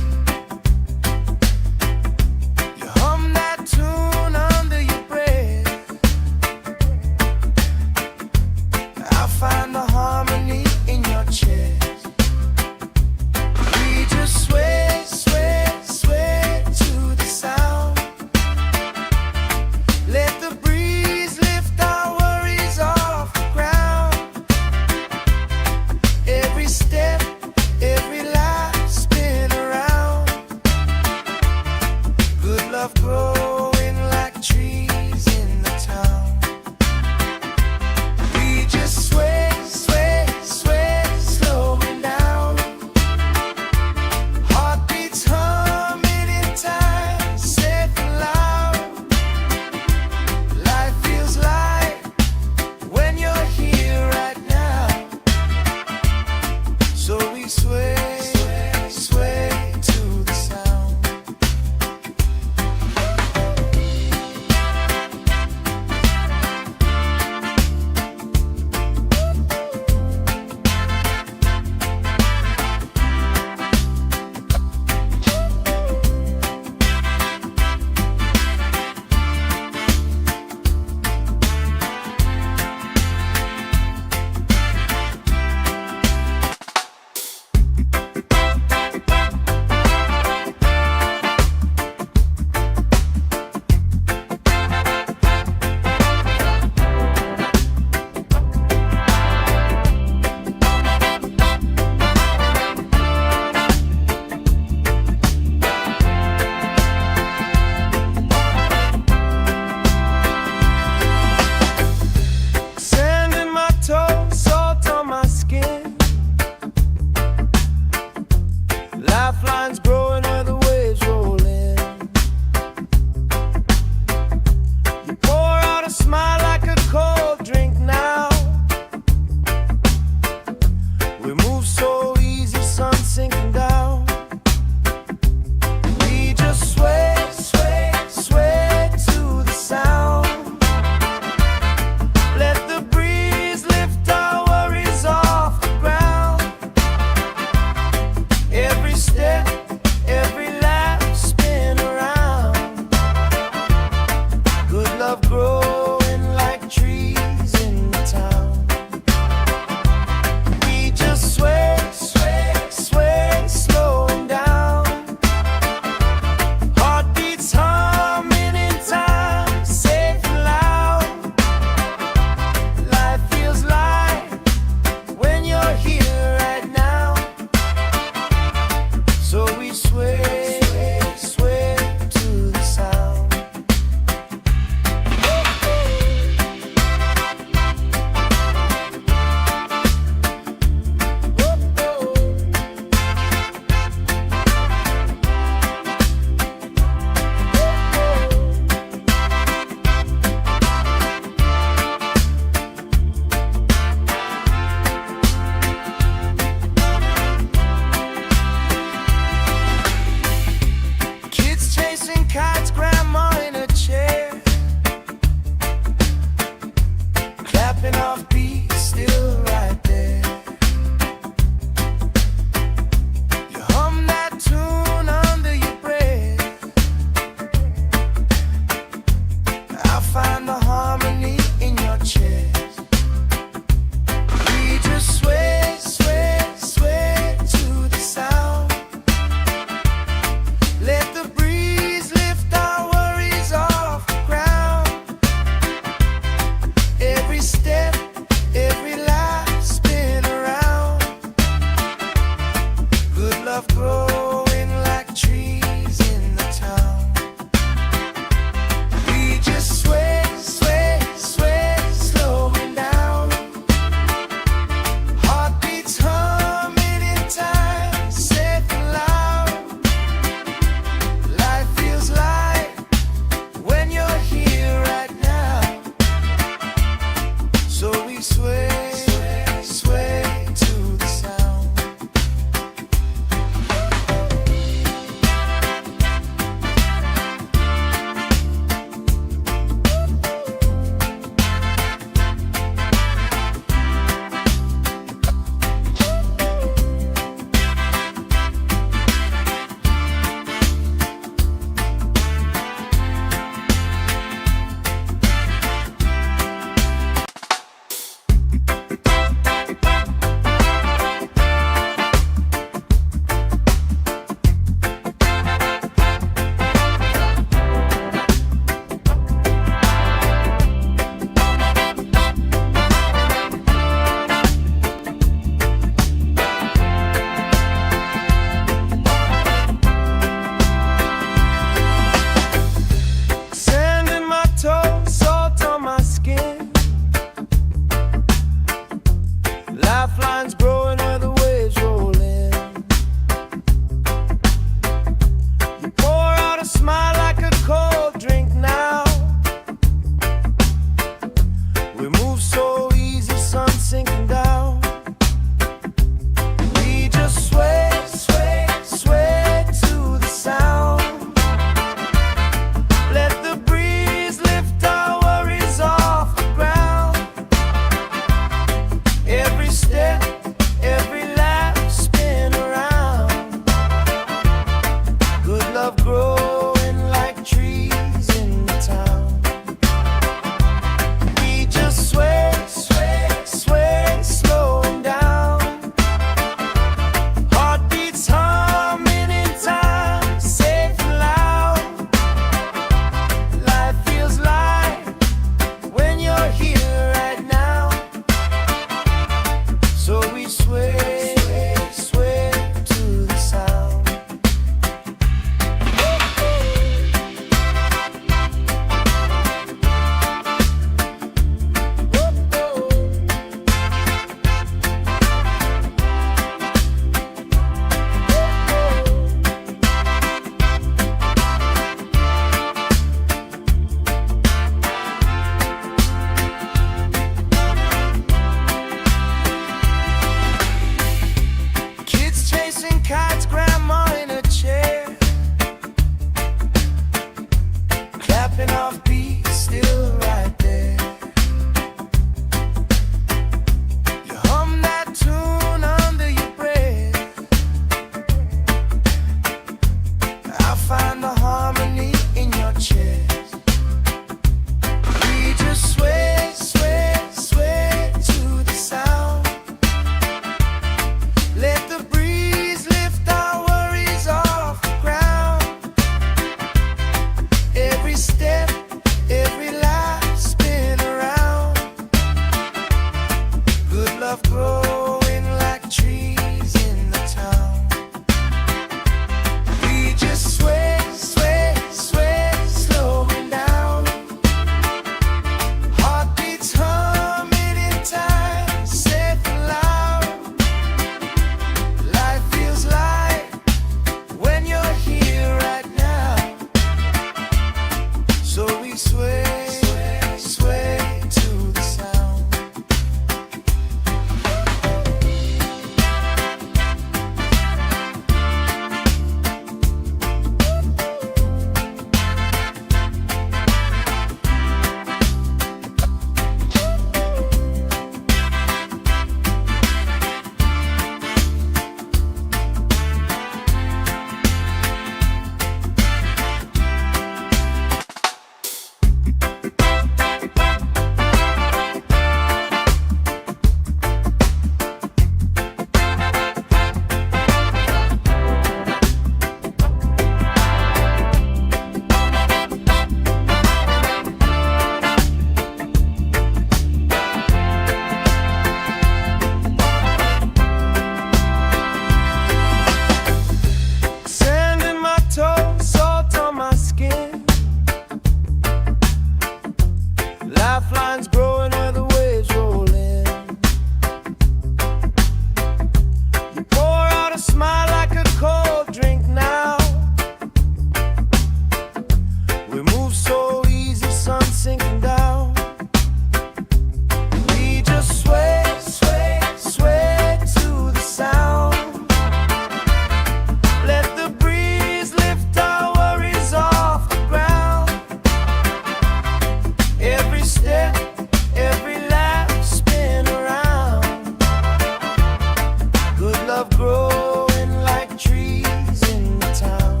A: love growing like trees in the town.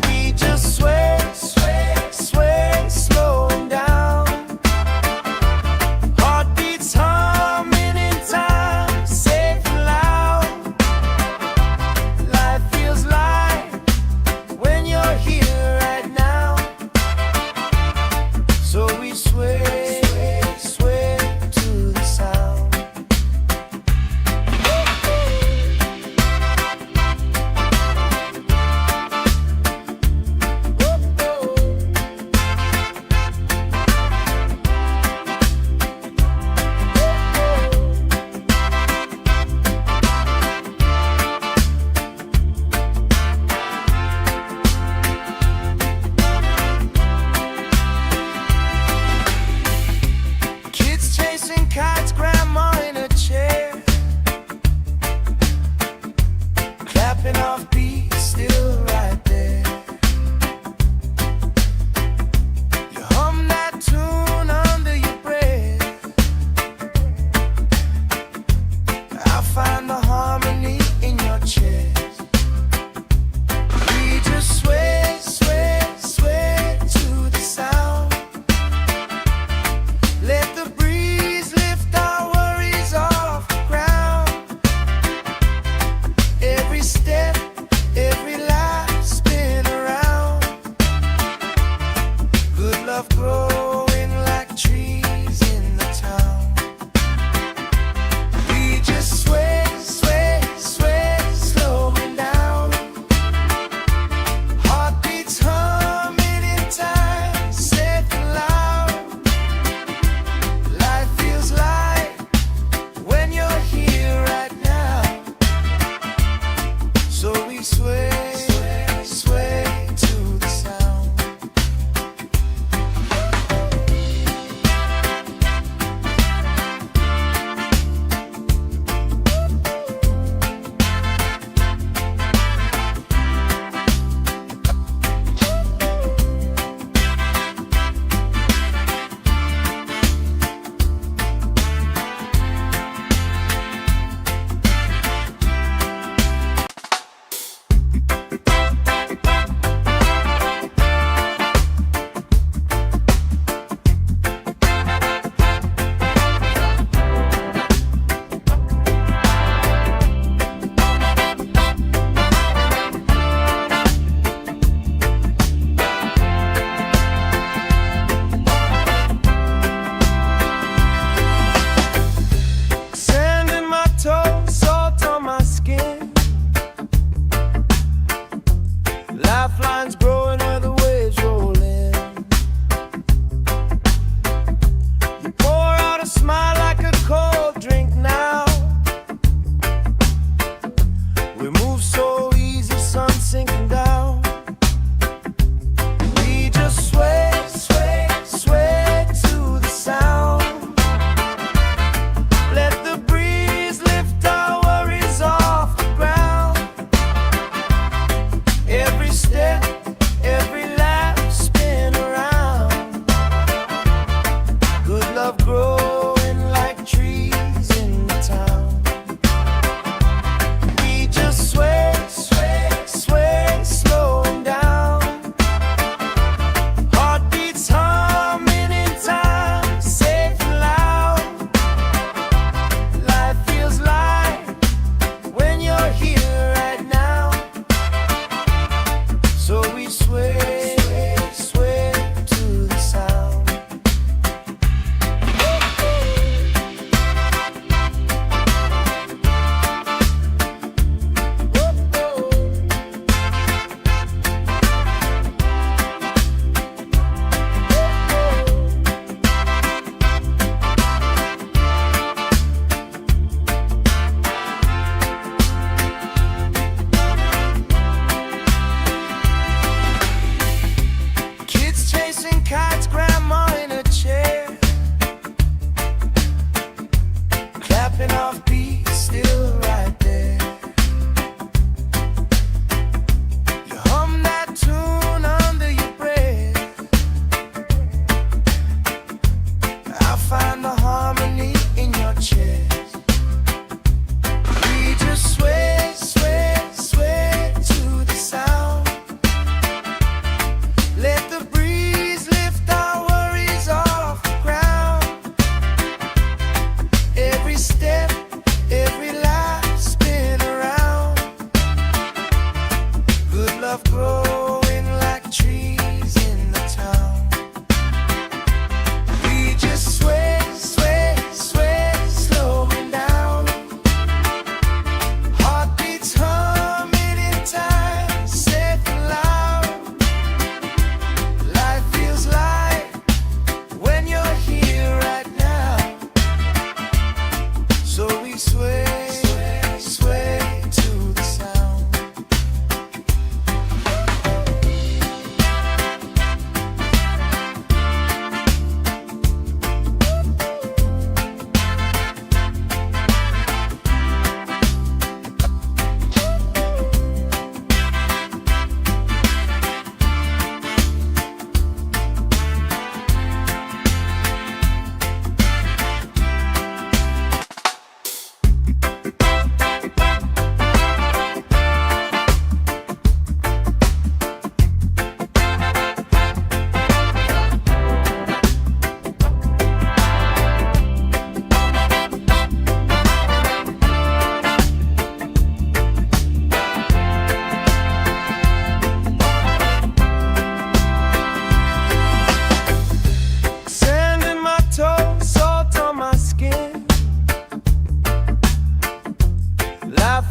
A: We just sway, sway, sway, slowing down. Heartbeats humming in time, safe and loud. Life feels light when you're here right now. So we sway, sway, sway to the sound.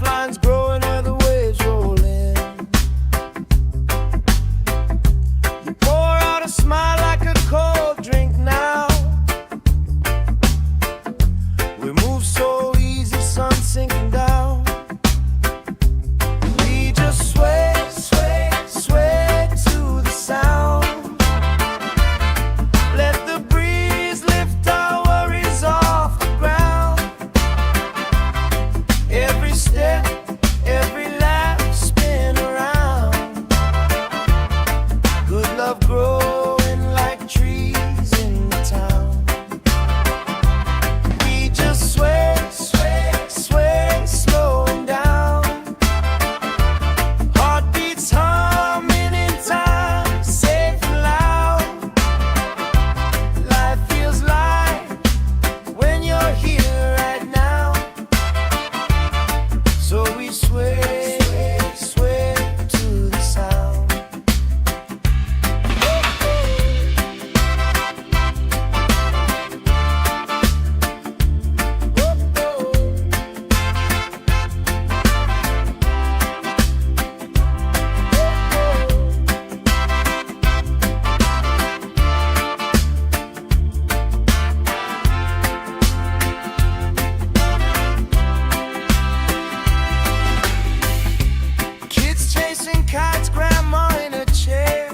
A: lifelines growing where the waves roll in. You pour out a smile like a cold drink now. We move so easy, sun sinking down. We just sway, sway, sway to the sound. Let the breeze lift our worries off the ground. Every step, every lap, spin around. Good love growing like trees in the town. We just sway, sway, sway, slowing down. Heartbeats humming in time, safe and loud. Life feels light when you're here right now. So we sway, sway to the sound. Kids chasing kites, grandma in a chair,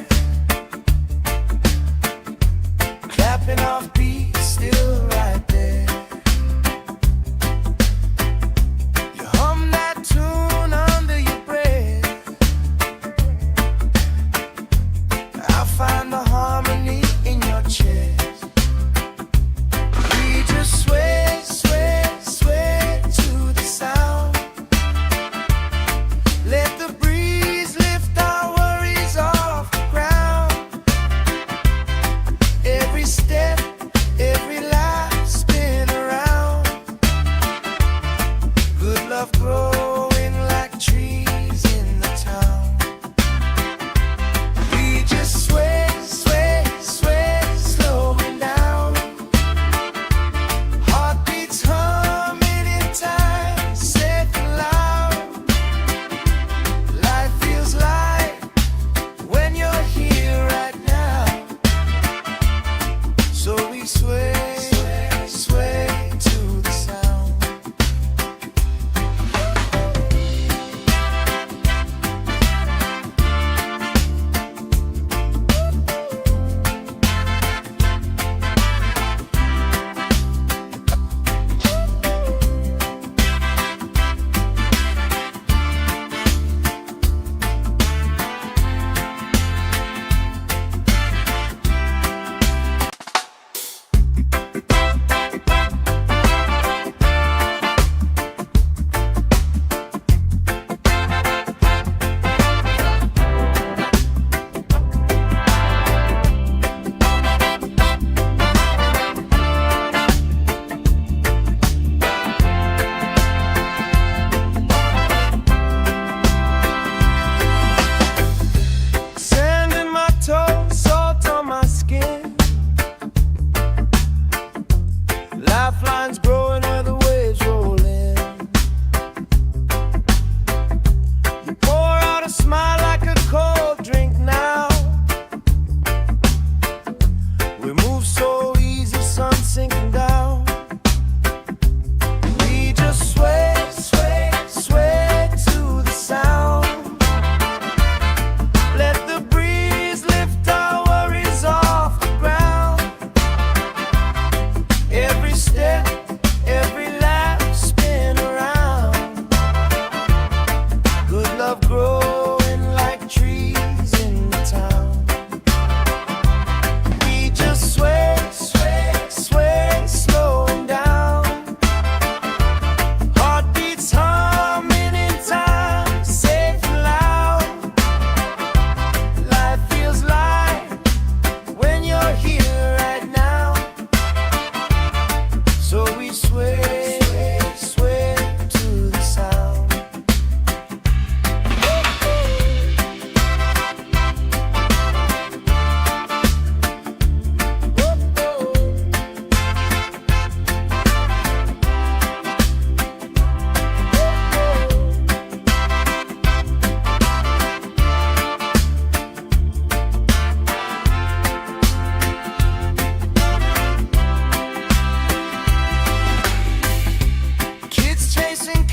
A: clapping off beats, still right there. You hum that tune under your breath. I'll find the harmony in your chest. We just sway, sway, sway to the sound. Let the breeze lift our worries off the ground. Every step, every lap, spin around. Good love growing like trees in the town. We just sway, sway, sway, slowing down. Heartbeats humming in time, safe and loud. Life feels light when you're here right now. So we sway, sway, sway to the sound.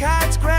A: kites.